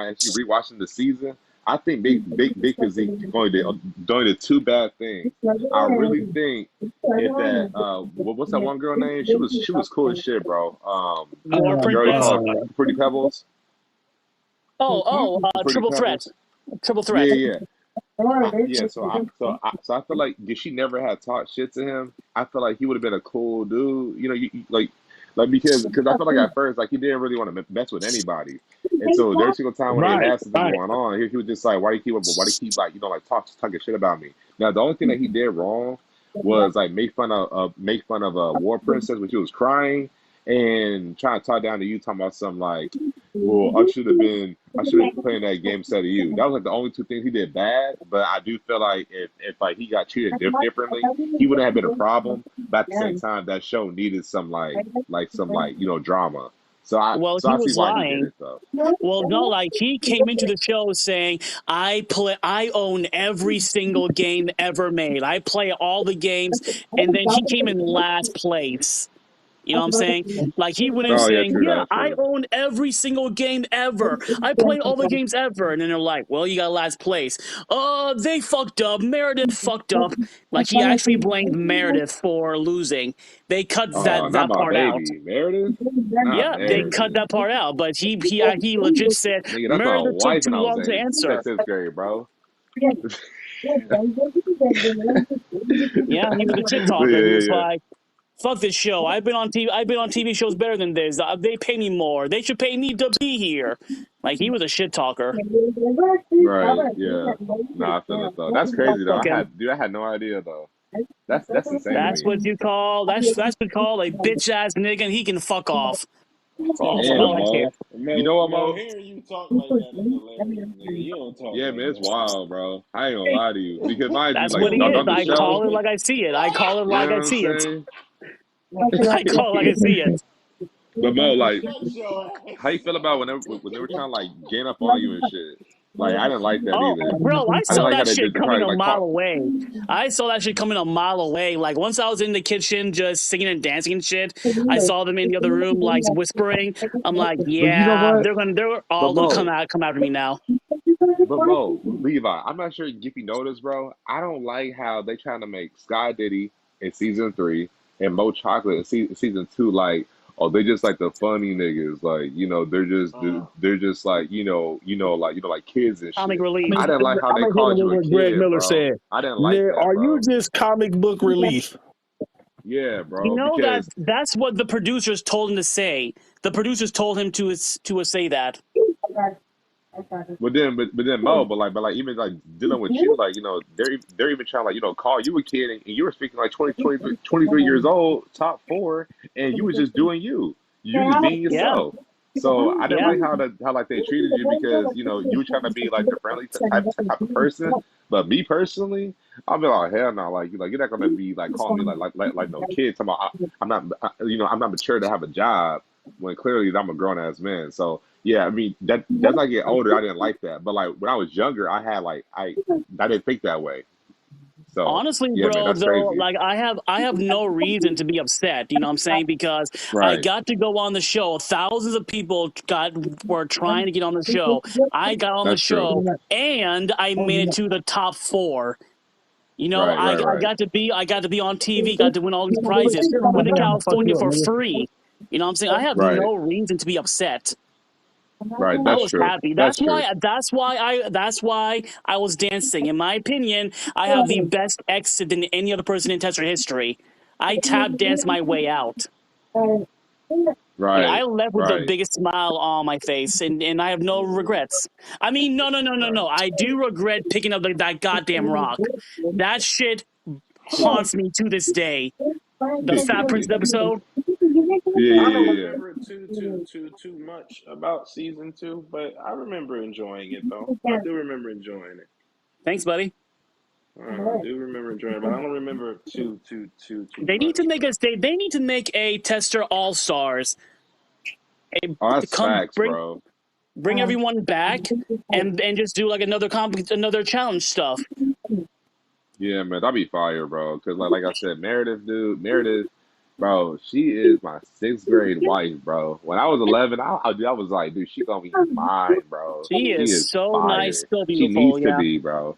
actually rewatching the season, I think Big Physique doing the two bad things. I really think if that what's that one girl name? She was cool as shit, bro. War The girl they princess. call Pretty Pebbles. Pretty Triple threat, Pebbles. triple Yeah, threat. yeah, yeah. So I feel like if she never had talked shit to him, I feel like he would have been a cool dude. You know, because I feel like at first like he didn't really want to mess with anybody, and so every single time when they Right, had something right. going on, he was just like, why do you keep like like talking shit about me? Now the only thing that he did wrong was like make fun of a war princess when she was crying and trying to talk down to you talking about something like, well, I should have been playing that game instead of you. That was like the only two things he did bad. But I do feel like if like he got treated differently, he wouldn't have been a problem. But at the same time, that show needed some some drama. Well, So he I see was why he did lying. it though. Well, no, like he came into the show saying, I own every single game ever made. I play all the games," and then he came in last place. You know what I'm saying? Like he went in Oh yeah, saying, true "Yeah, that, I true. own every single game ever. I played all the games ever." And then they're like, "Well, you got last place." They fucked up. Meredith fucked up. Like he actually blamed Meredith for losing. They cut Oh, not that my part out. baby, Meredith. Not Yeah, they cut Meredith. that part out. But he legit said Nigga, that's my Meredith took wife too when I was long to in answer. fifth grade, bro. Yeah, he was a shit But talker. yeah, He yeah, was yeah. like, "Fuck this show. I've been on TV shows better than this. They pay me more. They should pay me to be here." Like he was a shit talker. Right, yeah. Nah, I feel it though. That's crazy though. Fuck him. I had no idea though. That's insane to That's me. what you call that's what you call a bitch ass nigga, and he can fuck off. That's all Damn, I care. Mo. You know what, Mo, Mo? hearing you talk like that is hilarious, nigga. You don't talk Yeah, like man, it's that. wild, bro. I ain't gonna lie to you. Because mind you, That's You what like he don't is. on even the I know call show, it like I see it. I call it you like know I what I'm see it. saying? I call it like I see it. But Mo, like, shut your how you ass feel about when they were trying to like gang up on you and shit? Like, I didn't like that Oh, either. bro, I I didn't saw like how that they shit did. They coming probably a like mile caught. away. I saw that shit coming a mile away. Like once I was in the kitchen just singing and dancing and shit, I saw them in the other room like whispering. I'm like, But you know yeah, what? they're But all gonna Mo, come after me now. But Mo, Levi, I'm not sure if you noticed, bro. I don't like how they trying to make Sky Diddy in season 3 and Mo Chocolate in season 2 like, oh, they just like the funny niggas, like they're just like like kids and Comic shit. relief. I didn't like how I'm they gonna hit him called with you a what Greg kid, Miller bro. said. I didn't like that, Are you bro. just comic book relief? Yeah, You bro, know because that's what the producers told him to say. The producers told him to say that. but then Mo, but even like dealing with you, like they're even trying to like call you a kid, and you were speaking like 23 years old, top four, and you was just doing you. You just being Yeah, yourself. So I didn't yeah. like how like they treated you because you were trying to be like the friendly type of person. But me personally, I'll be like hell no, you're not gonna be like calling me like no kid. Talking about I'm not I'm not mature to have a job when clearly I'm a grown ass man. So yeah, I mean that as I get older, I didn't like that. But like when I was younger, I had I didn't think that way. So Honestly, yeah, man, bro, that's though, crazy. like I have no reason to be upset. You know what I'm saying? Because I Right, got to go on the show. Thousands of people were trying to get on the show. I got on the that's true. show, and I made it to the top 4. You know, Right, I, right, I right, got to be I got to be on TV, got to win all these prizes, went to California for free. You know what I'm saying? I have right, no reason to be upset. right. I That's was true. happy. That's true. That's why I was dancing. In my opinion, I have the best exit than any other person in Tesla history. I tap danced my way out. I Right, left with the right. biggest smile on my face, and I have no regrets. I mean, no. I do regret picking up that goddamn rock. That shit haunts me to this day. The Fat Prince episode. Yeah, I don't yeah, yeah. remember too much about season 2, but I remember enjoying it though. I do remember enjoying it. Thanks, buddy. I do remember enjoying it, but I don't remember too They need to much, make bro. a they need to make a Tester All Stars. A Oh, that's come facts, bro. bring everyone back and just do like another challenge stuff. Yeah, man, that'd be fire, bro. Because like I said, Meredith, dude, Meredith, bro, she is my sixth grade wife, bro. When I was 11, I was like, dude, she gonna be mine, bro. She She is is so nice, fire. so She beautiful, needs to yeah. be, bro.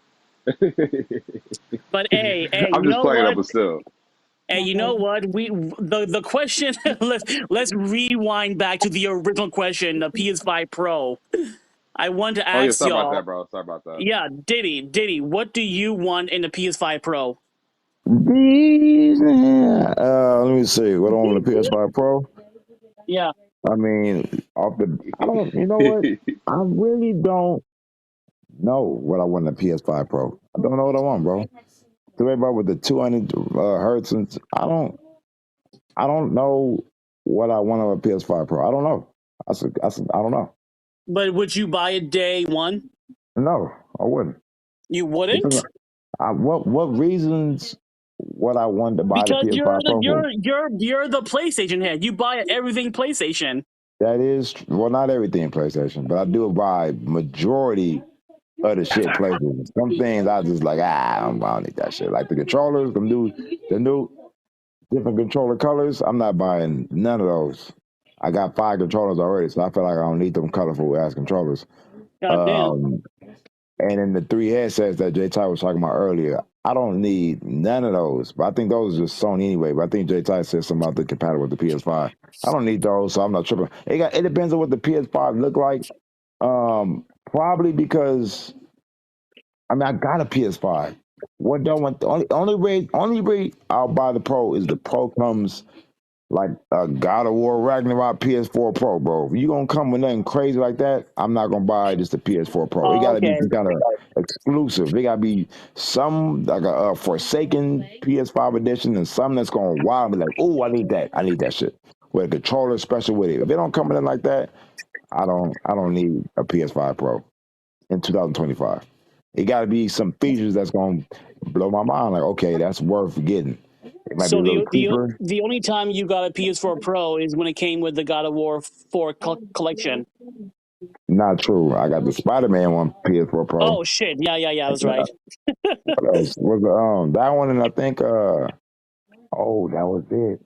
But hey, I'm you just know playing up, what? but still. Hey, you know what? The question. let's rewind back to the original question, the PS5 Pro. I want to Oh yeah, ask sorry about y'all. that, bro. Sorry about that. Yeah, Diddy, what do you want in the PS5 Pro? These, let me see. What on the PS5 Pro? Yeah, I mean, I don't. You know what? I really don't know what I want in the PS5 Pro. I don't know what I want, bro. The way about with the 200 hertz, and I don't know what I want on a PS5 Pro. I don't know. I don't know. but would you buy it day one? No, I wouldn't. You Depends wouldn't, what reasons would I want to buy the because you're PS5 the Pro for? you're the PlayStation head. You buy everything PlayStation. That is, well, not everything PlayStation, but I do buy majority of the shit PlayStation. Some things I just like, I don't need that shit. Like the controllers, the new different controller colors. I'm not buying none of those. I got 5 controllers already, so I feel like I don't need them colorful ass controllers. God damn. Um, and then the 3 headsets that Jay Ty was talking about earlier, I don't need none of those. But I think those are just Sony anyway. But I think Jay Ty said something about the compatible with the PS5. I don't need those, so I'm not tripping. It depends on what the PS5 look like. Probably because I mean I got a PS5. What don't want the only rate I'll buy the Pro is the Pro comes like a God of War Ragnarok PS4 Pro, bro. If you gonna come with nothing crazy like that, I'm not gonna buy just the PS4 Pro. It gotta be Okay, some kind of exclusive. It gotta be some like a Forsaken PS5 edition and some that's gonna wow me like, oh, I need that. I need that shit. With a controller special with it. If it don't come in like that, I don't need a PS5 Pro in 2025. It gotta be some features that's gonna blow my mind. Like, okay, that's worth getting. It might be so a little the cheaper. the only time you got a PS4 Pro is when it came with the God of War 4 collection. Not true. I got the Spider-Man one PS4 Pro. Oh shit! Yeah, that's right. What else? Was that one? And I think oh, that was it.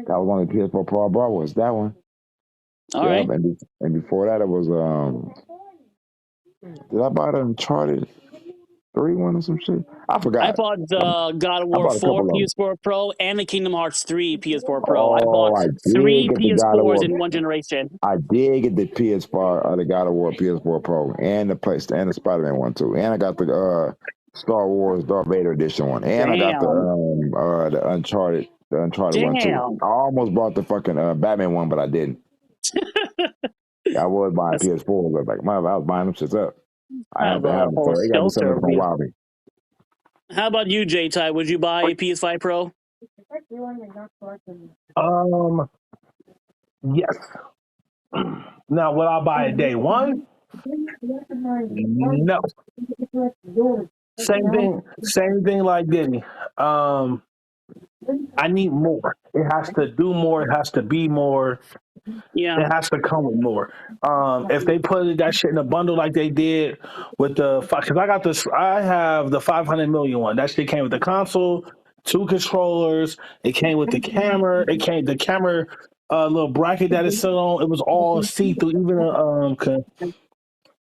That was on the PS4 Pro I bought. Was that one? All Yeah, right. and before that it was did I buy the Uncharted 3 one or some shit? I I forgot. bought the God of I War bought a 4 couple of them. PS4 Pro and the Kingdom Hearts 3 PS4 Pro. I Oh, bought I did three get the God of PS4s War. in one generation. I did get the PS4, the God of War PS4 Pro, and the and the Spider-Man one too, and I got the Star Wars Darth Vader edition one, and I got Damn. the Uncharted one too. Damn. I almost bought the fucking Batman one, but I didn't. I was buying That's PS4, but like I was buying them shits up. I kind had of to a have them, so whole they got to be something shelter that's of gonna you. wow me. How about you, J Ty? Would you buy a PS5 Pro? Um, yes. Now, will I buy it day one? No. Same thing like Diddy. Um, I need more. It has to do more. It has to be more. Yeah. it has to come with more. If they put that shit in a bundle like they did with the, because I got this, I have the 500 million one. That shit came with the console, two controllers. It came with the camera. It came the camera little bracket that it sit on. It was all see through. Even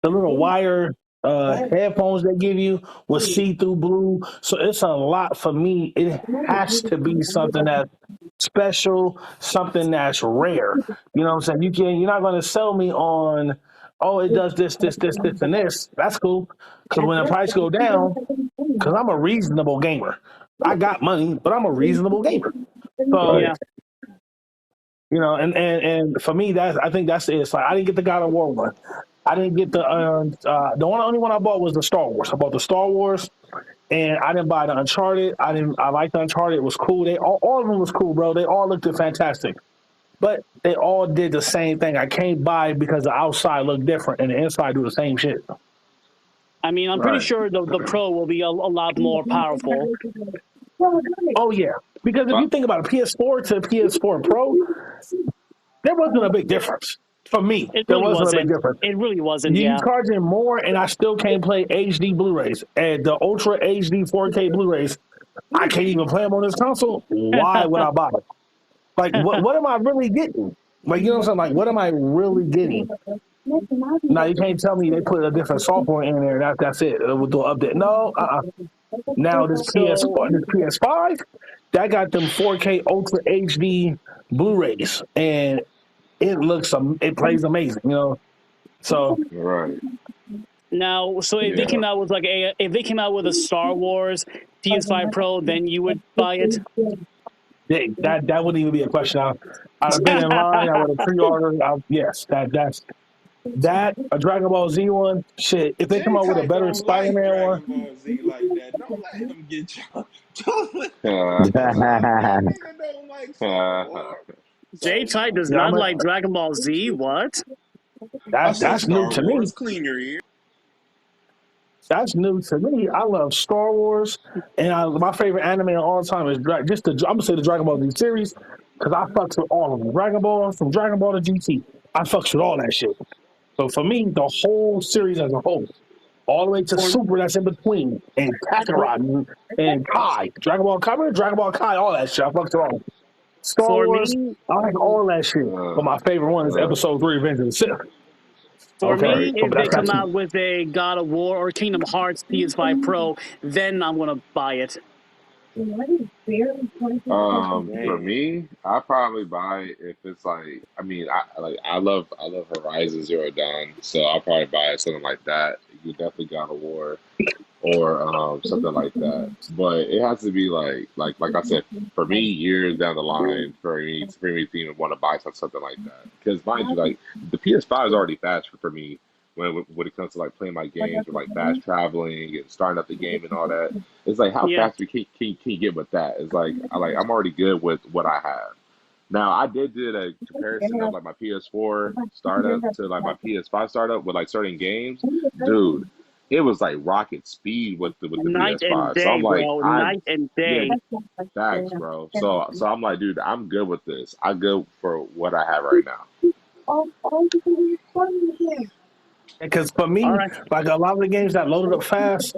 the little wire headphones they give you was see through blue. So it's a lot for me. It has to be something that's special, something that's rare. You know what I'm saying? You're not gonna sell me on, oh, it does this, and this. That's cool. Because when the price go down, because I'm a reasonable gamer. I got money, but I'm a reasonable gamer. So Yeah. Right. and for me, I think that's it. It's like I didn't get the God of War one. I didn't get only one I bought was the Star Wars. I bought the Star Wars, and I didn't buy the Uncharted. I liked the Uncharted. It was cool. They all of them was cool, bro. They all looked fantastic, but they all did the same thing. I can't buy it because the outside looked different and the inside do the same shit. I mean, I'm pretty Right. sure the Pro will be a lot more powerful. Oh yeah, because if you But think about a PS4 to PS4 Pro, there wasn't a big difference for me. It There really wasn't a big wasn't. difference. It really wasn't. You Yeah. charging more, and I still can't play HD Blu-rays and the Ultra HD 4K Blu-rays. I can't even play them on this console. Why would I buy it? Like, what am I really getting? Like, you know what I'm saying? Like, what am I really getting? Now you can't tell me they put a different software in there. That's it. It will do an update. No. Now this So PS5, that got them 4K Ultra HD Blu-rays, and it plays amazing. So right, now, so if they yeah. came out with if they came out with a Star Wars PS5 Pro, then you would buy it. that wouldn't even be a question. I'd have been in line. I would have pre-ordered. Yes, that a Dragon Ball Z one. Shit, if they come J out with a Type better don't like Spider-Man one, Dragon Ball Z like that. Don't let him get you. Don't let, Uh, that nigga don't like Star Wars. J So Type does yeah, not like Dragon Ball Z. What? I said that's new Star to me. Wars. Clean your ear. That's new to me. I love Star Wars, and my favorite anime of all time is I'm gonna say the Dragon Ball Z series because I fucks with all of them. Dragon Ball from Dragon Ball to GT, I fucks with all that shit. So for me, the whole series as a whole, all the way to For Super that's in between, and for Kakarot and Kai, Dragon Ball Kai, Dragon Ball Kai, all that shit. I fucks with all. Star for Wars, me, I like all that shit. But uh, my favorite one is uh, Episode 3, Revenge of the Sith. for Okay, me, right. but if they that's come not out with a God of War or Kingdom Hearts PS5 Pro, then I'm gonna buy it. For Man, me, I probably buy it if it's like, I mean, I love Horizon Zero Dawn, so I'll probably buy something like that. You definitely got a war or something like that. But it has to be like I said, for me, years down the line, for me to even want to buy something like that. Because mind you, like the PS5 is already fast for me when it comes to like playing my games or like fast traveling and starting up the game and all that. It's like how Yeah. fast we can you get with that. It's like I'm already good with what I have. Now I did a comparison of like my PS4 startup to like my PS5 startup with like certain games, dude. It was like rocket speed with the Night and PS5. So I'm day, like, bro. Night and yeah, day. facts, bro. So I'm like, dude, I'm good with this. I'm good for what I have right now. because for All me, right. like a lot of the games that loaded up fast,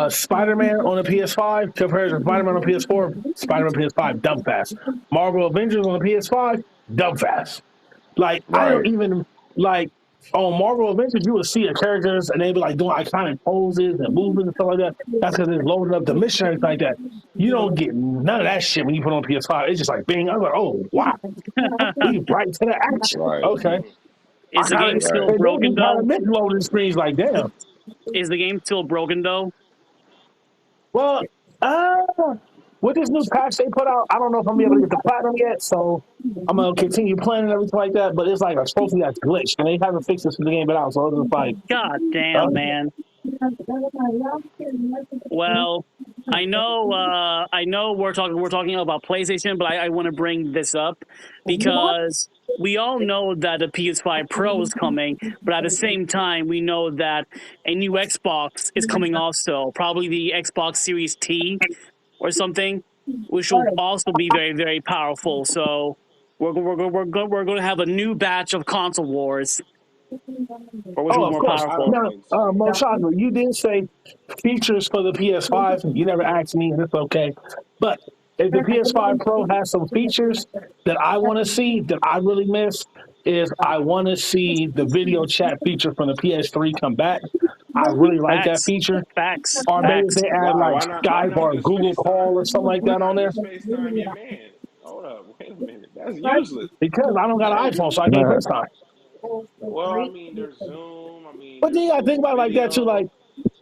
Spider-Man on the PS5 compared to Spider-Man on PS4, Spider-Man PS5 dumb fast. Marvel Avengers on the PS5 dumb fast. Like I don't Right, even like on Marvel Avengers, you would see the characters and they'd be like doing iconic poses and movements and stuff like that. That's because it's loaded up the mission and everything like that. You don't get none of that shit when you put on PS5. It's just like bing. I'm like, oh wow, we right to the action. right, Okay, I Is the kind game of still right. and then broken you kind though? of miss loading screens like damn. Is the game still broken though? Well, uh, with this new patch they put out, I don't know if I'm gonna be able to get the platinum yet, so I'm gonna continue playing and everything like that. But it's like a trophy that's glitched, and they haven't fixed this since the game been out, so it's just like, God uh, damn, man. Well, I know we're talking about PlayStation, but I want to bring this up because we all know that the PS5 Pro is coming, but at the same time, we know that a new Xbox is coming also, probably the Xbox Series T or something, which will also be very, very powerful. So we're going to have a new batch of console wars, or which Oh, one's of more course. I powerful. don't Now, think so. Mo Chocolate, you did say features for the PS5. You never asked me. That's okay. But if the PS5 Pro has some features that I want to see that I really miss, is I want to see the video chat feature from the PS3 come back. I really like that Facts, feature. facts, Or maybe if facts. they add Why? like Why not? Why Skype not or just Google Call FaceTime? or something like Why that on not there. just FaceTime your man? Hold up, wait a minute. That's useless. Because I don't got That an is iPhone, so I can't Nah. FaceTime. well, I mean, there's Zoom. I mean, But then you there's gotta think about it like that too. video. Like,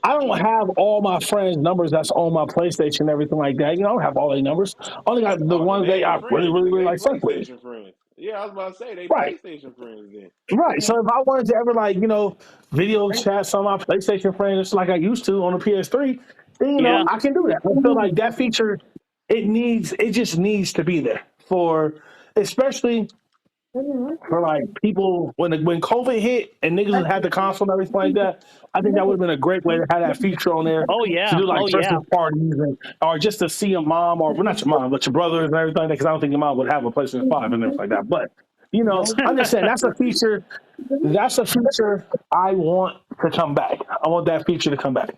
I don't have all my friends' numbers that's on my PlayStation and everything like that. You know, I don't have all their numbers. Only got the Oh, then ones they they ain't I really, friends. really, Then really they like fuck with. PlayStation friends. Yeah, I was about to say they Right. PlayStation friends. Then Right. So if I wanted to ever like, video chat some of my PlayStation friends just like I used to on the PS3, then Yeah. I can do that. I feel like that feature it just needs to be there for especially for like people when COVID hit and niggas had the console and everything like that. I think that would have been a great way to have that feature on there Oh to yeah. do like Oh yeah. Christmas parties or just to see your mom or well, not your mom but your brothers and everything like that because I don't think your mom would have a PlayStation 5 and everything like that. But I'm just saying that's a feature. That's a feature I want to come back. I want that feature to come back.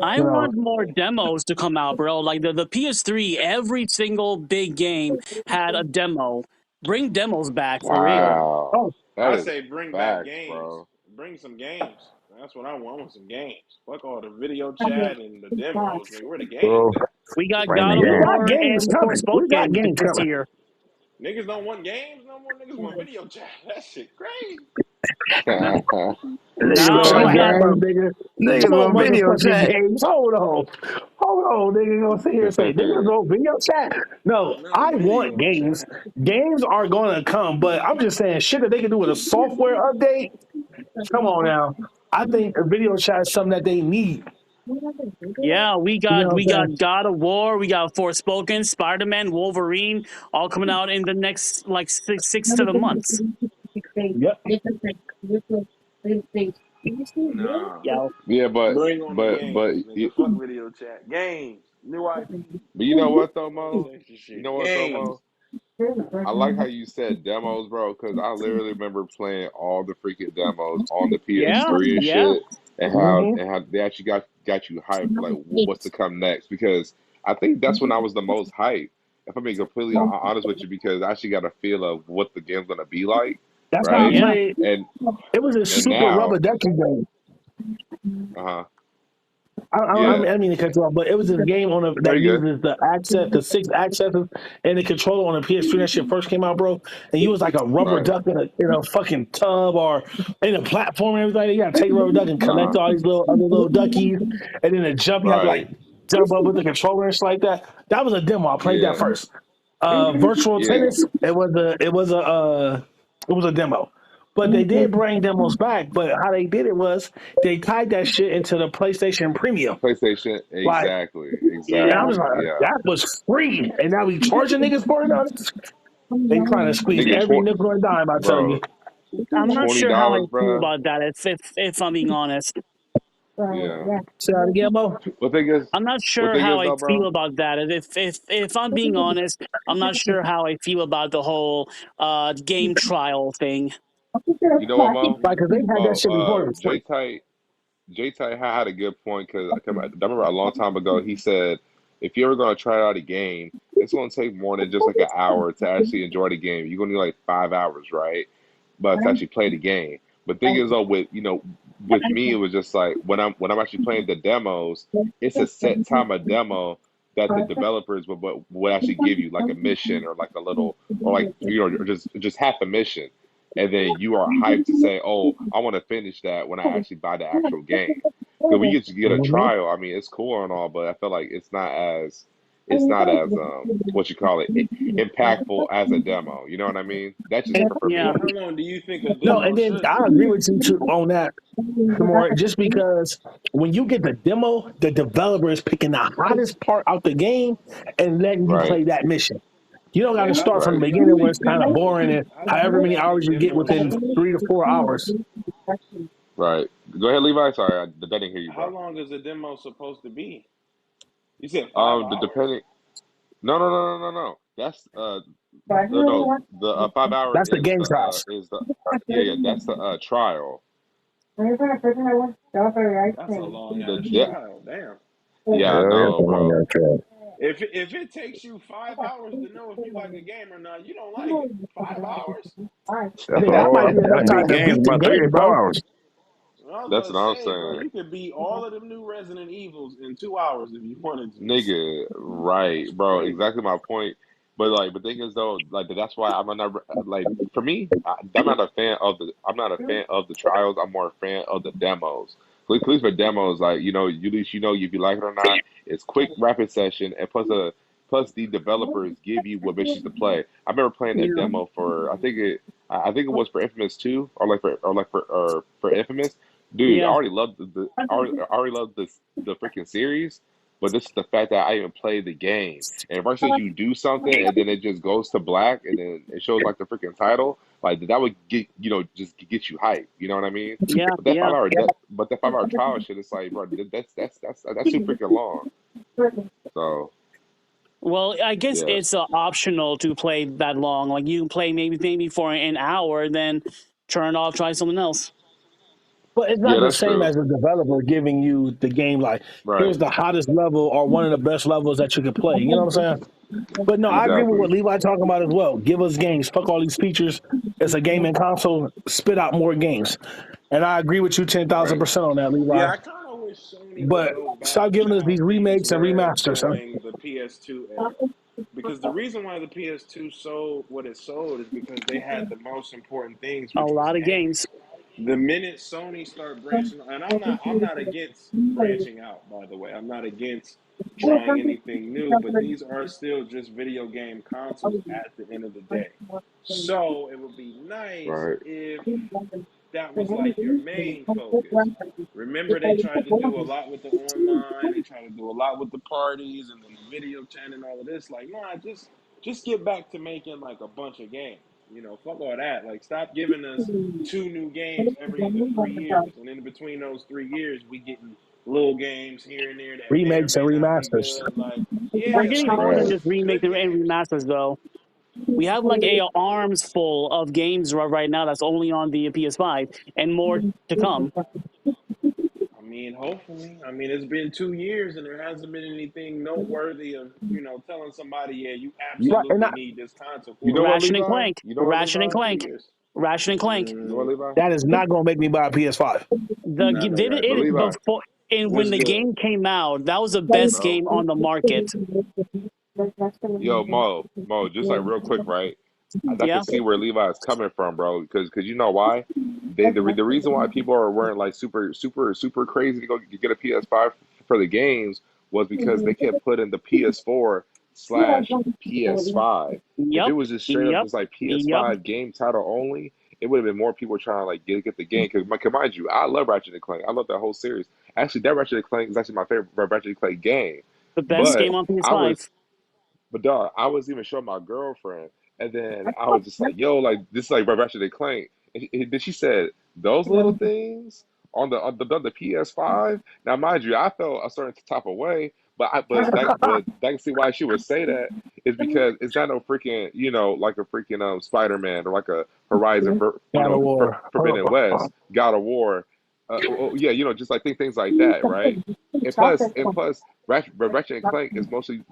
I You know, want more demos to come out, bro. Like the PS3, every single big game had a demo. Bring demos back for real. Wow. oh, That I is say bring back facts, games. bro. Bring some games. That's what I want. I want some games. Fuck all the video chat and the demos, nigga. Where the games Bro, at? We got bring the God of we game. got War games and coming. We got Forspoken games this coming. year. Niggas don't want games no more. Niggas want video chat. That shit crazy. Niggas Now don't we got have them, game. nigga. Niggas No on video motherfucking chat. games. Hold on, nigga. Gonna sit here and say niggas don't video chat. No, No I want video games. chat. Games are gonna come, but I'm just saying shit that they can do with a software update. Come on now. I think a video chat is something that they need. Yeah, we You got know we what I'm got God of War, we got Forspoken, Spider Man, Wolverine, all coming out in the next like 6 7 months. saying? Yep. Nah. Yeah, Yeah, Bring on the but games, nigga. Fuck video chat. Games. New wifey. but you know what though, All this Mo? extra You shit. know what though, Games. Mo? I like how you said demos, bro, because I literally remember playing all the freaking demos on the yeah, PS3 and yeah. shit, and how Mm-hmm. and how they actually got you hyped for like what's to come next. Because I think that's when I was the most hyped. If I'm being completely honest with you, because I actually got a feel of what the game's gonna be like, That's how I right? Yeah, played. And It was a and super rubber now, ducky game. uh-huh, I yeah, mean, I mean to cut you off, but it was this game no, that you good. uses the six accesses and the controller on the PS3 that shit first came out, bro. And you was like a rubber Right, duck in a fucking tub or in a platform and everything. You gotta take a rubber duck and collect uh-huh, all these little other little duckies, and then the jump you have to right, like jump up with the controller and shit like that. That was a demo. I played that yeah, first. Virtual yeah, tennis. It was a demo. But they did bring demos back. But how they did it was they tied that shit into the PlayStation Premium. PlayStation, Like, exactly, and I yeah. was exactly, like, yeah. that was free. And now we charging niggas for it. Now they trying to squeeze Nigga, every nickel and dime. I tell you. bro, I'm not $20, sure how I feel bro. about that. If I'm being honest, Yeah. Say that again, Mo. What thing is? I'm not What sure thing how is I though, feel bro? about that. If I'm being honest, I'm not sure how I feel about the whole game trial thing. You know what, Mo? Like, cause they had that Mo, shit before it was free. J Tight had a good point because I remember a long time ago he said if you're ever gonna try out a game, it's gonna take more than just like an hour to actually enjoy the game. You're gonna need like 5 hours, right? But to actually play the game. But thing is though, with me, it was just like when I'm actually playing the demos, it's a set time of demo that the developers would actually give you like a mission or like a little or like or just half a mission, and then you are hyped to say, "Oh, I want to finish that" when I actually buy the actual game. Because when you get a Mm-hmm. trial, I mean, it's cool and all, but I feel like it's not as what you call it impactful as a demo. You know what I mean? That's just And for Yeah, Well, me. how long do you think a no, demo and then should I be? agree with you too on that. More just because when you get the demo, the developer is picking the hottest part out the game and letting you Right, play that mission. You don't got to Yeah, start from the right, beginning where it's kind of boring and I however think many that the hours you get demo within should. 3 to 4 hours. right. Go ahead, Levi. Sorry, I didn't hear you, How bro. long is a demo supposed to be? You said 5 hours. Depending. No, no, no, no, no, no. That's no, the 5 hours That's the game trials. is the yeah, that's the trial. That's a long The ass de- trial. Damn. yeah, I Yeah, know, bro. If it takes you 5 hours to know if you like a game or not, you don't like it. 5 hours? that's Nigga, that might all. be enough That'd be time to games beat the about game, 3 or 4 bro. hours. I was That's about what to I'm say, bro, saying. you could beat all of them new Resident Evils in 2 hours if you wanted to. Nigga, right, It's bro. crazy. Exactly my point. But like, the thing is though, like that's why I'm not like for me, I'm not a fan of the trials. I'm more a fan of the demos. At least for demos, like you at least you know if you like it or not. It's quick, rapid session, and plus the developers give you what missions to play. I remember playing a Yeah. demo for I think it was for Infamous 2 or for Infamous. Dude, I Yeah. already loved I already loved the freaking series. But this is the fact that I even played the game. And versus you do something and then it just goes to black and then it shows like the freaking title, like that would get just get you hype. You know what I mean? Yeah. But Yeah. that 5 hour trial shit, it's like, bro, that's too freaking long. So Well, I guess yeah, it's optional to play that long. Like you can play maybe for an hour, then turn it off, try something else. But it's yeah, not the that's same true. as a developer giving you the game like, Right, here's the hottest level or one of the best levels that you could play. You know what I'm saying? But no, I agree with what exactly. Levi talking about as well. Give us games. Fuck all these features. It's a gaming console. Spit out more games. And I agree with you Right. 10,000% on that, Levi. Yeah, I kind of wish Sony would But go back stop giving to us how these things remakes and were remasters. Huh? during the PS2 era. Because the reason why the PS2 sold what it sold is because they had the most important things, A which was lot of games. games. The minute Sony started branching, and I'm not against branching out, by the way. I'm not against trying anything new, but these are still just video game consoles at the end of the day. So it would be nice Right, if that was like your main focus. Remember, they tried to do a lot with the online. They tried to do a lot with the parties and then the video chat and all of this. Like, nah, just get back to making like a bunch of games. Fuck all that. Like, stop giving us two new games every other 3 years, and in between those 3 years, we getting little games here and there that may or Remakes and may not be remasters. good. Like, We're yeah, getting like more than right. just remakes good and games. remasters, though. We have like a arms full of games right now that's only on the PS5, and more to come. I mean, hopefully. I mean, it's been 2 years and there hasn't been anything noteworthy of, telling somebody, yeah, you Right. And absolutely need this console You for know what, Ratchet and Levi? Clank, You know what, Ratchet and Levi? 2 years. Ratchet and Clank. You know what, Mm, Levi? that is not going to make me buy a PS5. not no But Ratchet and It Levi, Clank. before and when What's the good? game came out, that was the best bro. game on the market. Yo, Mo, just like real quick, right? I can Yeah, see where Levi is coming from, bro. Because you know why? The reason why people are wearing like super crazy to go get a PS5 for the games was because they kept putting the PS4 / PS5. If it yep, was just straight up yep, just like yep. PS5 game title only, it would have been more people trying to like get the game. Because mind you, I love Ratchet and Clank. I love that whole series. Actually, that Ratchet and Clank is actually my favorite Ratchet and Clank game. The best But game on I PS5. was but dog, I was even showing my girlfriend, and then I was just like, "Yo, like this is like Ratchet and Clank." And then she said, "Those little things on the PS5." Now, mind you, I felt a certain type of way, but I can see why she would say that is because it's not no freaking like a freaking Spider Man or like a Horizon for God of War. Forbidden West, God of War, yeah, just like things like that, right? And plus, Ratchet and Clank is mostly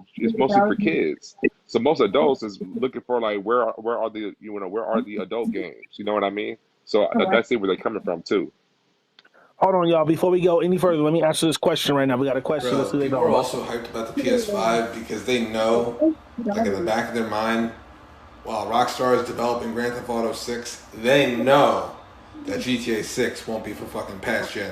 for kids. So most adults is looking for like where are the where are the adult games? You know what I mean? So that's it where they're coming from too. Hold on, y'all. Before we go any further, let me answer this question right now. We got a question. Let's Bro, see what they people talking are about. also hyped about the PS5 because they know, like in the back of their mind, while Rockstar is developing Grand Theft Auto 6, they know that GTA 6 won't be for fucking past gen.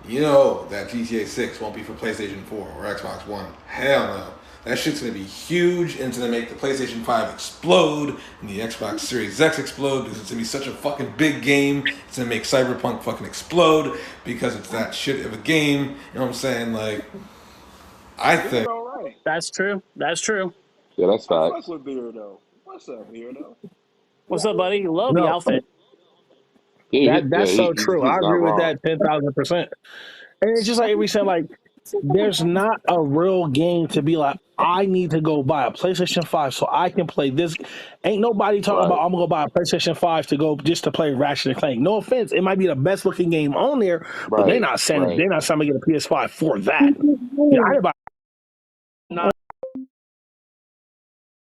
You know that GTA 6 won't be for PlayStation 4 or Xbox One. Hell no. That shit's gonna be huge and it's gonna make the PlayStation 5 explode and the Xbox Series X explode because it's gonna be such a fucking big game. It's gonna make Cyberpunk fucking explode because it's that shit of a game. You know what I'm saying? Like, I think. Beardo, right? That's true. That's true. Yeah, that's I fuck facts. with Beardo. What's up, Beardo? What's up, buddy? Love the No, outfit. Yeah, that's so true. he's I not agree with wrong. that 10,000%. And it's just like we said, like there's not a real game to be like, I need to go buy a PlayStation 5 so I can play this. Ain't nobody talking Right, about I'm gonna go buy a PlayStation 5 to go just to play Ratchet and Clank. No offense, it might be the best looking game on there, but Right, right. they're not saying to get a PS5 for that. Yeah, I didn't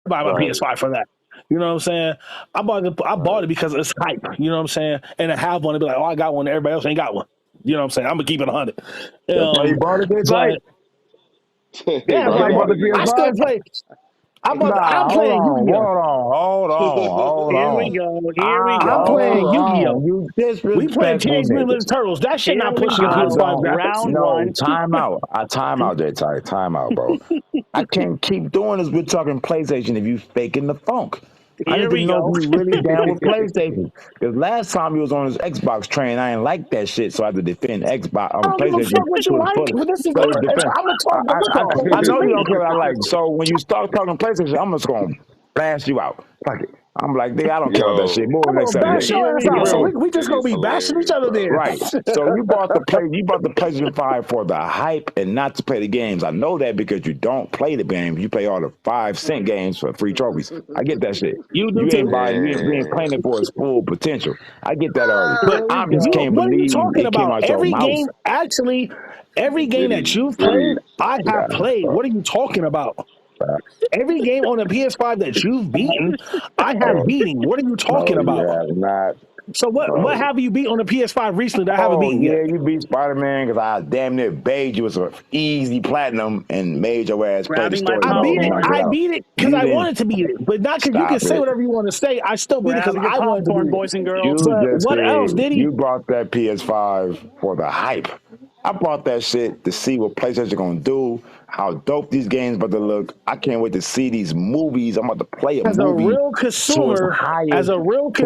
buy my Right. PS5 for that. You know what I'm saying? I bought Right. it because it's hype. You know what I'm saying? And I have one to be like, oh, I got one. Everybody else ain't got one. You know what I'm saying? I'm gonna keep it 100. that's why you bought it, J-Type. But Hey, yeah, That's bro, why I you like bought bought the it. Yeah. I still PS5. play. I'm Nah, playing Yu-Gi-Oh. hold on. Here we go. Here we I'm go. playing Yu-Gi-Oh. You We playing disrespectful Teenage Mutant niggas. Ninja Turtles. That shit Here not we pushing your I go. PS5 don't graphics. Round no one. time out. Time out, J-Type. Time out, bro. I can't keep doing this. We're talking PlayStation if you faking the funk. I need Here to we know if go. you really down with PlayStation. Because last time he was on his Xbox train, I ain't like that shit, so I had to defend Xbox I on don't give a PlayStation fuck what you to the like. fullest. But this is So it's defense. I'm gonna talk. But look on. I What you know you mean? don't care what I like. So when you start talking PlayStation, I'm just gonna blast you out. Fuck it. I'm like, nigga, I don't care about that shit. Yo, Move on I'm to the next gonna bash subject. Here your ass we out. So go. Real we just gonna nigga's be bashing each hilarious, other bro. then. right. So you bought the PlayStation 5 for the hype and not to play the games. I know that because you don't play the games. You play all the 5 cent games for free trophies. I get that shit. You do You ain't too. buying, you ain't Man. playing it for its full potential. I get that already. But Here we I just you, go. can't what are you believe talking it came about? out your Every mouth. game, actually, every game that Diddy, you've played, Diddy. I Yeah. have played. What are you talking about? Every game on the PS5 that you've beaten, I have Oh, beating. What are you no, talking you about? have not. So what No. have you beat on the PS5 recently that I haven't Oh beaten yet? yeah, you beat Spider Man because I damn near begged you with some easy platinum and made your ass play the Grabbing my story I mode beat and it. knock popcorn. it I out. beat it because You I didn't wanted to beat it, but not because you can stop say it. whatever you want to say. I still beat it because Grab your I wanted to popcorn, beat it. boys and girls. You But just what else, said did he? you bought that PS5 for the hype. I bought that shit to see what PlayStation gonna do, how dope these games about to look. I can't wait to see these movies. I'm about to play a As a movie real to its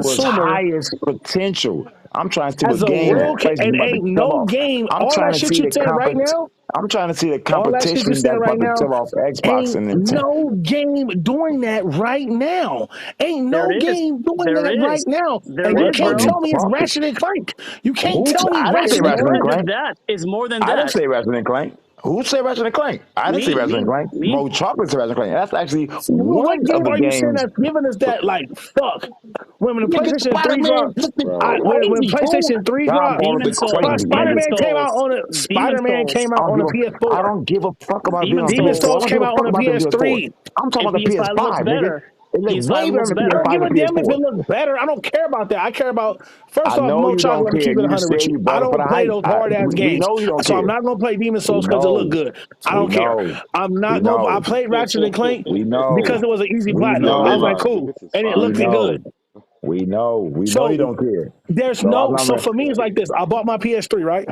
consumer, highest potential. I'm trying to see what games PlayStation and about to ain't kill no off. game. I'm All trying that to shit see you the saying right now, I'm trying to see the all that shit you competition saying that's right about to now, kill off Xbox ain't and Nintendo. no game doing that right now. Ain't There no it is. game doing There that it right is. now. There And it you What is, are can't bro. you tell me it's talking? Ratchet and Clank. You can't tell me I didn't say It's Ratchet and Ratchet more and Clank. than Clank. that. It's more than I didn't that. say Ratchet and Clank. Who said Ratchet and Clank? I didn't say Me, Ratchet and me, Clank. me. Mo Chocolate said Ratchet and Clank. That's actually What one of game the are you saying games. that's giving us that like fuck? When the Nigga, PlayStation Spider 3 Man dropped, looking Bro. when crazy, fool. PlayStation 3 God dropped, ball Demon looking Souls. crazy, nigga. Demon Souls. Demon Spider Man Souls. came I out don't on give the a. I PS4. don't give a fuck about being Demon on Demon PS4. I Souls don't Souls. give came a out on fuck the about the PS4. PS3. I'm talking And about the PS5 looks PS5, nigga. better. It looks way PS5 better looks than I better. don't PS5 give than a damn if PS4. it looks better. I don't care about that. I care about first I off, know Mo you Chocolate. don't I'm gonna care. keep it You 100 with said you. you I bought it for don't the play hype. those hard ass We games, know you don't so I'm care. not gonna play Demon We Souls because it looked know. good. I We don't care. know. I'm We not gonna. I know. played Ratchet and Clank We know. because it was an easy We platinum. Yo, I hey, was know. like, Rock, cool, this is and it We looked fire. it know. good. We know. We know you So don't care. there's So I'm no. not So gonna. for me, it's like this. I bought my PS3, right?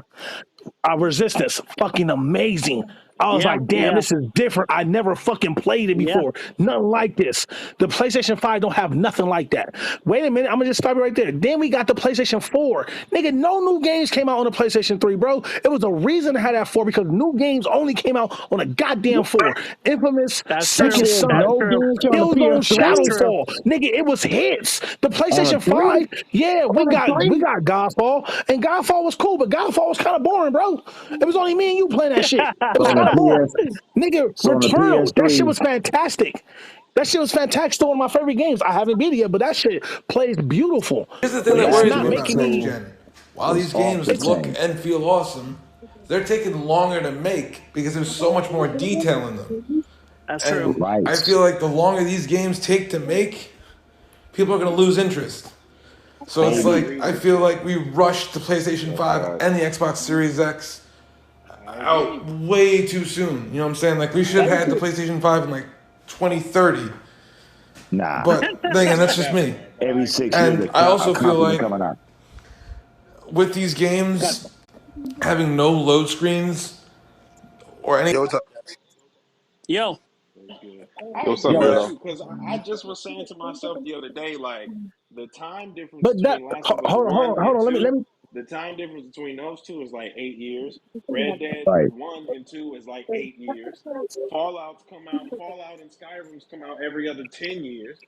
Resistance, fucking amazing. I was Yeah, like, damn, yeah, this is different. I never fucking played it yeah. before. Nothing like this. The PlayStation 5 don't have nothing like that. Wait a minute, I'm gonna just stop you right there. Then we got the PlayStation 4. Nigga, no new games came out on the PlayStation 3, bro. It was a reason to have that 4 because new games only came out on a goddamn 4. Infamous, That's You true. Second said Son, That's no true. games on the Killzone That's PS3 true. Shadowfall. Nigga, it was hits. The on a PlayStation three 5, yeah, we on a got we three. got Godfall, and Godfall was cool, but Godfall was kind of boring, bro. It was only me and you playing that shit. It So was on the kind of boring. PS. Nigga, So on the Returnal, that shit PS3. was fantastic. That shit was fantastic. Still one of my favorite games. I haven't beat it yet, but that shit plays beautiful. Here's the thing But that it's worries not me Management about making next me. tool gen. While is these off games the It's look chain. and feel awesome, they're taking longer to make because there's so much more detail in them. That's true. And Right. I feel like the longer these games take to make, people are going to lose interest. So I it's Maybe. like agree I with feel you. like we rushed the PlayStation That's 5 facts. and the Xbox Series X I out agree. way too soon. You know what I'm saying? Like we should have Thank had the you. PlayStation 5 in like 2030. Nah. But then again, that's just Facts, me. man. But Every I agree. 6 years, And I a also feel compliment like coming out. with these games having no load screens or any. Yo, That's good. I Yo, what's up, agree Yo, with weirdo? you because I just was saying to myself the other day, like the time difference but that between Last of Us hold on, one hold and on. Let two, me. the time difference between those two is like 8 years. Red Dead Right. one and two is like 8 years. Fallout and Skyrim's come out every other 10 years.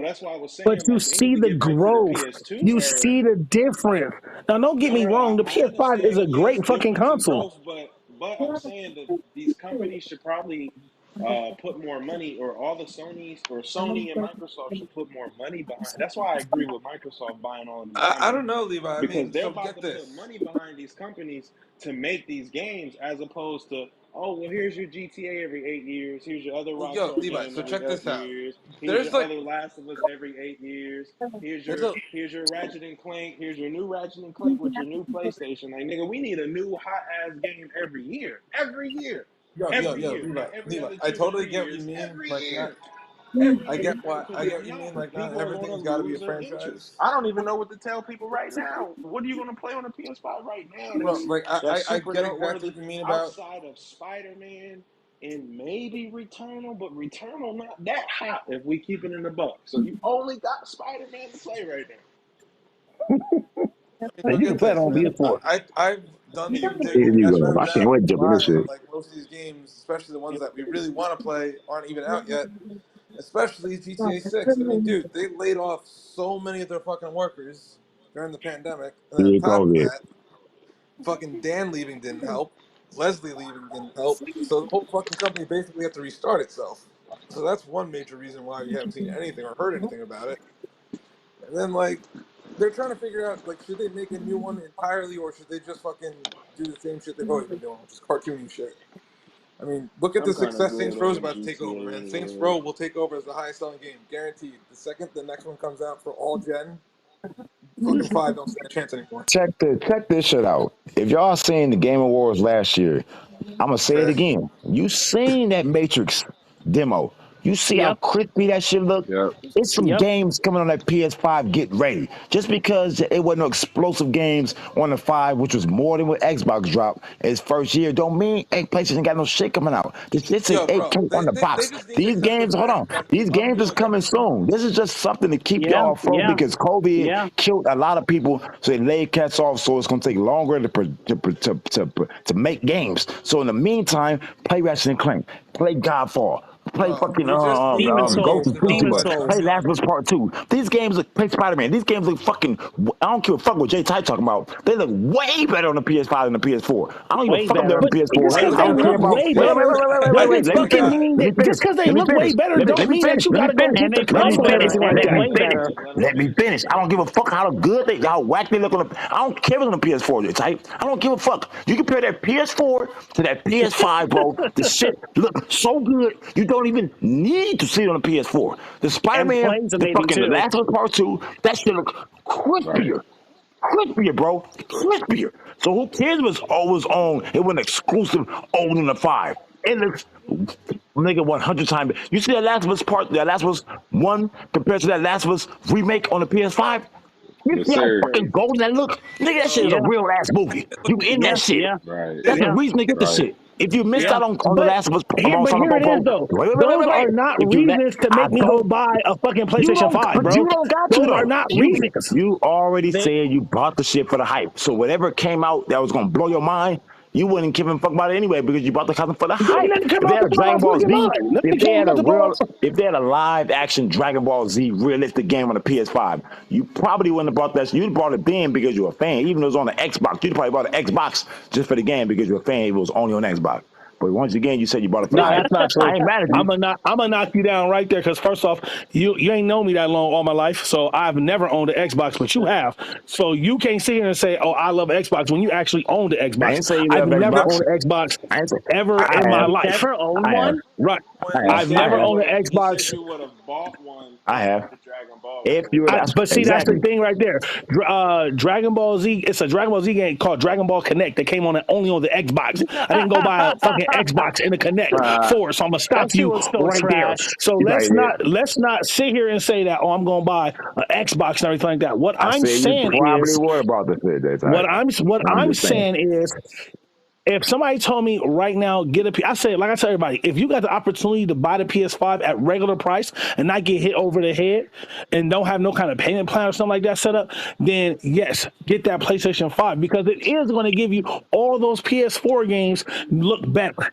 That's why I was But saying you like they need see to the get back to the growth. PS2 You era. see the difference. Now, don't get All me right, wrong. The I PS5 is understand. a Yes, great fucking difference in console. growth, but I'm saying that these companies should probably put more money, or all the Sony and Microsoft should put more money behind. That's why I agree with Microsoft buying all of these I companies, don't know, Levi. I because mean, they're so about get to put this. money behind these companies to make these games, as opposed to, oh well, here's your GTA every 8 years, here's your other Yo, Rockstar Levi. game So every check eight this out. years, here's There's your like other Last of Us every 8 years, there's a here's your Ratchet and Clank, here's your new Ratchet and Clank with your new PlayStation. Like, nigga, we need a new hot ass game every year, every yo, year, Levi, not every Levi. other I 2 to totally 3 get what you years, mean. every Like not, year. Every I get year, why because I if get what you not, mean. Like not people are going to everything's got to be a lose their interest. franchise, I don't even know what to tell people right now. What are you going to play on the PS5 right now bro. Like that's I super get exactly noteworthy what you mean about. outside of Spider-Man and maybe Returnal, but Returnal not that hot if we keep it in the buck. So you only got Spider-Man to play right now. I mean, And look you can at play it this, on man. PS4. I've done the Here you cash go. round I can't down wait to jump in this buying shit. like most of these games, especially the ones that we really want to play aren't even out yet. Especially GTA 6. I mean, dude, they laid off so many of their fucking workers during the pandemic. And then on Here you top go, of yeah. that, fucking Dan leaving didn't help. Leslie leaving didn't help. So the whole fucking company basically had to restart itself. So that's one major reason why you haven't seen anything or heard anything about it. And then, like, they're trying to figure out, like, should they make a new one entirely or should they just fucking do the same shit they've always been doing, which is cartoony shit? I mean, look at I'm the kind of success good Saints Row is on about to take over, GTA man. Saints anyway. Row will take over as the highest selling game, guaranteed. The second the next one comes out for all gen, fucking five don't stand a chance anymore. Check this shit out. If y'all seen the Game Awards last year, I'm gonna say it Okay. again. You seen that Matrix demo? You see how Yep. crispy that shit look? Yep. It's some Yep. games coming on that PS5. Get ready. Just because it wasn't no explosive games on the five, which was more than what Xbox dropped its first year, don't mean PlayStation got no shit coming out. This is Yo, bro, 8K on the they box. just need to These accept the games, hold fact on. that These games is unreal coming soon. This is just something to keep Yeah. y'all afloat Yeah. because COVID Yeah. killed a lot of people, so they laid cats off. So it's gonna take longer to make games. So in the meantime, play Ratchet and Clank, play Godfall, play bro, fucking we just need Demon Ghost Souls. of developers Demon Tsushima, to Souls. play be Last of honest. Us Part Two. These games look play Spider Man. These games look fucking. I don't give a fuck what Jay Ty talking about. They look way better on the PS5 than the PS4. I don't give a Way fuck if they're on better. the But PS4. just All right, because let's I they don't look care look at about. who's way Wait, wait, wait, better. better wait, wait, wait, wait, doesn't wait. Let me fucking finish. mean Let that me finish. just because they Let me look way finish. better Let don't me mean finish. that you Let me got to go finish. get the Let me console and finish. And everything they like Let that. me way finish. better. Let me finish. I don't give a fuck how good they, how whack they look on the. I don't care if it's on the PS4. Type. I don't give a fuck. You compare that PS4 to that PS5, bro. The shit look so good. You don't even need to see it on the PS4. The And Spider-Man, plays the amazing fucking The too. Last of Us Part Two. That shit look Right. crispier. Crispier, bro. Crispier. So who cares if it's always on? It was exclusive on the five. It looks nigga 100 times. You see that Last of Us part, that Last of Us one compared to that Last of Us remake on the PS5? You Yes, see how sir. fucking golden that look? Nigga, that shit is a Yeah. real ass movie. It You looks in Yeah. that shit. Yeah. Right. That's the Yeah. reason to get the Right. shit. If you missed Yeah. out on The But Last of Us here, on but Summer here it is Pro, though. wait, Those wait. are not If you let, reasons to I make me go told buy a fucking you PlayStation don't, 5, but you bro. don't got to Those are though. not You reasons. you already They said you bought the shit for the hype. So whatever came out that was gonna blow your mind, you wouldn't give a fuck about it anyway because you bought the custom for the They hype. didn't come If they out had to a blow my Dragon Ball fucking Z, mind. Nothing came out to blow my fucking. if they had a live action Dragon Ball Z realistic game on the PS5, you probably wouldn't have bought that. You'd bought it then because you're a fan. Even though it was on the Xbox, you'd probably bought an Xbox just for the game because you're a fan. It was only on Xbox. But once again, you said you bought it for the Nah, hype. that's not I true. ain't mad at you. I'm gonna knock you down right there because first off, you ain't known me that long all my life, so I've never owned an Xbox, but you have. So you can't sit here and say, "Oh, I love Xbox" when you actually owned the I Xbox. ain't say you I've love never Xbox. owned an Xbox I ain't say ever I in my have. you've life. never owned I have. one? Right. I He have. I've said I never have. you owned would an have. He said Xbox. you would have bought one I if have. the Dragon Ball was If coming you were out. that's But see, that's the exactly. thing right there. Dragon Ball Z. It's a Dragon Ball Z game called Dragon Ball Connect that came on only on the Xbox. I didn't go buy a fucking Xbox in the Connect Uh, for it, so I'm gonna That stop shit you was so right there. trash. So you probably did. let's not sit here and say that. Oh, I'm gonna buy an Xbox and everything like that. What I I'm said you saying probably is, would about this shit that what time. I'm I'm just saying. saying is, if somebody told me right now, I say, like I tell everybody, if you got the opportunity to buy the PS5 at regular price and not get hit over the head and don't have no kind of payment plan or something like that set up, then yes, get that PlayStation 5 because it is going to give you all those PS4 games look better.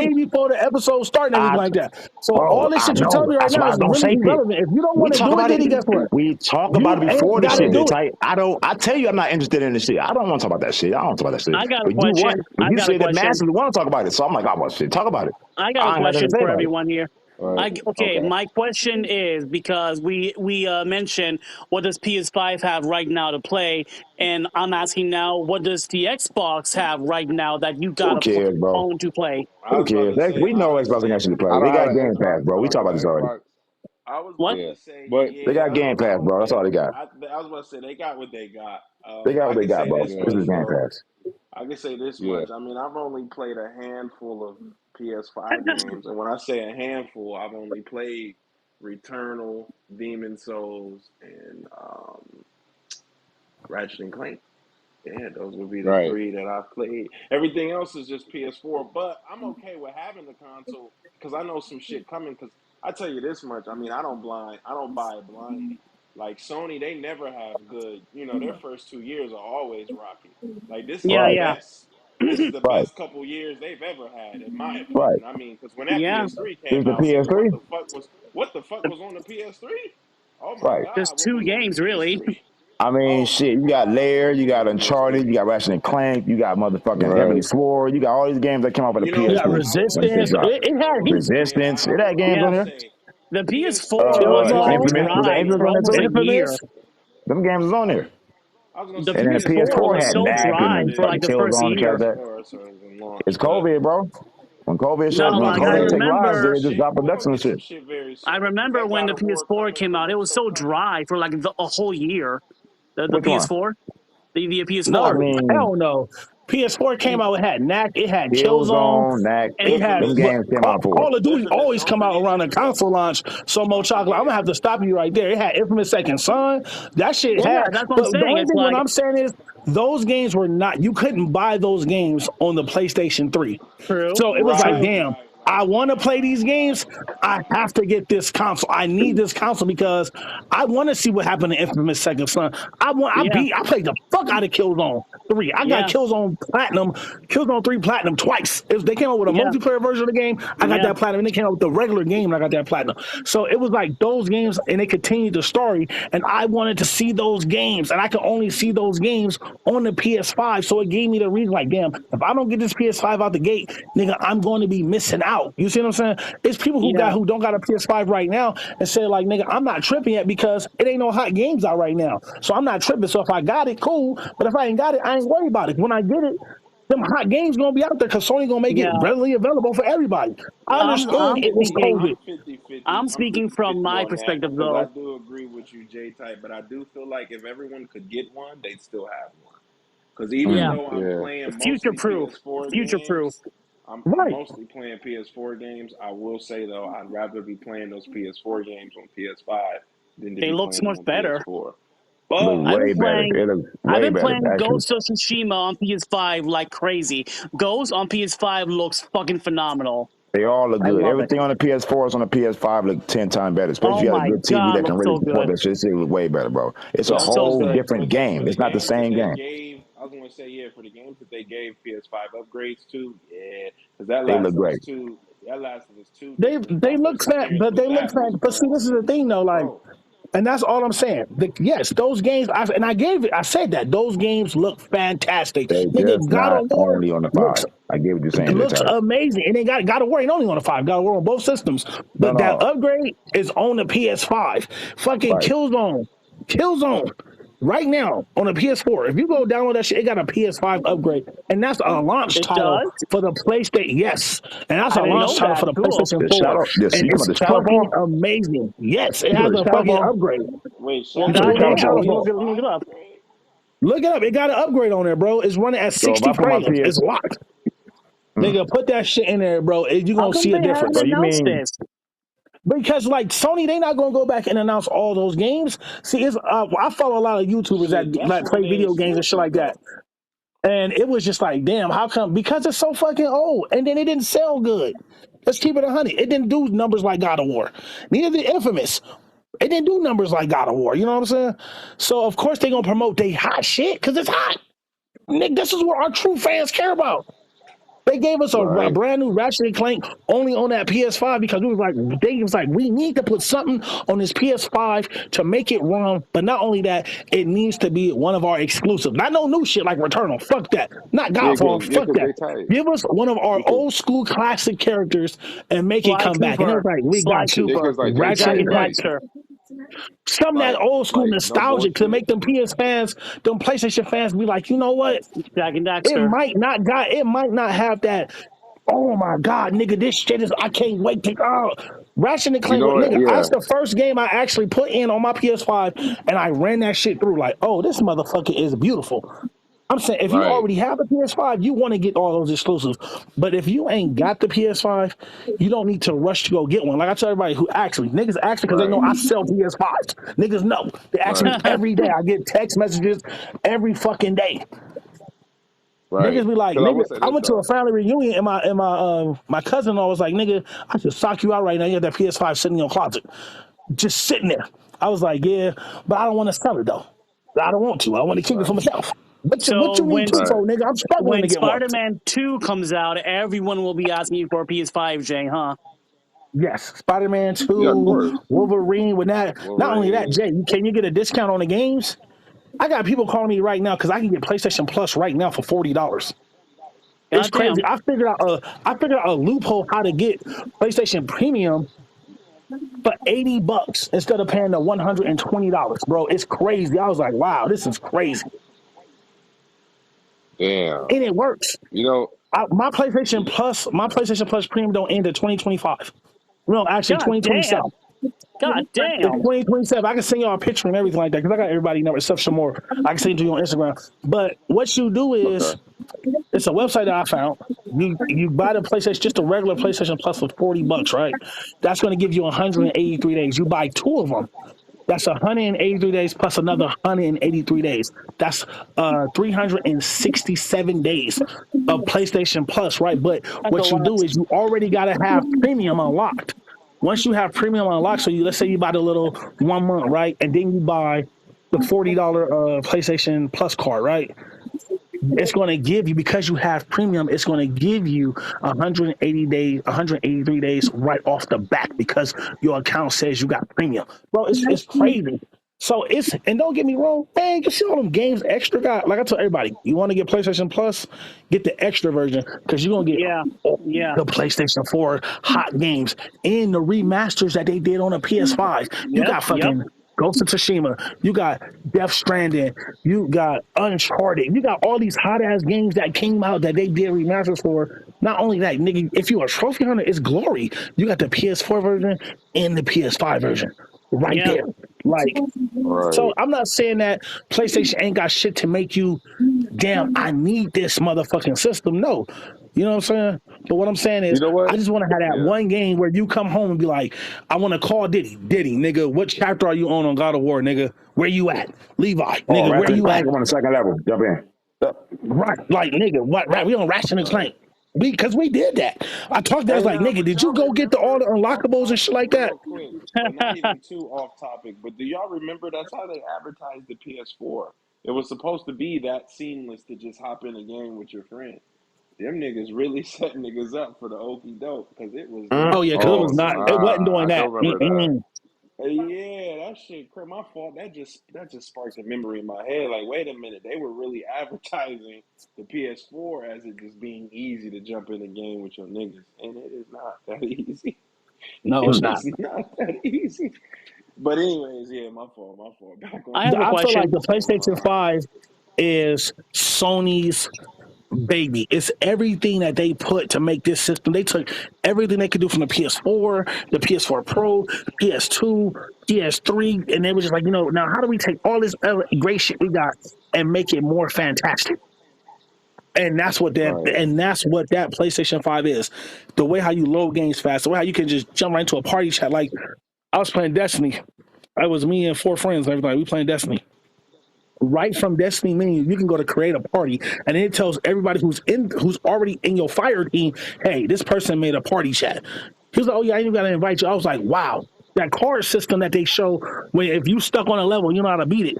way before the episode started and everything like that. So bro, all this I shit you're telling know. me right That's now why I is don't really save it. irrelevant. If you don't We want to talk do it, about it. Diddy, guess what? We talk about You it before ain't this got to shit, do it. J-Type. I tell you I'm not interested in this shit. I don't want to talk about that shit. I don't talk about that shit. I got a But you what? question. But I you got a say that question. massively want to talk about it. So I'm like, I want shit. Talk about it. I got a I ain't got nothing question to say for about it. everyone here. Right. Okay, Okay. my question is because we mentioned what does PS5 have right now to play, and I'm asking now what does the Xbox have right now that you Who gotta cares, bro? own to play? I Who was about cares? to say We know Xbox ain't got shit to play. I They don't have got an Game Pass, Xbox, bro. but We I talk have about an this already. Xbox. I was What? about Yeah, to say, but They yeah, got Game Pass, bro. That's all they got. I was about to say they got what they got. They got I what they can got, say bro. this yeah, This much is Game though. Pass. I can say this yeah, much. I mean, I've only played a handful of PS5 games, and when I say a handful, I've only played Returnal, Demon Souls, and Ratchet and Clank. Yeah, those would be the right, three that I've played. Everything else is just PS4, but I'm okay with having the console because I know some shit coming. Because I tell you this much, I mean, I don't buy it blindly. Like Sony, they never have good. You know, their first 2 years are always rocky. Like Yeah, Right, yeah, this is the right, best couple years they've ever had, in my right. opinion. I mean, because when that yeah. PS3 This is came the out, nigga, PS3? what the fuck was on the PS3? Oh my Right. Just God, what two was on the games, really. PS3? I mean, Oh my shit, you got God, Lair, what you was on got the Uncharted, PS3? you got Ratchet and Clank, you got motherfucking Heavenly right. Sword, you got all these games that came out for the You know You got what? PS3 I will when it Resistance. first say, dropped. It had hold on. Yeah, Resistance, it had games I on Yeah, will there. say the PS4 was PS4. all Infamous, was the dry Infamous for on there almost a too? year. Infamous. Them games was on there. I was gonna The say And then the PS4 PS4 was had PS4 so Knack and dry the for lasted. like fucking the first Killzone and shit like year. that. PS4 hasn't It's launched, but COVID, bro. When COVID No, shut, when like I we're COVID take gonna lives, get remember some they just shit. drop We're gonna production and get some shit. shit very I soon because remember that when God the of War PS4 coming. came The out, it what's was still so coming. dry for like a whole year. The Which one? PS4, the I No, PS4, mean, hell no. PS4 came out. It had Knack. It had Killzone. Killzone, Knack, and It had them Infamous, but games came out for it. Call of Duty Infamous. always Don't come out forget around the console Infamous. launch. So more Don't chocolate. I'm forget gonna have to stop you right there. It had Infamous Second Son. That shit well, yeah, had. that's what I'm But the saying. only It's thing what like I'm saying is those games were not. You couldn't buy those games on the PlayStation 3. true. So it was like, Right, damn. right, I right, want to right, play these games. I have to get this console. I need this console because I want to see what happened in Infamous Second Son. Yeah, I played the fuck out of Killzone 3. I got yeah, Killzone 3 Platinum twice. They came out with a yeah, multiplayer version of the game. I got yeah, that Platinum, and they came out with the regular game, and I got that Platinum. So it was like those games, and they continued the story, and I wanted to see those games, and I could only see those games on the PS5. So it gave me the reason, like, damn, if I don't get this PS5 out the gate, nigga, I'm going to be missing out. You see what I'm saying? It's people yeah, who don't got a PS5 right now and say, like, nigga, I'm not tripping yet because it ain't no hot games out right now. So I'm not tripping. So if I got it, cool. But if I ain't got it, I ain't worried about it. When I get it, them hot games gonna be out there because Sony gonna make it yeah. readily available for everybody. I understand I'm it was speaking. COVID. I'm 50-50. I'm I'm speaking from 50-50 my on that perspective, because I though. do agree with you, J Type, but I do feel like if everyone could get one, they'd still have one. Because even Yeah, Mm. though I'm Yeah, playing future mostly proof. PS4 Future proof. games, I'm Right. mostly playing PS4 games. I will say though, I'd rather be playing those PS4 games on PS5 than to They be look so playing them much on better. PS4. Look But I've been way better. playing. It looks I've way been better, playing actually. Ghost of Tsushima on PS5 like crazy. Ghost on PS5 looks fucking phenomenal. They all look I good. love it. Everything on the PS4 is on the PS5 look 10 times better. Especially if Oh you got a my good TV god, that can looks really so support good. that shit. It look way better, bro. It's a yeah, Looks I was so gonna whole good. say different game. for the It's not the games that same they game. gave, I was gonna say yeah, for the games that they gave PS5 upgrades to, yeah, because that They look Last of Us great. two, that Last of Us two did. They My look first fat, experience but with they look that was fat. But see, this is the on thing though, like, Pro. and that's all I'm saying. Yes, those games, I said that those games look fantastic. They Nigga, just God not of War only on the looks 5. I get what you're saying, looks J-Type. amazing, and they got God of War ain't only on the 5. God of War on both systems, No, but that no. upgrade is on the PS5. Fucking Right. Killzone. Right now on the PS4, if you go download that shit, it got a PS5 upgrade, and that's a launch It title does? for the PlayStation. Yes, and that's I a didn't launch know title that. for the Cool. PlayStation The 4, shadow. This and you talking it's about the fucking Shadowfall? amazing. Yes, it You has talking a about the fucking Shadowfall? upgrade. Wait, Well, You talking It's about god the called damn. Shadowfall? Let me Shadowfall look has Shadowfall. it, a let me look it 5 up. upgrade? Look it up. It got an upgrade on there, bro. It's running at So if I 60 put my frames. It's PS, locked. mm. Nigga, put that shit in there, bro. You How gonna come see a they haven't So difference. you announced mean this? Because like Sony, they not gonna go back and announce all those games. See, it's I follow a lot of YouTubers Shit, that that's like when play they video games and shit exclusive like that. though. And it was just like, damn, how come? Because it's so fucking old, and then it didn't sell good. Let's keep it 100. It didn't do numbers like God of War. Neither did Infamous. It didn't do numbers like God of War. You know what I'm saying? So of course they gonna promote they hot shit because it's hot. Nick, this is what our true fans care about. They gave us a Right. brand new Ratchet and Clank only on that PS5 because they was like, we need to put something on this PS5 to make it run. But not only that, it needs to be one of our exclusives. Not no new shit like Returnal. Fuck that. Not Yeah, Godfall. yeah, Fuck because that. they tight. Give us one of our Because old school classic characters and make it Sly come back. And they was Cooper, like, we Sly got you. yeah, Cooper, because like they Ratchet Jack tight. and and Clank. Dexter. Some of that old school No nostalgic to bullshit. make them PS fans, them PlayStation fans be like, you know what? Jack and Dexter. It might not have that. Oh my god, nigga, this shit is. I can't wait to. Oh, Ratchet and You Clank, know what? nigga. Yeah. That's the first game I actually put in on my PS5, and I ran that shit through. Like, oh, this motherfucker is beautiful. I'm saying, if you Right. already have a PS5, you want to get all those exclusives. But if you ain't got the PS5, you don't need to rush to go get one. Like I tell everybody who asks me, niggas ask me because they know Right. I sell PS5s. Niggas know. They ask me Right. every day. I get text messages every fucking day. Right. Niggas be like, Because I nigga, will say I this went to a though. family reunion and my cousin was like, nigga, I should sock you out right now. You have that PS5 sitting in your closet. Just sitting there. I was like, yeah, but I don't want to sell it though. I don't want to. I want to keep it Right. for myself. What So you need two Right. for, nigga? I'm struggling when to get one. Spider-Man 2 comes out, everyone will be asking you for a PS5, Jay, huh? Yes, Spider-Man Yeah, of 2, course. Wolverine. With that, not only that, Wolverine. Jay, can you get a discount on the games? I got people calling me right now because I can get PlayStation Plus right now for $40. It's crazy. Goddamn. I figured out a loophole how to get PlayStation Premium for $80 instead of paying the $120, bro. It's crazy. I was like, wow, this is crazy, Damn. and it works. You know. My PlayStation Plus Premium don't end at 2025. No, actually God damn. 2027. God In damn. 2027, I can send y'all a picture and everything like that because I got everybody number stuff some more. I can send it to you on Instagram. But what you do Okay. is it's a website that I found. You buy the PlayStation, just a regular PlayStation Plus for $40, right? That's going to give you 183 days. You buy two of them. That's 183 days plus another 183 days. That's 367 days of PlayStation Plus, right? But That's a what you lot. do is you already got to have premium unlocked. Once you have premium unlocked, so let's say you buy the little 1 month, right? And then you buy the $40 PlayStation Plus card, right? It's going to give you, because you have premium, it's going to give you 180 days, 183 days right off the back because your account says you got premium. Bro, it's crazy. So and don't get me wrong, man, you see all them games extra got, like I tell everybody, you want to get PlayStation Plus, get the extra version because you're going to get Yeah. all Yeah. the PlayStation 4 hot games and the remasters that they did on the PS5. You Yep. got Yep. fucking Ghost of Tsushima, you got Death Stranding, you got Uncharted, you got all these hot ass games that came out that they did remasters for. Not only that, nigga, if you're a trophy hunter, it's glory. You got the PS4 version and the PS5 version right Yeah. there. Like, so Right. I'm not saying that PlayStation ain't got shit to make you, damn, I need this motherfucking system. No. You know what I'm saying? But what I'm saying You is, know what? I just want to have that Yeah. one game where you come home and be like, I want to call Diddy. Diddy, nigga, what chapter are you on God of War, nigga? Where you at? Levi, Oh, nigga, where Ratchet and you Clank, at? I'm on the second level. Jump in. Yep. Right, like, nigga, what, right? We on Ratchet and Right. Clank. Because we did that. I talked to us Hey, like, nah, nigga, but did you y'all go get the all remember the unlockables and shit like that? real quick, but not even too off topic. But do y'all remember that's how they advertised the PS4? It was supposed to be that seamless to just hop in a game with your friend. Them niggas really set niggas up for the okey doke because it was Oh, not yeah, because it Oh was not, seamless. it wasn't nah, doing I that. don't remember that. Mm-mm. Yeah, that shit, my fault. That just sparked a memory in my head. Like, wait a minute, they were really advertising the PS4 as it just being easy to jump in a game with your niggas, and it is not that easy. No, It it's Mm. not. is not that easy. But anyways, yeah, my fault, my fault. Back on I have a I topic. feel like question. the What's going PlayStation on? 5 is Sony's baby. It's everything that they put to make this system. They took everything they could do from the PS4, the PS4 Pro, PS2, PS3, and they were just like, now how do we take all this other great shit we got and make it more fantastic? Right. And that's what that PlayStation 5 is. The way how you load games fast, the way how you can just jump right into a party chat. Like I was playing Destiny. It was me and four friends and everything. We playing Destiny. Right from Destiny menu, you can go to create a party, and it tells everybody who's already in your fire team, hey, this person made a party chat. He was like, oh yeah, I ain't got to invite you. I was like, wow, that card system that they show when if you stuck on a level, you know how to beat it.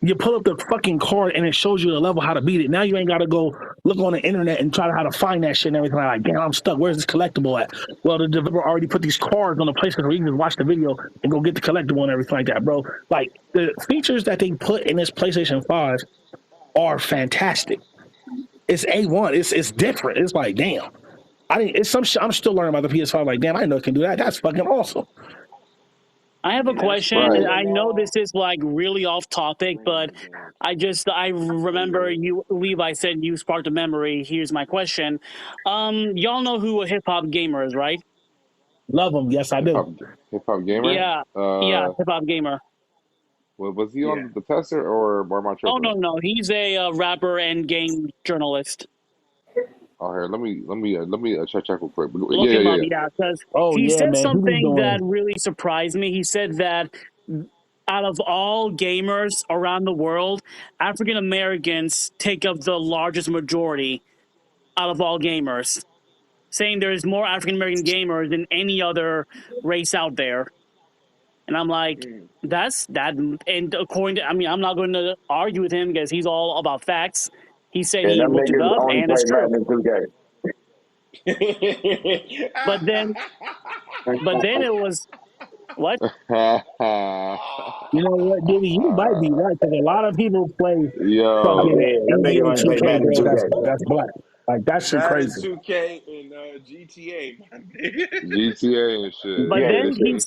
You pull up the fucking card and it shows you the level how to beat it. Now you ain't got to go look on the internet and try to how to find that shit and everything. Like, damn, I'm stuck. Where's this collectible at? Well, the developer already put these cards on the PlayStation where you can just watch the video and go get the collectible and everything like that, bro. Like the features that they put in this PlayStation 5 are fantastic. It's A1. It's different. It's like, damn. I didn't. It's some shit I'm still learning about the PS5. Like, damn, I didn't know it can do that. That's fucking awesome. I have a And that's question, and Right. I pulling know off. this is like really off topic, Bring but it again. I remember you, Levi, said you sparked a memory. Here's my question. Y'all know who a hip hop gamer is, right? Love them. Yes, I Hip do. hop hip hop gamer. Yeah, yeah, hip hop gamer. Was he Yeah. on the tester or am I Oh no, tripping? no, he's a rapper and game journalist. Oh, here, let me check real quick. Look Yeah, him yeah, up, yeah. yeah, because Oh he yeah, said man. He be something doing. that really surprised me. He said that out of all gamers around the world, African Americans take up the largest majority out of all gamers, saying there's more African American gamers than any other race out there. And I'm like, Mm. that's that. And according to, I mean, I'm not going to argue with him because he's all about facts. He said And he them looked it niggas up only and play it's true. Madden in 2K. But then, but then it was what? You know what, Diddy? You might be right because a lot of people play I fucking Yo, said, them niggas NBA only play 2K, Madden in bro. 2K. That's black. Like that shit Madden crazy. 2K and GTA, my nigga. GTA and shit. But Yeah, then this shit.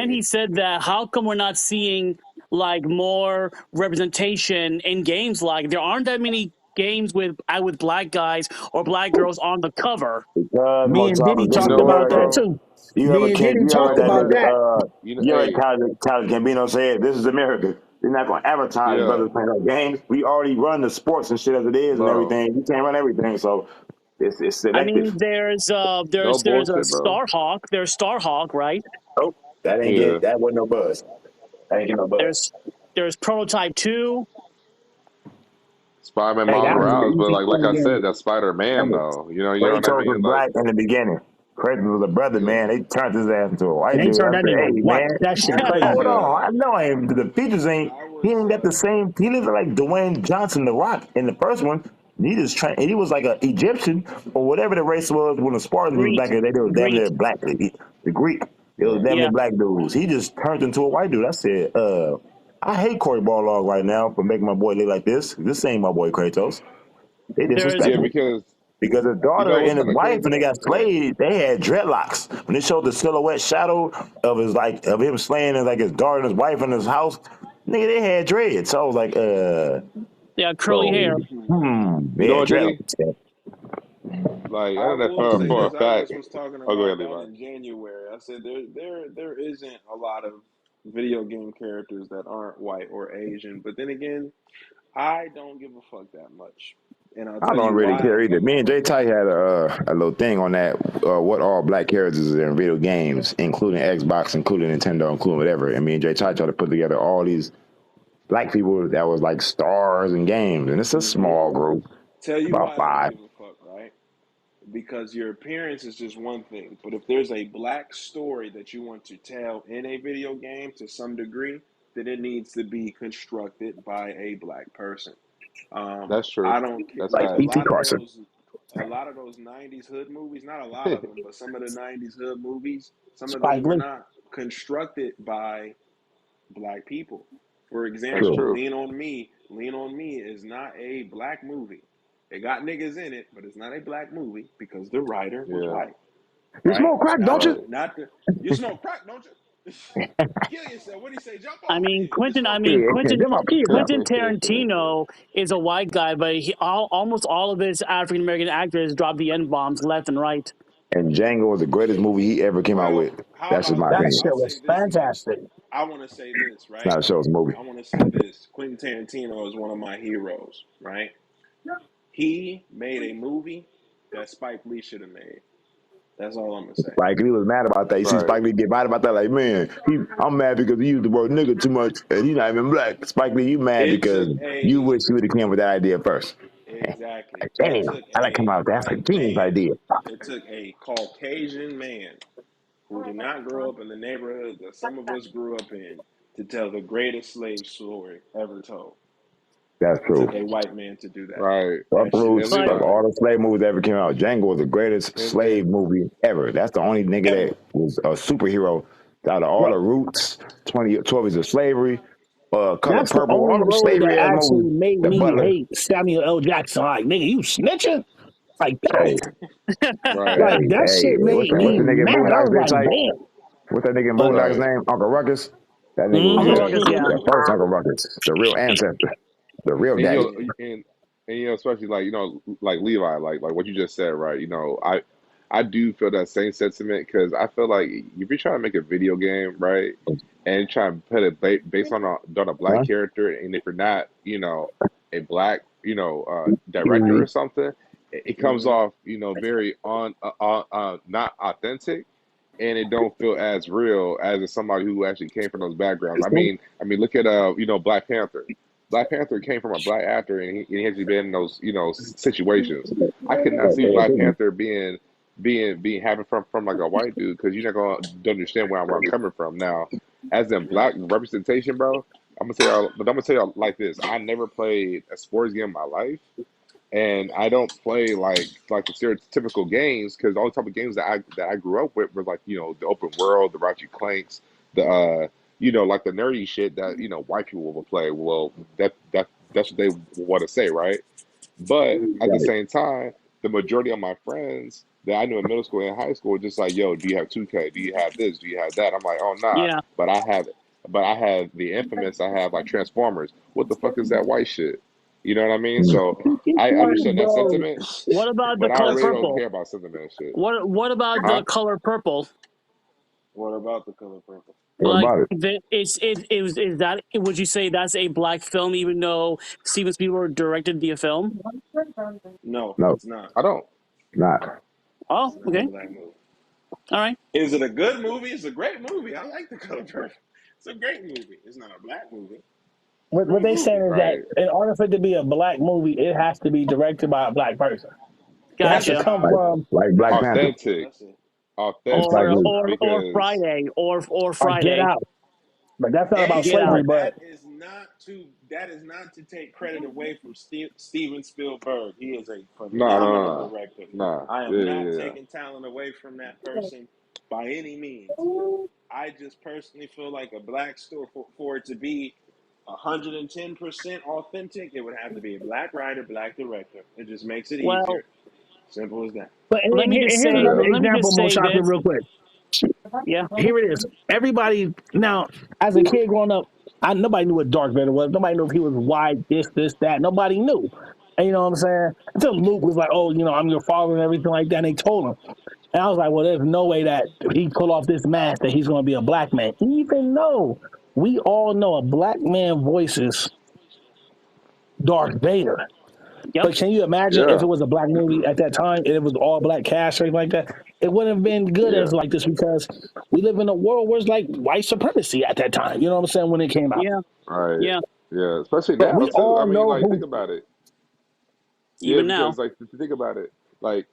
he said that how come we're not seeing like more representation in games? Like there aren't that many games with black guys or black girls on the cover. Because Me most and of Diddy them, this You is talked know what, about that America. bro? too. You ever Me and can Diddy you ever talked that about nigga that. you ever Hey, Childish Gambino said this is America. They're not gonna advertise yeah, brothers playing no games. We already run the sports and shit as it is and bro. everything. You can't run everything, so it's I mean, selective. No there's a bullshit, bro. Starhawk. There's Starhawk, right? Oh, Yeah. that wasn't no buzz. That ain't get no buzz. There's Prototype 2. Spider-Man Hey, Miles that was Morales, an but easy like I said, game. that's Spider-Man though. You know what I Kratos was mean? Like, black in the beginning. Kratos was a brother, yeah, man. They turned his ass into a white And they dude. I turned that said, nigga hey, white. man, That I shit was crazy. hold yeah. on. I know I ain't, the features ain't, I he was ain't got the same, he looks like Dwayne Johnson, The Rock, in the first one. He was like an Egyptian or whatever the race was when the Spartans was Greek, back there. They were damn Greek. near black. The Greek. It was Right. damn near Yeah, black dudes. He just turned into a white dude. I said, I hate Corey Barlog right now for making my boy look like this. This ain't my boy Kratos. They there's Yeah, disrespectful. because Because his you daughter know what's and his kind of wife, crazy when they though. got Yeah, slayed, they had dreadlocks. When they showed the silhouette shadow of of him slaying his daughter and his wife in his house, nigga, they had dreads. So I was like, yeah curly so hair. you they know had what, Diddy? dreadlocks. Yeah. Like, I I know that will say for a this. I fact. just was talking Oh, go about ahead, that Levi. in January. I said there isn't a lot of video game characters that aren't white or Asian. But then again, I don't give a fuck that much, and I'll I tell don't you really why I care don't either. give a Me and fuck Jay that Ty had much. a little thing on that. What all black characters are in video games, including Xbox, including Nintendo, including whatever. And me and Jay Ty tried to put together all these black people that was like stars in games, and it's a Hmm. small group, Tell you about why I don't five. give a fuck, right? Because your appearance is just one thing. But if there's a black story that you want to tell in a video game to some degree, then it needs to be constructed by a black person. That's true. I don't That's Like like facts. P.T. Carson. a lot of those '90s hood movies. Not a lot of them, but some of the '90s hood movies. Some of them Spike were Lee. not constructed by black people. For That's True. example, true. Lean on Me. Lean on Me is not a black movie. It got niggas in it, but it's not a black movie because the writer was Yeah. white, You right? smoke crack, don't Not you? the Right. not the you smoke crack, don't you? Kill yourself. What do you say? Jump I off mean, then. You smoke Yeah, crack, don't you? them my kids out. Quentin Tarantino is a white guy, but almost all of his African American actors drop the N bombs left and right. And Django was the greatest movie he ever came out Well, with. how That's just about my That this? opinion. shit I'll say was this much. fantastic. I want to say this, It's right? not a show, it's a movie. I want to say this. Quentin Tarantino is one of my heroes, right? He made a movie that Spike Lee should have made. That's all I'm gonna say. Spike Lee was mad about that. You see Right. Spike Lee get mad about that, like, man, I'm mad because he used the word nigga too much and he's not even black. Spike Lee, you mad It because took you a wish you would have came with that idea first. exactly. Like, damn, I like come out with that. That's a genius idea. It took a Caucasian man who did not grow up in the neighborhood that some of us grew up in to tell the greatest slave story ever told. That's It true. took a white man to do that. Right. That shit Roots is But of fire. all the slave movies that ever came out, Django was the greatest And slave movie ever. That's the only nigga ever. that was a superhero out of all Right. the Roots, 12 Years of Slavery, Color That's the Purple, all only them role that slavery ass actually movies. made The me Butler. hate Samuel L. Jackson. Like, nigga, you snitching? Like, Hey, damn. Right. Like, hey, that hey, shit what's made the me nigga in mad. I Boondocks was they like, say? damn. What's that nigga in But, Boondocks Right. name? Uncle Ruckus? That nigga was Uncle mhm. the, Ruckus, yeah. the first Uncle Ruckus, the real ancestor, the real And daddy. especially like like Levi, like what you just said, right? I do feel that same sentiment because I feel like if you're trying to make a video game, right, and try and put it based on a black Huh? character, and if you're not, a black, director TV. or something, it comes Mm-hmm. off, very not authentic, and it don't feel as real as if somebody who actually came from those backgrounds. I mean, look at Black Panther. Black Panther came from a black actor, and he actually been in those situations. I could not see Black Panther being having from like a white dude because you're not gonna understand where I'm coming from. Now, as in Yep. black representation, bro, I'm gonna tell y'all like this. I never played a sports game in my life, and I don't play like the stereotypical games because all the type of games that I grew up with were like the open world, the Ratchet Clanks, the like the nerdy shit that white people will play. Well, that's what they want to say, right? But at the Right. same time, the majority of my friends that I knew in middle school and high school were just like, "Yo, do you have 2K? Do you have this? Do you have that?" I'm like, "Oh, nah," Yeah. but I have the infamous. I have like Transformers. What the fuck is that white shit? You know what I mean? Mm. So I understand that sentiment, What about the but I color really That's don't purple? care about sentiment and shit. What about Huh? the color purple? what about the color purple? What Like, about it? is that, would you say that's a black film, even though Steven Spielberg directed the film? No, No, it's not. I don't. not. Oh, It's not a okay, black movie. all right. Is it a good movie? It's a great movie. I like the color purple. It's a great movie. It's not a black movie. It's a What great they movie. saying is that Right. in order for it to be a black movie, it has to be directed by a black person. It has That's to Gotcha. come Like how. from Black Panther Authentic. That's it. and That's Spike Or how. Lee. Because Friday, or Get Friday. Out. But that's not about Get slavery. Out. And But that is not to take credit away from Steven Spielberg. He is a no, no, phenomenal no, director. no. I Yeah, am not yeah, yeah. taking talent away from that person by any means. I just personally feel like a black story for it to be 110% authentic, it would have to be a black writer, black director. It just makes it Well, easier. Simple as that. and here's another let me example, just say Moshaka, this. real quick. Yeah. Here it is. Everybody now, as a kid growing up, nobody knew what Darth Vader was. Nobody knew if he was white, this, that. Nobody knew. And you know what I'm saying? Until Luke was like, "Oh, I'm your father" and everything like that. And they told him, and I was like, "Well, there's no way that he pull off this mask that he's going to be a black man." Even though we all know a black man voices Darth Vader. Yep. But can you imagine if it Yeah, was a black movie at that time and it was all black cast or anything like that? It wouldn't have been good as yeah. like this because we live in a world where it's like white supremacy at that time. You know what I'm saying? When it came out. Yeah. Right. Yeah. Yeah. Especially But now we too. I all mean, know like who think about it. Yeah, Even now. because like to think about it, like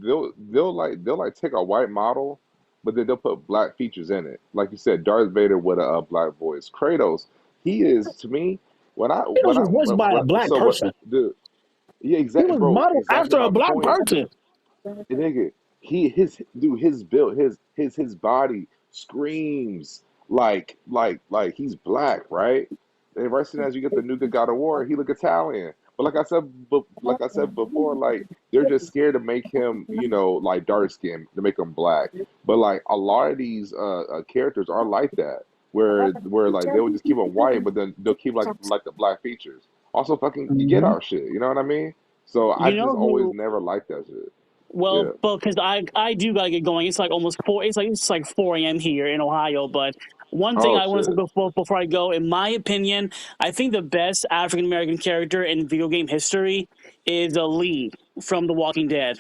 they'll take a white model, but then they'll put black features in it. Like you said, Darth Vader with a black voice. Kratos, he is to me it was voiced by a black person. the yeah, He exactly, was bro, modeled exactly after a my black point. person. Nigga, his build, his body screams like he's black, right? And right soon as you get the new God of War, he look Italian. But like I said before, like they're just scared to make him, like dark skin to make him black. But like a lot of these characters are like that, where like they would just keep them white, but then they'll keep like the black features. Also, fucking Get Mhm. Out shit. You know what I mean? So I You just know always who? never liked that shit. Well, Yeah. but because I do gotta get going. It's like almost four. It's like 4 a.m. here in Ohio. But one thing Oh I want to say shit. before I go, in my opinion, I think the best African American character in video game history is Lee from The Walking Dead.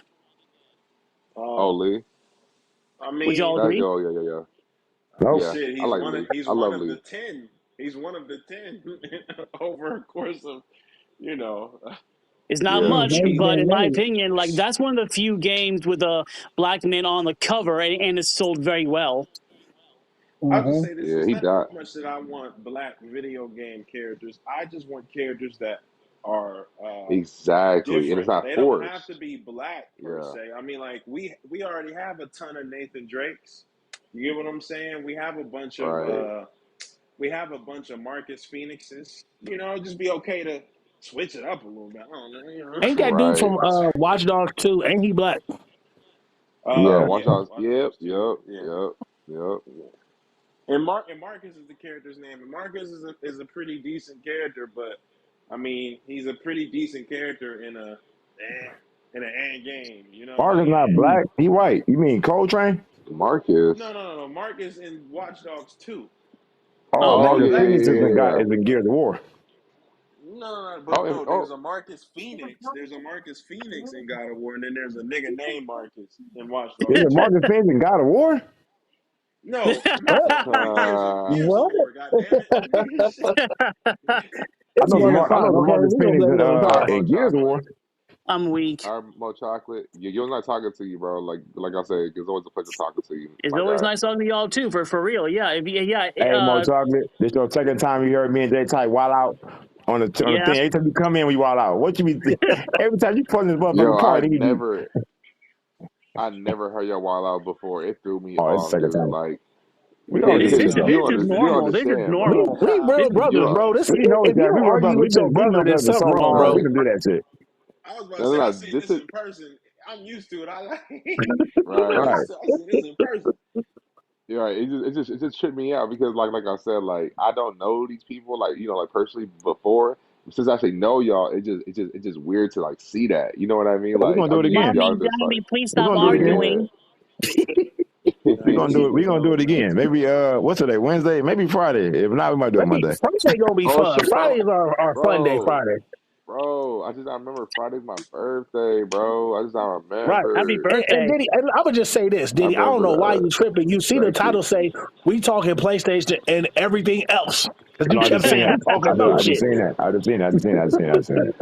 Oh Um, Lee. I Would y'all mean, That agree? go. Yeah, yeah, yeah. Nope. Yeah. shit. I like Lee. He's I one love of the Lee. 10. He's one of the 10 over a course of you know. It's not Yeah. much, They've but been in my made. opinion, like that's one of the few games with a black man on the cover, and it's sold very well. I'll just Hmm. say this: Yeah. it's He not so died. much that I want black video game characters. I just want characters that are Exactly, and it's different. not They don't have to forced. be black per Yeah, se. I mean, like we already have a ton of Nathan Drakes. You get what I'm saying? right. We have a bunch of Marcus Phoenixes. You know, just be okay to switch it up a little bit. I don't know. You Ain't know. that dude Right. from Watch Dogs 2? Ain't he black? Yeah. Watch Yeah, out. Watch Yep, Dogs too. yep, Yeah. yep, yep. Yeah. And Marcus is the character's name. And Marcus is a pretty decent character, but I mean, he's a pretty decent character in an end game. You know, Mark is like not black. He white. You mean Coltrane? Marcus. no. Marcus in Watch Dogs 2. Oh, No, Oh, Oh he's Marcus yeah, black. yeah, Phoenix yeah, yeah, yeah. is in Gears of War. But no, Oh, there's a Marcus Phoenix. There's a Marcus Phoenix in God of War, and then there's a nigga named Marcus in Watch Is Dogs it 2. Marcus Phoenix in God of War? No, What? Gears of What? War. God damn it! I It's know the one yeah, I know o'clock. the Okay, Marcus we gonna Phoenix blame it on all right, time. Mo in Gears of Chocolate. War. I'm weak. All right, Mo Chocolate. You're not talking to you, bro. Like I said, it's always a pleasure talking to you, It's my always guy. nice talking to y'all too, for real. Yeah, yeah. Hey, Mo Chocolate. This your second time you heard me and Jay type wild out on the Yeah. thing. Every time you come in, we wild out. What you be? Every time you put in this Yo, motherfucking part, he be. I never heard y'all wild out before. It threw me Oh, it's the off second because it's time. like We yeah. don't He do This this be is though. he this be is you don't normal. This is understand, We bro. normal. we real This is he brothers, You be bro. This We know if each you other. don't We real argue brothers. with your We brother, know each then other something so wrong, long, bro. We bro. can do that shit. I was about to no, no, say I no. seen This this is in person. I'm used to it. I like. right. I seen this in person. Yeah, right. It just tripped me out because like I said, like I don't know these people like like personally before. Since I actually know y'all, it's just weird to like see that. You know what I mean? We're Like gonna do I'm it just used to again. mommy, y'all just like daddy, please We're stop gonna do it again. yeah. arguing. We're Nah, gonna he do it. We're super gonna do it cold, man. again. Maybe what's today? Wednesday? Maybe Friday. If not, we might do it Maybe Monday. Thursday gonna be Oh fun. shit, bro, Friday's our fun day. bro, Friday, I remember Friday's my birthday, bro. I right? Happy remember. And birthday. Diddy, and I would just say this, I Diddy. I don't remember know why that. you tripping. You see the Thank you. title say we talking PlayStation and everything else because I you know. I kept just seen saying that. we talking no I just shit. seen that. I just seen that. I just seen that. I just seen that. I just seen that.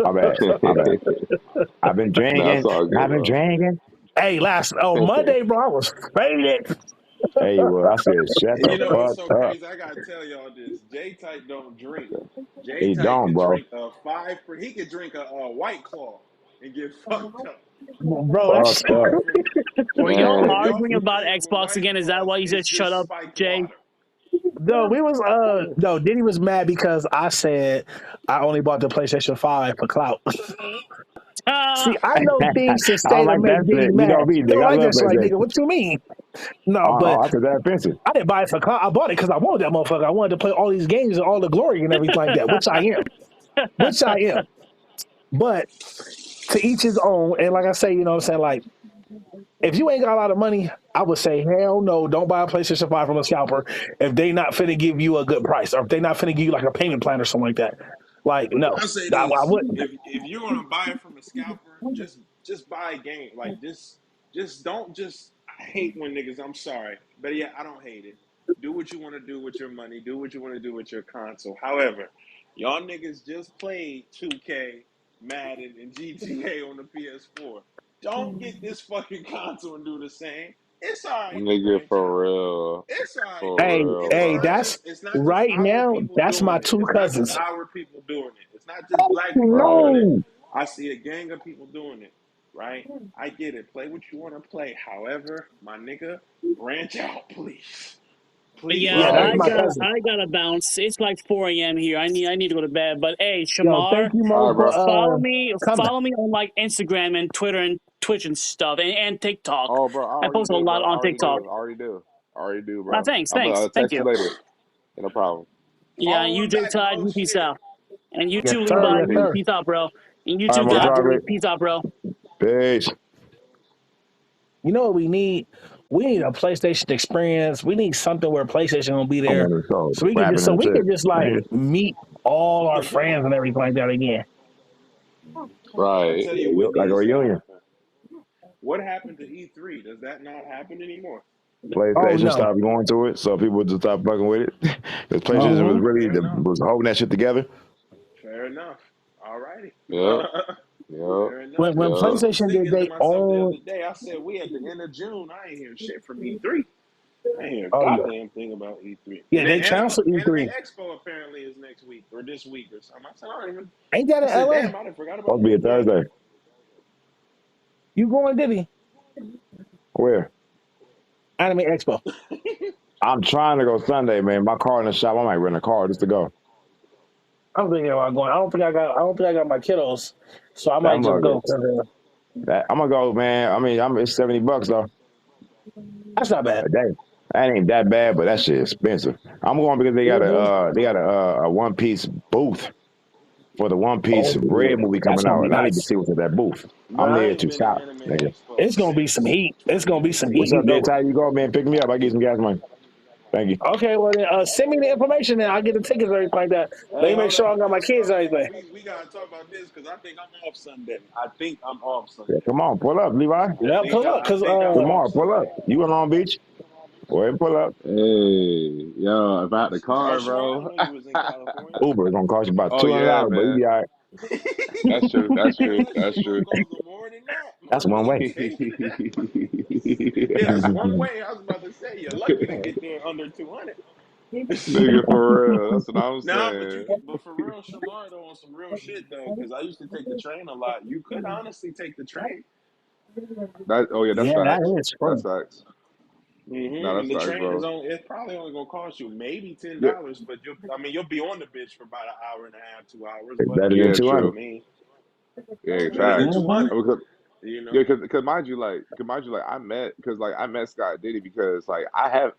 My bad. My bad. I've been That's drinking. all I've good, been bro. Hey, on Monday, bro, I was faded. Hey, well, I said, shut And the you know what's fuck so up. crazy? I gotta tell y'all this. J Type don't drink. J He Type don't, could bro. drink a he could drink a White Claw and get fucked up. Bro, that's Fucked up. Were y'all Y'all Dang. arguing about forget when Xbox White again? Is that Claws why you said is shut just up, spiked Jay? water. no. We was no. Diddy was mad because I said I only bought the PlayStation 5 for clout. Ah, See, I know things to I don't say to like that make Diddy shit. You know mad. me, nigga. No, I I love just like nigga. PlayStation. What you mean? No, but I took that offensive. I didn't buy it for clout. I bought it because I wanted that motherfucker. I wanted to play all these games and all the glory and everything like that, which I am. Which I am. But to each his own. And like I say, you know what I'm saying? Like, if you ain't got a lot of money, I would say, hell no, don't buy a PlayStation 5 from a scalper if they not finna give you a good price or if they not finna give you like a payment plan or something like that. Like, no, I say I this: wouldn't. if you're gonna buy it from a scalper, just buy a game. Like just don't just. I hate when niggas. I'm sorry, but yeah, I don't hate it. Do what you want to do with your money. Do what you want to do with your console. However, y'all niggas just played 2K, Madden, and GTA on the PS4. Don't get this fucking console and do the same. It's alright to Nigga, branch out. for real. It's all right to For Hey, branch, real, and hey, bro. that's it's not just right our now. people That's my doing it. two It's not just cousins. our people doing it. It's not just black people Right. doing it. No. I see a gang of people doing it. Right? I get it. Play what you want to play. However, my nigga, branch out, please. Please yeah, Yeah, that's Right. branch my out. cousin. I gotta bounce. It's like 4 a.m. here. I need to go to bed. But hey, Yo, Shamar, thank you, All Mo, right, for bro. coming. follow me on like Instagram and Twitter and Twitch and stuff and TikTok. Oh, bro, I I already post a do, lot bro. I on already TikTok. do. I already do. I already do, bro. Thanks, I'll thank text you. you later. No problem. Yeah, Follow you him J back, Tide, Mo. you peace Shit. out. And you Yes, too, sir. Levi, Yes, you Peace. sir. peace out, bro. And you All right, too, Mo God Boy, Chocolate. peace out, bro. Peace. You know what we need? We need a PlayStation experience. We need something where PlayStation gonna be I'm there, on the show. so we can Rapping and shit. like Man, meet all our friends and everything like that again. I Right. tell you what like a needs to reunion. happen. What happened to E3? Does that not happen anymore? Oh PlayStation no. stopped going to it, so people just stopped fucking with it. Because PlayStation was Uh-huh. really Fair enough. was holding that shit together. Fair enough. All righty. Yep. Yep. Fair enough. When Because Yep. I was PlayStation did thinking to they myself the own other day, I said, we at the end of June. I ain't hearing shit from E3. I ain't hear a Oh yeah, goddamn thing about E3. yeah. They canceled Anime E3. Expo apparently is next week or this week or something. I said, I don't even. Ain't that I in said, LA? damn, I done forgot about Supposed to be a that. Yeah. Thursday. You going, Diddy? Where? Anime Expo. I'm trying to go Sunday, man. My car in the shop. I might rent a car just to go. I'm thinking about going. I don't think I got. I don't think I got my kiddos, so I That might just mother. go. 'Cause, I'm gonna go, man. I mean, it's $70 though. that's not bad. That ain't that bad, but that shit expensive. I'm going because Mm-hmm. they got a One Piece booth for the One Oh Piece Red yeah, movie that's coming gonna out, be and I need to nice. see what's at that booth. Bro, I'm I there ain't to been to shop, Anime nigga. Expo It's gonna be some since heat. It's gonna be some heat. What's You up, know. bitch? How you go, man? Pick me up. I get some gas money. Thank you. Okay, well then, send me the information, and I'll get the tickets or anything like that. Let Hey, me make hold sure up, I got my kids and everything. We gotta talk about this because I think I'm off Sunday. I think I'm off Yeah, Sunday. come on, pull up, Levi. Yeah, pull up, I cause think I'm off Tomorrow, pull up. Sunday. You in Long Beach? Go ahead and pull up. Hey, yo, if I had the Oh, car, Shamar, bro. know you was in California. Uber is gonna cost you about Oh yeah, $200, but you man. be all right. That's true. That's Man, true. that That's shit gonna true. cost them more than that. That's My one way. nigga pay for that. Yeah, that's one way. I was about to say you're lucky to get there under 200. Nigga, for real. That's what I'm Nah, saying. but for real, Shamar though on some real shit though, because I used to take the train a lot. You could honestly take the train. That. Oh yeah, that's yeah, that facts. is That's true. facts. No, And that's the facts, train is bro. on. It's probably only gonna cost you maybe Yeah, $10, but you'll be on the bitch for about an hour and a half, 2 hours. It's But better than yeah, 200. I 00. true. mean, Yeah, better than facts. 200. Mm-hmm. Because You yeah, know. because mind you, like I met Scott Diddy because like I have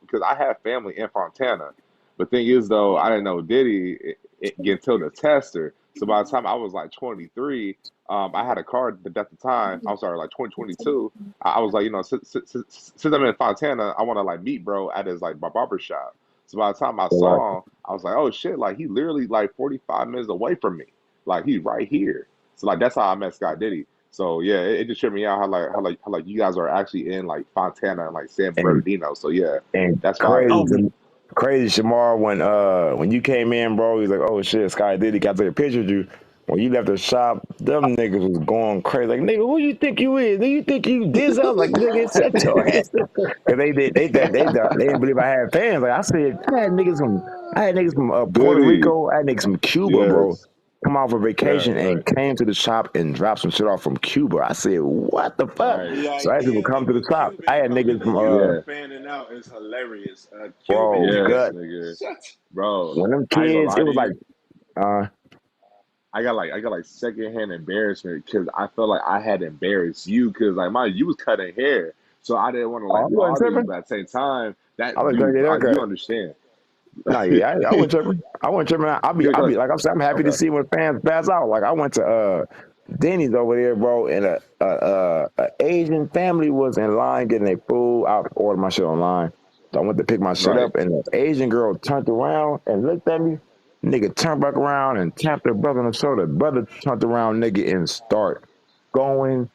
family in Fontana, but thing is though I didn't know Diddy get until the tester. So by the time I was like 23, I had a car at the time. I'm sorry, like 2022. I was like, since I'm in Fontana, I want to like meet bro at his like barber shop. So by the time I Right. saw him, I was like, oh shit, like he literally like 45 minutes away from me, like he's right here. So like that's how I met Scott Diddy. So yeah, it just tripped me out how you guys are actually in like Fontana and like San And Bernardino. So yeah, and that's fire. Oh, crazy Shamar when you came in, bro, he's like, oh shit, Sky Diddy got to take a picture of you. When you left the shop, them niggas was going crazy. Like, nigga, who you think you is? Do you think you this? I was like, nigga, shut your ass up. Cause they didn't believe I had fans. Like I said, I had niggas from Puerto Diddy, Rico, I had niggas from Cuba, bro. yes, Come out for right, vacation and right, came to the shop and dropped some shit off from Cuba. I said, what the fuck? right, The So I had people idea come of to a the shop. I Cuban had coming niggas to from you and yeah, fanning out is hilarious. A Cuban bro, joint. yes, gut. nigga, Shut. bro. When them I ain't gonna kids, lie it to was like, you. I got like secondhand embarrassment because I felt like I had embarrassed you because like you was cutting hair, so I didn't want to oh, like you wasn't bother you, tripping? but at the same time that I was trying to you get a you haircut. understand. No, yeah, I wasn't tripping. I wasn't tripping. Yeah, I be like I'm saying, I'm happy to okay, see when fans pass out. Like I went to Denny's over there, bro, and a Asian family was in line getting their food. I ordered my shit online, so I went to pick my shit right, up, and the Asian girl turned around and looked at me. Nigga turned back around and tapped her brother on the shoulder. Brother turned around, nigga, and start going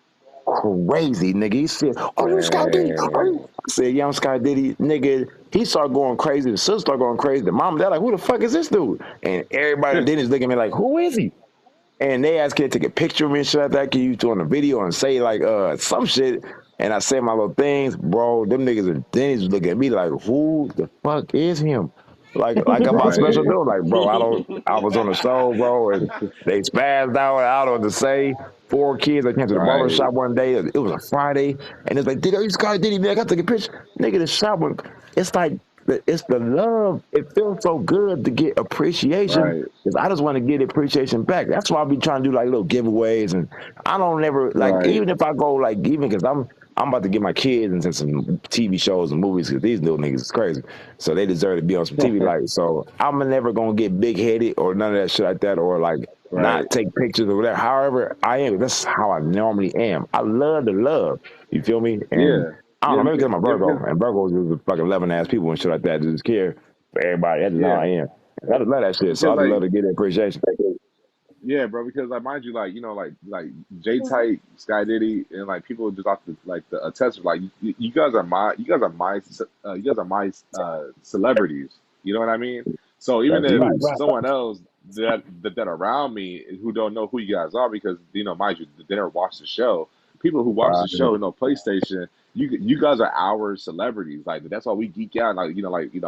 crazy, nigga. He said, "Oh, you Sky Diddy?" Oh, man, I said, "Yeah, I'm Sky Diddy, nigga." He started going crazy. The sister started going crazy. The mom, they're like, "Who the fuck is this dude?" And everybody in Denny's looking at me like, "Who is he?" And they asked kid to take a picture of me and shit like that. Can you do on the video and say like some shit? And I say my little things, bro. Them niggas in Denny's was looking at me like, who the fuck is him? Like I'm about special right, dude. Like, bro, I was on the show, bro, and they spazzed out. I don't know what to say. Four kids. I came to the barber right, shop one day. It was a Friday, and it's like, did you Sky Diddy, man? I got to take a picture. Nigga, the shop went. It's like it's the love. It feels so good to get appreciation. right, Cause I just want to get appreciation back. That's why I be trying to do like little giveaways, and I don't never like right. even if I go like even because I'm about to get my kids into some TV shows and movies because these little niggas is crazy, so they deserve to be on some TV. Like so, I'm never gonna get big headed or none of that shit like that, or like Right. not take pictures or whatever. However, I am. That's how I normally am. I love the love. You feel me? And Yeah. I don't know, Yeah, maybe because because I'm a yeah, Virgo, because and Virgos is fucking loving ass people and shit like that. Just care for everybody. That's just how yeah, I am. I just love that shit. So I because just love like to get the appreciation. yeah, bro, because like mind you, like like J Type, Sky Diddy, and like people just off the like the attest like you guys are you guys are my celebrities. You know what I mean? So even That's if right, huge. right. someone else that around me who don't know who you guys are because mind you they never watched the show people who watch the show know PlayStation. You guys are our celebrities. Like that's why we geek out. Like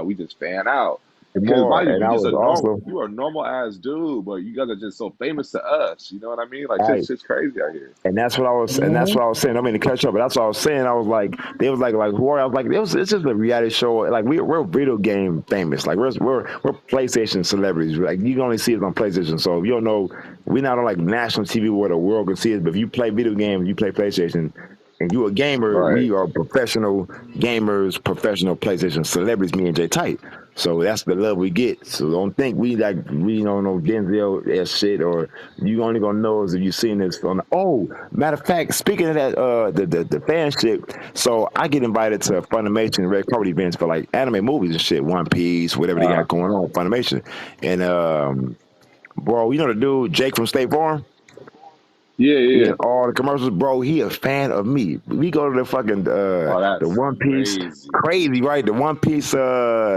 we just fan out. Because more, mind you, and you I just was also you are a normal ass dude, but you guys are just so famous to us. You know what I mean? Like right. shit's crazy out here. And that's what I was, and that's Mhm. what I was saying. I mean to catch up, but that's what I was saying. I was like, they was like who are? I was like, it's just a reality show. Like we're video game famous. Like we're PlayStation celebrities. Like you can only see it on PlayStation. So if you don't know, we're not on like national TV where the world can see us. But if you play video games, you play PlayStation, and you a gamer, Right, we are professional gamers, professional PlayStation celebrities. Me and Jay Tight. So that's the love we get. So don't think we don't know Denzel ass shit, or you only gonna know us if you seen this on. Oh, matter of fact, speaking of that, the fan shit. So I get invited to Funimation red carpet events for like anime movies and shit, One Piece, whatever they uh, got going on, Funimation. And bro, you know the dude Jake from State Farm? yeah, Yeah, yeah. all the commercials, bro. He a fan of me. We go to the fucking Oh, the that's One Piece, crazy. crazy, right? The One Piece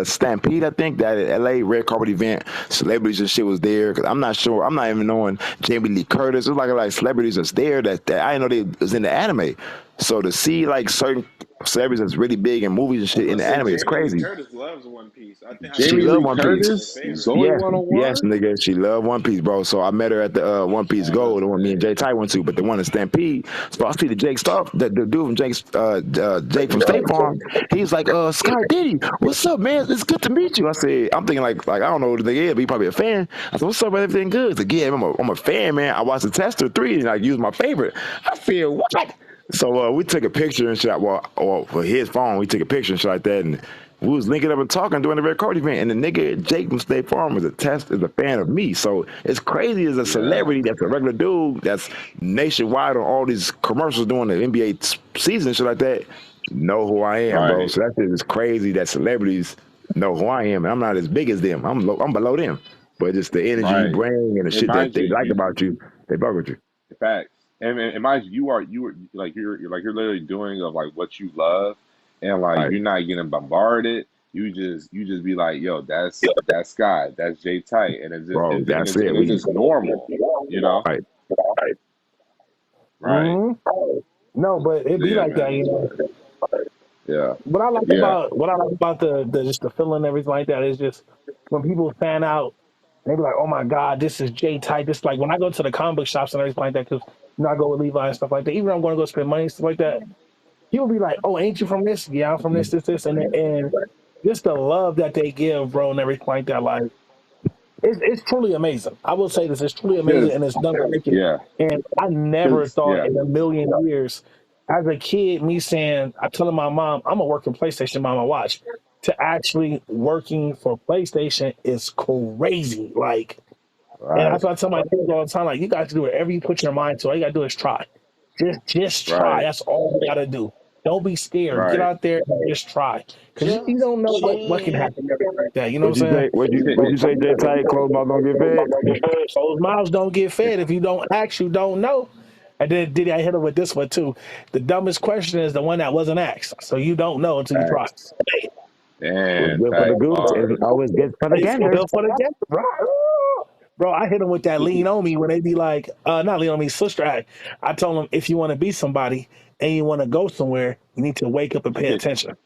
Stampede, I think that LA red carpet event, celebrities and shit was there. Cause I'm not sure, I'm not even knowing Jamie Lee Curtis. It was like celebrities that's there that I didn't know they was in the anime. So to see like certain celebrities that's really big in movies and I was shit in gonna the say anime is Jamie Lee crazy. Curtis loves One Piece. I She think Jamie love Lee One she's Piece. one of the Curtis, favorites. Zoe Yes, yes, 101. nigga. She love One Piece, bro. So I met her at the One Piece Man, Gold, that's the one me and Jay crazy. Ty went to, but the one in Stampede. So I see the Jake Star, the dude from Jake from State Farm. He's like, Sky Diddy, what's up, man? It's good to meet you. I said, I'm thinking like I don't know who the nigga is, but he probably a fan. I said, what's up, man? Everything good? He's like, yeah, I'm a fan, man. I watched the Tester 3 and I used my favorite. I feel what? So we took a picture and shit. Well, or for his phone, we took a picture and shit like that, and we was linking up and talking during the red card event. And the nigga Jake from State Farm is a fan of me. So it's crazy as a Yeah, celebrity that's a regular dude that's nationwide on all these commercials doing the NBA season and shit like that. Know who I am, bro. right, So that shit is crazy that celebrities know who I am, and I'm not as big as them. I'm below them, but it's the energy you right. bring and the And shit that mind they you, like about you. They fuck with you. facts. And mind you, you are like you're literally doing of like what you love, and like Right, you're not getting bombarded. You just be like, yo, that's Sky, that's Jay Tight, and bro. That's it. it's just normal, you know? Right. Right. No, but it So be yeah, like that, man. you know. Yeah, What yeah, I like about the just the feeling and everything like that is just when people fan out, they be like, "Oh my God, this is J Type." This like when I go to the comic book shops and everything like that, because I go with Levi and stuff like that. Even when I'm going to go spend money and stuff like that, people be like, "Oh, ain't you from this? Yeah, I'm from this, and just the love that they give, bro, and everything like that. Like it's truly amazing. I will say this: it's truly amazing, because and it's done wicked. yeah, And I never because thought yeah, in a million years, as a kid, me saying, I telling my mom, I'm gonna work for PlayStation, mama, watch. To actually working for PlayStation is crazy. Like, and right, that's what I tell my kids all the time. Like, you guys do whatever you put your mind to. All you gotta do is try. Just try. right, That's all you gotta do. Don't be scared. Get right. out there and just try. Because you Just don't know what can try. happen and everything like that. You know What what you I'm saying? say? What you say? Jay Tight, close mouth don't get fed. Closed mouths don't get fed. If you don't ask, you don't know. And then did I hit him with this one too? The dumbest question is the one that wasn't asked. So you don't know until you try. Facts. What's And good for the fact goose is bars. always good for the It's gander. still for the game, bro. Bro, I hit him with that lean on me when they be like, not lean on me, sister act. I told them if you want to be somebody and you want to go somewhere, you need to wake up and pay attention.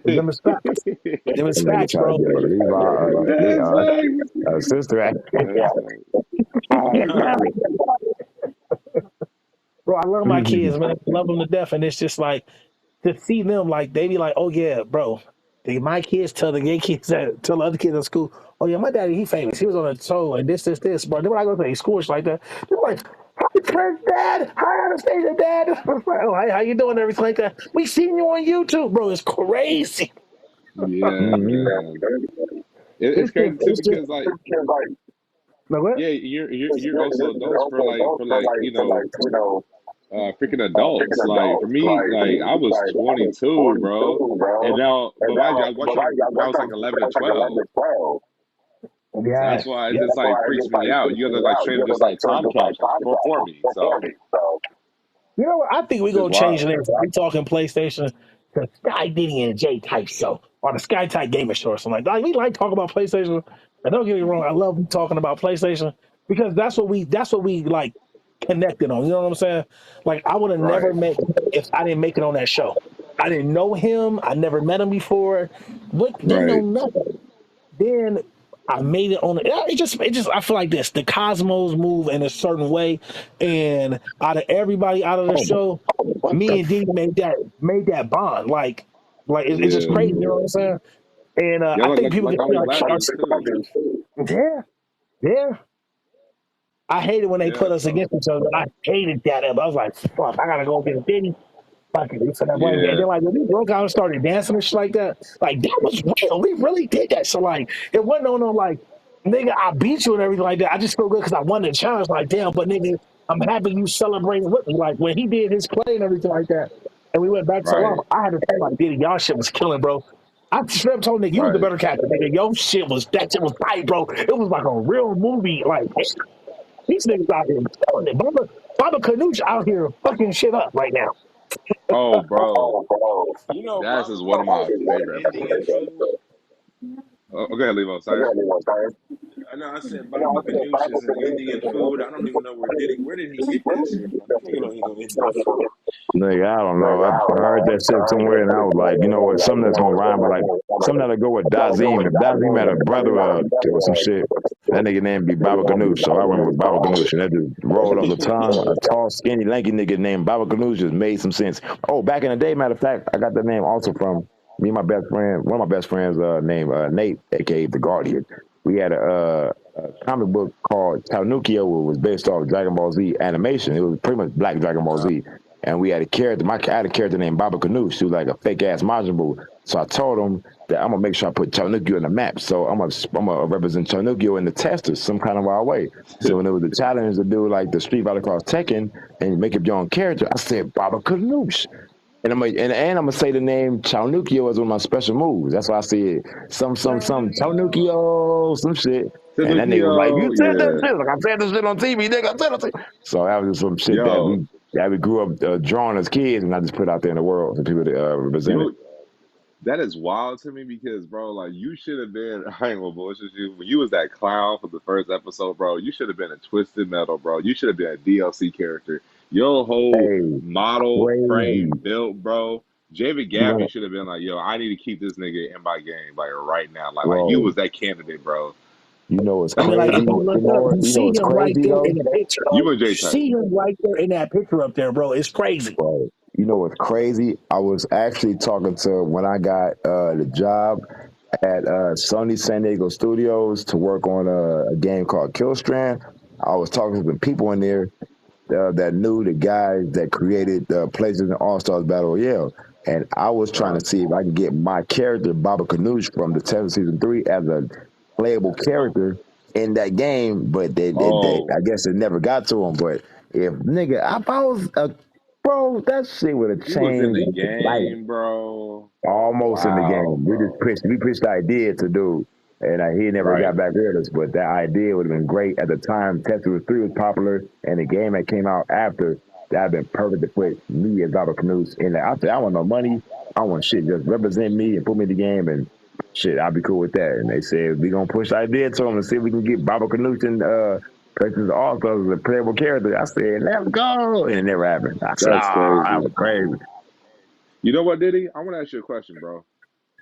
Them is facts. Them is That nigga facts, trying to bro. get with Levi, That's like, sister act. that's like, Bro, I love my kids, man. I love them to death. And it's just like, to see them like they be like, oh yeah, bro. My kids tell the gay kids that tell the other kids at school, oh yeah, my daddy he famous. He was on a show and this, bro. Then when I go to a school like that, they're like, hi Prince Dad, hi Anastasia Dad. I'm like, oh hi, how you doing? Everything like that. We seen you on YouTube, bro. It's crazy. yeah, man. It's crazy too It's just because like like what? yeah, you're also adults for like freaking adults. Like for me, like I was 22, bro, and now but mind you, I was watching when I was like 11 and 12. So Yeah. that's why it just like freaks me out. You guys are like straight up just like time capsules for me. So You know what? I think we it's just gonna change the wild. name. We talking PlayStation to Sky Diddy and J Type Show or the Sky Type Gamer Show or something like that. We like talking about PlayStation. And don't get me wrong, I love talking about PlayStation because that's what we like. connected on. You know what I'm saying? Like I would have never Right. met if I didn't make it on that show. I didn't know him. I never met him before. What didn't know Right. nothing. Then I made it on. It just. I feel like this. The cosmos move in a certain way, and out of everybody out of the show, me and Diddy made that bond. It's just Yeah. crazy. You know what I'm saying? And Yeah, I think people like can all see the collaborators too. yeah, yeah. I hated when they Yeah, put us so against each other. I hated that. I was like, fuck, I gotta go against Diddy. Fucking this and that one. And yeah, then like when we broke out and started dancing and shit like that, like that was real. We really did that. So like it wasn't no like nigga, I beat you and everything like that. I just feel good because I won the challenge. Like damn, but nigga, I'm happy you celebrating with me. Like when he did his play and everything like that, and we went back to right, life. I had to say like, Diddy, y'all shit was killing, bro. I straight up told nigga, you was the right. better captain, nigga. Yo that shit was tight, bro. It was like a real movie. Like these niggas out here killing it. Baba Kanuch out here fucking shit up right now. Oh, bro, You know, that's Baba is one of my Ganoush is in favorite Indian episodes. food. Oh, go ahead, Levo. Sorry. I know I said Baba Ganoush is in Indian food. I don't even know where did he get that shit from? This nigga don't even know Indian food. Nigga, I don't know. I heard that shit somewhere, and I was like, you know what? Something that's gonna rhyme, but like something that'll go with Dazim. If Dazim had a brother or some shit, that nigga name be Baba Ganoush. So I went with Baba Ganoush, and that just rolled off the tongue. A tall, skinny, lanky nigga named Baba Ganoush just made some sense. Oh, back in the day, matter of fact, I got that name also from me and my best friend. One of my best friends named Nate, aka the Guardian. We had a comic book called Taunukio, which was based off Dragon Ball Z animation. It was pretty much Black Dragon Ball Z. And we had a character, I had a character named Baba Ganoush, who was like a fake ass Majin Buu. So I told him that I'm gonna make sure I put Taunukio in the map. So I'm gonna represent Taunukio in the testers some kind of wild way. So when it was a challenge to do like the Street Battle Cross Tekken and make up your own character, I said Baba Ganoush. And I'm gonna say the name Chaunukio as one of my special moves. That's why I said some Chaunukio, some shit. And that nigga was like, "You Pinocchio, said that yeah. shit." Like I said this shit on TV, nigga. I said it. So that was just some shit Yo, that we grew up drawing as kids, and I just put out there in the world for people to represent it. you that is wild to me because, bro, like you should have been. I ain't gonna bullshit you. When you was that clown for the first episode, bro, you should have been a Twisted Metal, bro. You should have been a DLC character. Your whole Hey, model crazy. frame built, bro. David You Gabby know, should have been like, yo, I need to keep this nigga in my game, like right now. Like you bro. was that candidate, bro. You know what's I mean, like crazy? if you You look up, know you you know see what's him right crazy there though? in the picture. You and You J Type. see him right there in that picture up there, bro. It's crazy. Bro, you know what's crazy? I was actually talking to when I got the job at Sony San Diego Studios to work on a game called Killstrand. I was talking to the people in there that knew the guys that created the PlayStation All Stars Battle Royale. And I was trying to see if I could get my character, Baba Ganoush, from the Test Season 3 as a playable character in that game, but Oh, I guess it never got to him. But if I was a bro, that shit would have he was in changed the life. game, bro. Almost in the Wow, game. bro. We pitched the idea to do, and he never got Right. back with us. But that idea would have been great at the time. Tetris 3 was popular, and the game that came out after that'd been perfect to put me as Baba Canoes in there. I said, I want no money. I want shit just represent me and put me in the game, and shit, I'll be cool with that. And they said we gonna push the idea to them and see if we can get Baba Canoes and Texas All Stars as a playable character. I said, let's go, and it never happened. I said, That's ah, that crazy. was crazy. You know what, Diddy? I want to ask you a question, bro.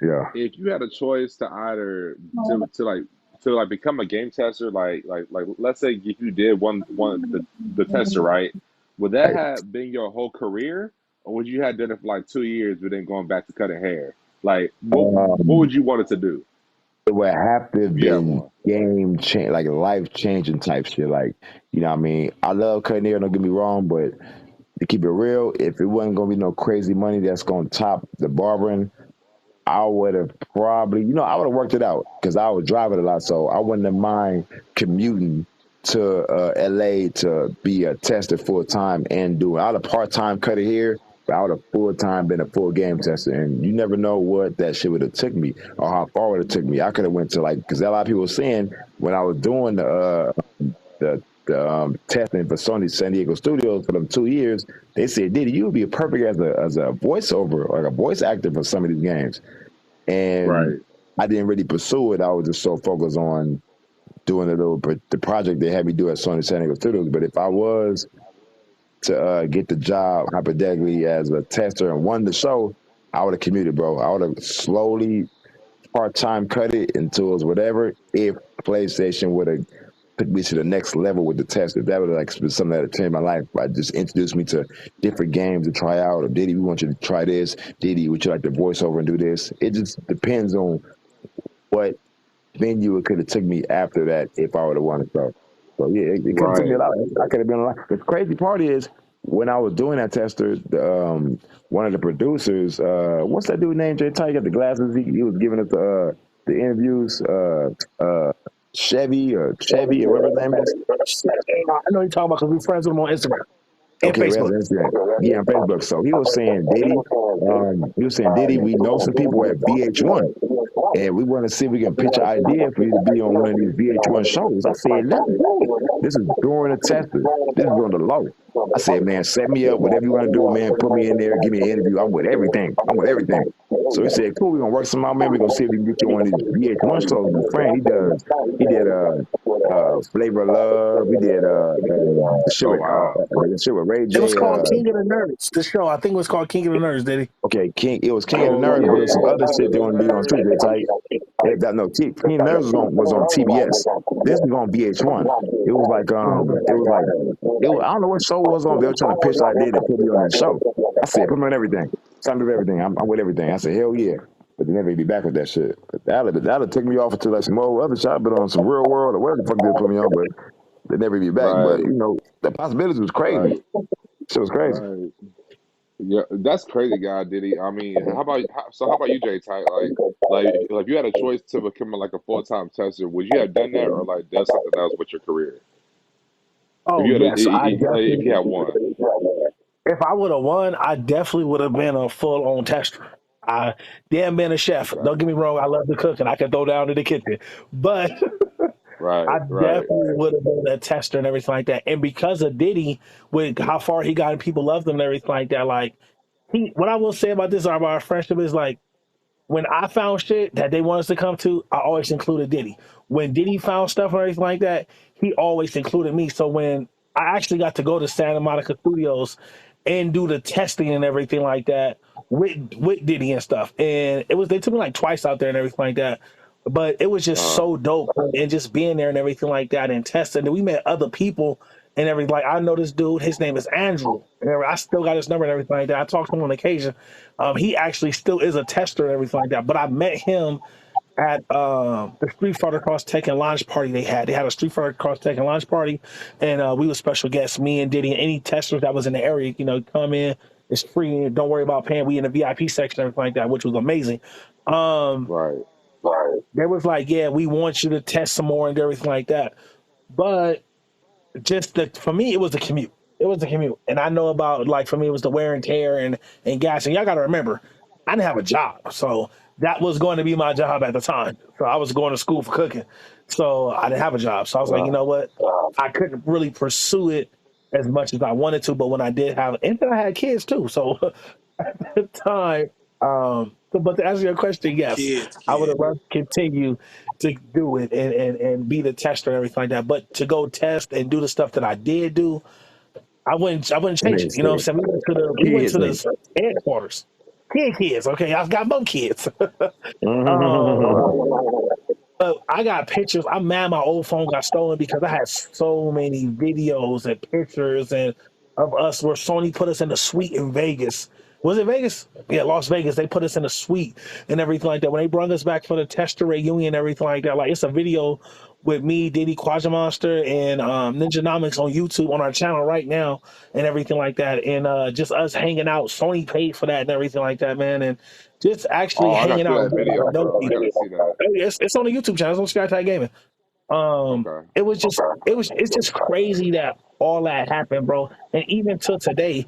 Yeah. If you had a choice to either to become a game tester, like let's say if you did one the tester, right? Would that Hey, have been your whole career, or would you have done it for like 2 years, but then going back to cutting hair? Like, what um, would you want it to do it would have to have if you had been one? game change, like life changing type shit. Like, you know what I mean? I love cutting hair, don't get me wrong, but to keep it real, if it wasn't gonna be no crazy money that's gonna top the barbering, I would have probably, I would have worked it out because I was driving a lot, so I wouldn't have mind commuting to LA to be a tester full time and doing. I would have part time cut it here, but I would have full time been a full game tester, and you never know what that shit would have took me or how far it would have took me. I could have went to like because a lot of people were saying when I was doing the testing for Sony San Diego Studios for them 2 years, they said, "Diddy, you would be perfect as a voiceover or like a voice actor for some of these games." And Right. I didn't really pursue it. I was just so focused on doing the project they had me do at Sony San Diego Studios. But if I was to get the job hypothetically as a tester and won the show, I would have commuted, bro. I would have slowly part-time cut it until it was whatever. If PlayStation would have took me to the next level with the test, if that would have like been something that had changed my life, I just introduced me to different games to try out. Or Diddy, we want you to try this. Diddy, would you like to voice over and do this? It just depends on what venue it could have took me after that if I would have wanted to. So yeah, it could have took me a Right. lot. I could have been a lot. The crazy part is when I was doing that tester, one of the producers, what's that dude named Jay Ty? He got the glasses. He was giving us the interviews. Chevy or whatever his name is. I know you're talking about because we're friends with him on Instagram and Okay, we have Facebook. an Instagram. Yeah, on Facebook. So he was saying Diddy, we know some people at VH1. And we want to see if we can pitch an idea for you to be on one of these VH1 shows. I said, let's do it. This is during the tester. This is on the low. I said, man, set me up, whatever you want to do, man. Put me in there, give me an interview. I'm with everything. I'm with everything. So he said, cool, we're gonna work some out, man. We're gonna see if we can get you on one of these VH1 shows. My friend, he did Flavor of Love. He did Oh wow. the shit with Ray It was J. called King of the Nerds. The show, I think it was called King of the Nerds, did he? Okay, it was King of the Oh Nerds, but yeah, there's some other shit they want to be on too. They type. King of the Nerds was on TBS. This was on VH1. It was like I don't know what show it was on. They were trying to pitch the idea to put me on that show. I said, put me on everything. Time to do everything. I'm with everything. I said, hell yeah. But they never be back with that shit. But that'll take me off into like some old other shot, but on some real world or whatever the fuck they put me on, but they never be back. But right, the possibilities was crazy. right, Shit was crazy. right. Yeah, that's crazy, guy, Diddy. I mean, how about you, Jay Tight? Like, if you had a choice to become like a full-time tester, would you have done that or like done something else with your career? If Oh you had yes, I if you definitely. had one, If I would have won, I definitely would have been a full on tester. I damn been a chef. okay, Don't get me wrong, I love to cook and I can throw down in the kitchen. But I right, right, definitely would have been a tester and everything like that. And because of Diddy, with how far he got and people loved him and everything like that, like what I will say about this about our friendship is like when I found shit that they want us to come to, I always included Diddy. When Diddy found stuff or anything like that, he always included me. So when I actually got to go to Santa Monica Studios and do the testing and everything like that with Diddy and stuff, and they took me like twice out there and everything like that. But it was just uh, so dope and just being there and everything like that and testing. And we met other people and everything. Like I know this dude, his name is Andrew. And I still got his number and everything like that. I talked to him on occasion. He actually still is a tester and everything like that. But I met him at the Street Fighter Cross Tekken launch party they had. They had a Street Fighter Cross Tekken launch party, and we were special guests. Me and Diddy, and any testers that was in the area, come in. It's free. Don't worry about paying. We in the VIP section, everything like that, which was amazing. Um, right, they was like, yeah, we want you to test some more and everything like that. But for me, it was the commute. It was the commute, and I know about like for me, it was the wear and tear and gas. And y'all got to remember, I didn't have a job, so that was going to be my job at the time. So I was going to school for cooking, so I didn't have a job. So I was like, you Wow. know what, I couldn't really pursue it as much as I wanted to. But when I did have, and then I had kids too, so at the time. But to answer your question, yes, Kids, I would have kids. loved to continue to do it and be the tester and everything like that. But to go test and do the stuff that I did do, I wouldn't That change man it. You know what said, I'm saying? We went to kids, nigga. the headquarters. Kids, okay. I've got both kids. um, but I got pictures. I'm mad my old phone got stolen because I had so many videos and pictures and of us where Sony put us in the suite in Vegas. Was it Vegas? Yeah, Las Vegas. They put us in a suite and everything like that. When they brought us back for the tester reunion and everything like that, like it's a video with me, Diddy, Quadra Monster, and Ninja Nomics on YouTube on our channel right now and everything like that. And just us hanging out. Sony paid for that and everything like that, man. And just actually Oh, I gotta hanging see out that with video, dope bro. I people. gotta see that. It's on the YouTube channel. It's on Sky Gaming. Okay, It's just crazy that all that happened, bro. And even till today,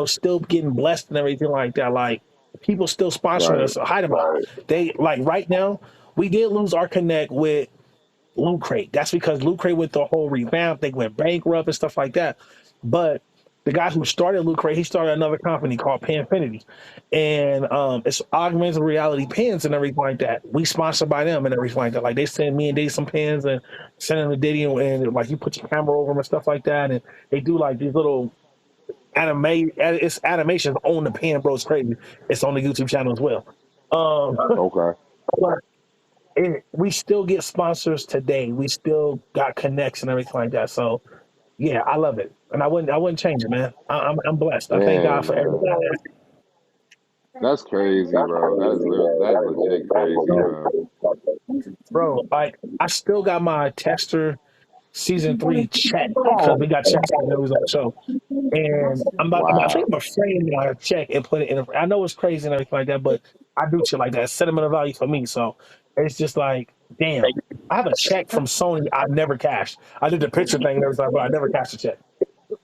still getting blessed and everything like that. Like people still sponsoring right, us. Hi, they like right now. We did lose our connect with Loot Crate. That's because Loot Crate with the whole revamp, they went bankrupt and stuff like that. But the guy who started Loot Crate, he started another company called Panfinity, and it's augmented reality pins and everything like that. We sponsored by them and everything like that. Like they send me and Diddy some pins and send them to Diddy and like you put your camera over them and stuff like that. And they do like these little It's animation on the pen, bro. It's crazy. It's on the YouTube channel as well. Okay. But we still get sponsors today. We still got connects and everything like that. So yeah, I love it, and I wouldn't change it, man. I'm blessed. I thank God Dang, for man. everything. That's crazy, bro. That is legit crazy, man. Bro, like I still got my Tester season 3 check because we got checks that was on the show, and I think Wow. I'm gonna frame my check and put it in. I know it's crazy and everything like that, but I do shit like that. Sentimental value for me, so it's just like, damn. I have a check from Sony I've never cashed. I did the picture thing and everything, but I never cashed a check.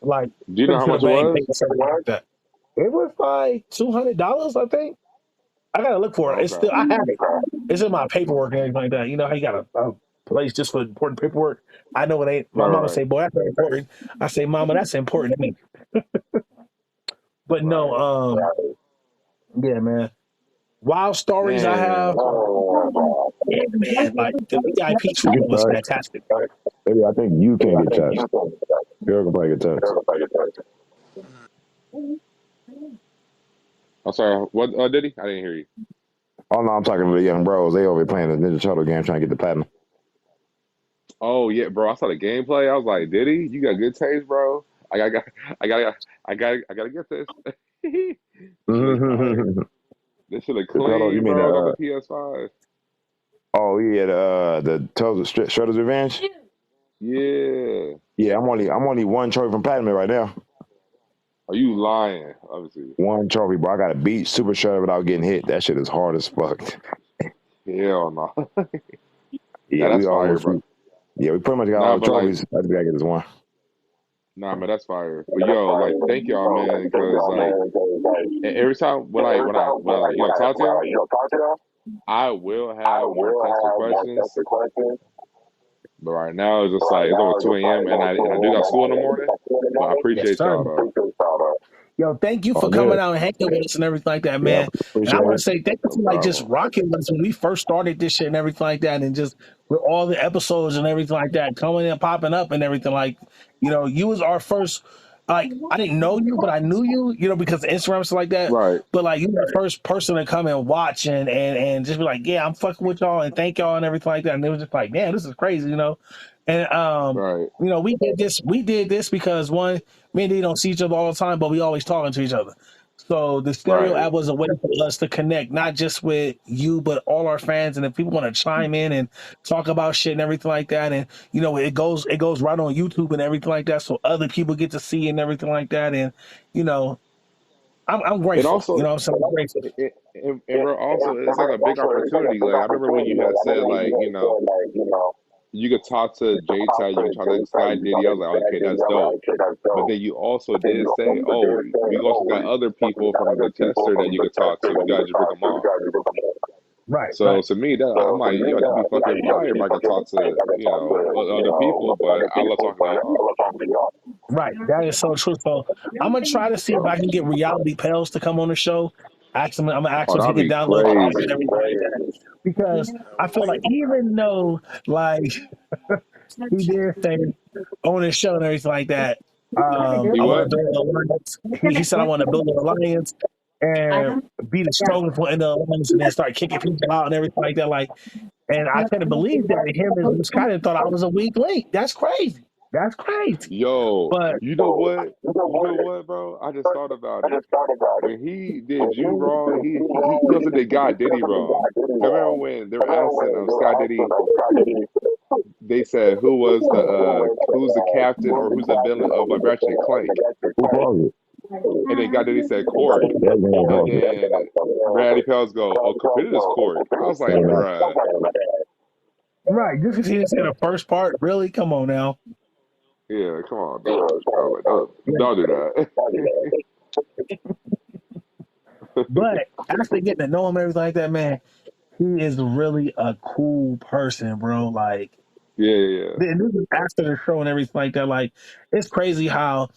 Like, Do you took know it how to the much it bank, paid was? something like that. It was like $200, I think. I gotta look for it. It's still Okay. I have it. It's in my paperwork and everything like that. You know how you got a place just for important paperwork. I know it ain't. My Right, mama right, say, "Boy, that's important." I say, "Mama, that's important to me." But no, right. yeah, man. Wild stories I Man, have. Yeah, man. Like the VIP You treatment get was touched. fantastic. Maybe I think you can get touched. Girl can probably get touched. I'm sorry. What did he? I didn't hear you. Oh no, I'm talking to the young bros. They over here playing the Ninja Turtle game, trying to get the platinum. Oh yeah, bro. I saw the gameplay. I was like, did he? You got good taste, bro. I got, I got, I gotta get this. This shit look fire. The This shit look turtle. You clean, mean the? bro. Got the PS5. Oh yeah, the Turtles Shredder's Revenge. Yeah. Yeah, I'm only one trophy from platinum right now. Are you lying? Obviously. One trophy, bro. I got to beat Super Shredder without getting hit. That shit is hard as fuck. Hell no. Yeah, Nah, we that's fire, almost. bro. Yeah, we pretty much got all Nah, the but like, trophies. I just gotta get this one. nah, man, that's fire. But yo, like, thank y'all, man, because like every time when I like talk to y'all, I will have more tester questions. But right now it's just like it's almost 2 a.m. and I do got school in the morning. But I Yes, appreciate sir. y'all though. Yo, thank you for All coming good. out and hanging with us and everything like that, Yeah, man. And I appreciate want to it. say thank you No for like just problem. rocking with us when we first started this shit and everything like that, and just with all the episodes and everything like that coming and popping up and everything. Like, you was our first. Like, I didn't know you, but I knew you, because of Instagram and stuff like that. Right, But like, you were the first person to come and watch and just be like, yeah, I'm fucking with y'all and thank y'all and everything like that. And it was just like, man, this is crazy. And right. we did this because one, me and D don't see each other all the time, but we always talking to each other. So the stereo Right. app was a way for us to connect, not just with you, but all our fans. And if people want to chime in and talk about shit and everything like that, and it goes right on YouTube and everything like that, so other people get to see and everything like that. And you know, I'm It grateful. You also know what I'm saying? I'm grateful. and bro, also it's like a big opportunity. Like I remember when you had said like, you could talk to J Tide, you could talk to Sky Diddy. I was like, okay, that's dope. But then you also did say, oh, we also got other people from the tester that you could talk to. We gotta just bring them on. Right, So right. to me, that I'm like, yo, that'd be fucking fire if I could talk to, other people. But I love talking to y'all. Right. That is so true. So I'm gonna try to see if I can get Reality Pels to come on the show. I'm gonna ask Oh, him if he that'd can be download the app and crazy. everything like that. Because That I would feel be like even though like he did say on his show and everything like that, He I want to what? build an alliance. He said I want to build an alliance and be the strongest one in the alliance and then start kicking people out and everything like that. Like, and I couldn't believe that him and Scott thought I was a weak link. That's crazy. That's crazy. Yo, But you know what? You know what, bro? I just thought about it. When he did you wrong, he also did God Diddy wrong. 'Cause I remember when they were asking Scott Diddy, they said who's the captain or who's the villain of like Ratchet and Clank, Who called it? and then God Diddy said Corey, That's me and called it. then Bradley Pels go, oh, it is Corey. I was like, Hey, man. bruh, right, just because he didn't say the first part, really? Come on now. yeah, come on, dog. I was like, don't do that. But after getting to know him, and everything like that, man, he is really a cool person, bro. Like, Yeah, yeah, yeah. and this is after the show and everything like that. Like, it's crazy how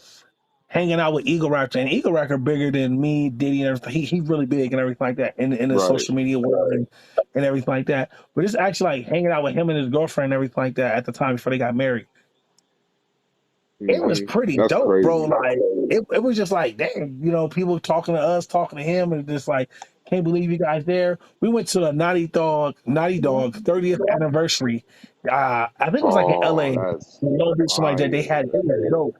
hanging out with Eagle Raptor and Eagle Raptor bigger than me, Diddy, and everything. He's really big and everything like that in the Right. social media world and everything like that. But it's actually like hanging out with him and his girlfriend and everything like that at the time before they got married. it was pretty That's dope, bro. crazy. Like it was just like, dang, people talking to us, talking to him, and just like, can't believe you guys there. We went to the Naughty Dog 30th anniversary. I think it was like in Oh, LA, that's something like that. They fire. had it was dope.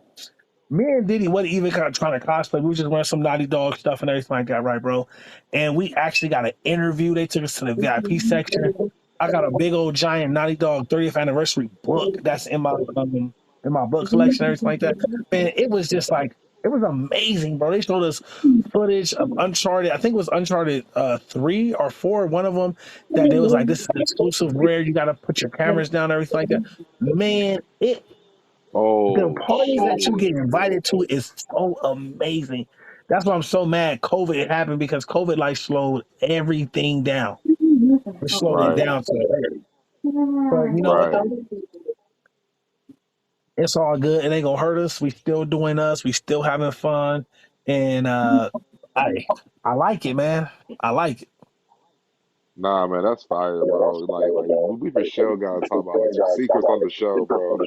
Me and Diddy wasn't even kind of trying to cosplay. We were just wearing some Naughty Dog stuff and everything like that, right, bro? And we actually got an interview. They took us to the VIP section. I got a big old giant Naughty Dog 30th anniversary book that's in my book collection, everything like that. Man, it was just like it was amazing, bro. They showed us footage of Uncharted. I think it was Uncharted 3 or 4, one of them. That they was like, this is exclusive, rare. You got to put your cameras down, everything like that. Man, the Oh parties that you shit. get invited to is so amazing. That's why I'm so mad COVID happened because COVID like slowed everything down. It slowed it Right, down to but you know what right. though? It's all good. It ain't gonna hurt us. We still doing us. We still having fun. And I I like it, man. I like it. Nah, man, that's fire, bro. Like we for sure gotta talk about like some secrets on the show, bro.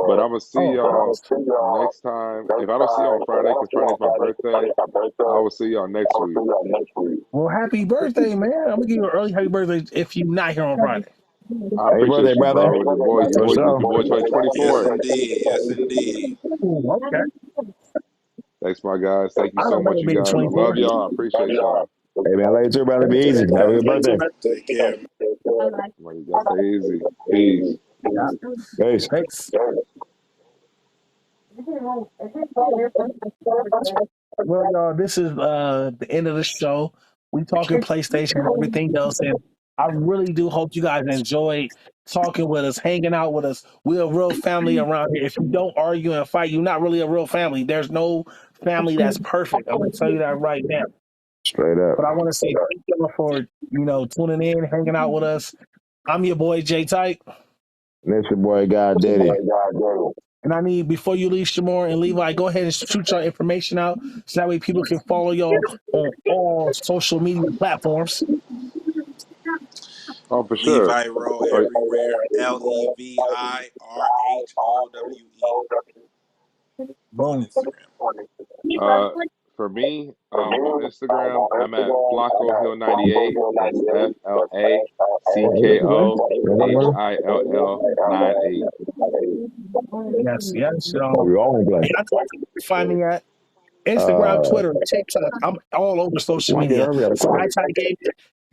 But I'm gonna see Oh, y'all next time. If I don't see you on Friday, because Friday's my birthday, I will see y'all next week. well, happy birthday, man. I'm gonna give you an early happy birthday if you're not here on Friday. I Hey, birthday, appreciate you, brother. bro. For sure. Your boy Yes, 2024. indeed. Yes, indeed. Ooh, okay. Thanks, my guys. Thank you I so remember much, you being guys. I 24. love y'all. I appreciate y'all. Hey, man, later too, brother. Be easy. Have a good birthday. Take care. Like, you guys stay easy. Peace. Yeah. Peace. Thanks. Well, y'all, this is the end of the show. We talking PlayStation and everything else, and I really do hope you guys enjoyed talking with us, hanging out with us. We're a real family around here. If you don't argue and fight, you're not really a real family. There's no family that's perfect. I'm gonna tell you that right now. Straight up. But I want to say thank you for tuning in, hanging out with us. I'm your boy Jay Type. And this your boy, God Diddy. And I need, before you leave, Shamor and Levi, go ahead and shoot your information out so that way people can follow y'all on all social media platforms. Oh, for sure. Levi Rowe Oh, everywhere. LeviRhowe on Boom. Instagram. Uh, for me, on Instagram, I'm at Flacco Hill 98. That's Oh, this is one. FLACKOHILL 98. Yes, yes, Oh, y'all. we all in play. And I know where you can find me at Instagram, Uh, Twitter, TikTok. I'm all over social might get media. her. We got a Sky call. Ty Game,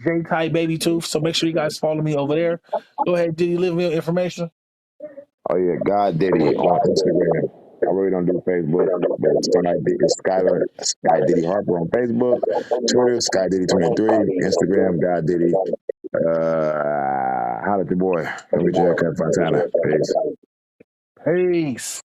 J Ty Baby Tooth. So make sure you guys follow me over there. Go ahead, do you leave me your information? Oh yeah, God Diddy on Instagram. I really don't do Facebook, but it's Sky Diddy Harper on Facebook, Twitter, Sky Diddy 23, Instagram, God Diddy. Holla at your boy. Come get your haircut, Fontana. Peace. Peace.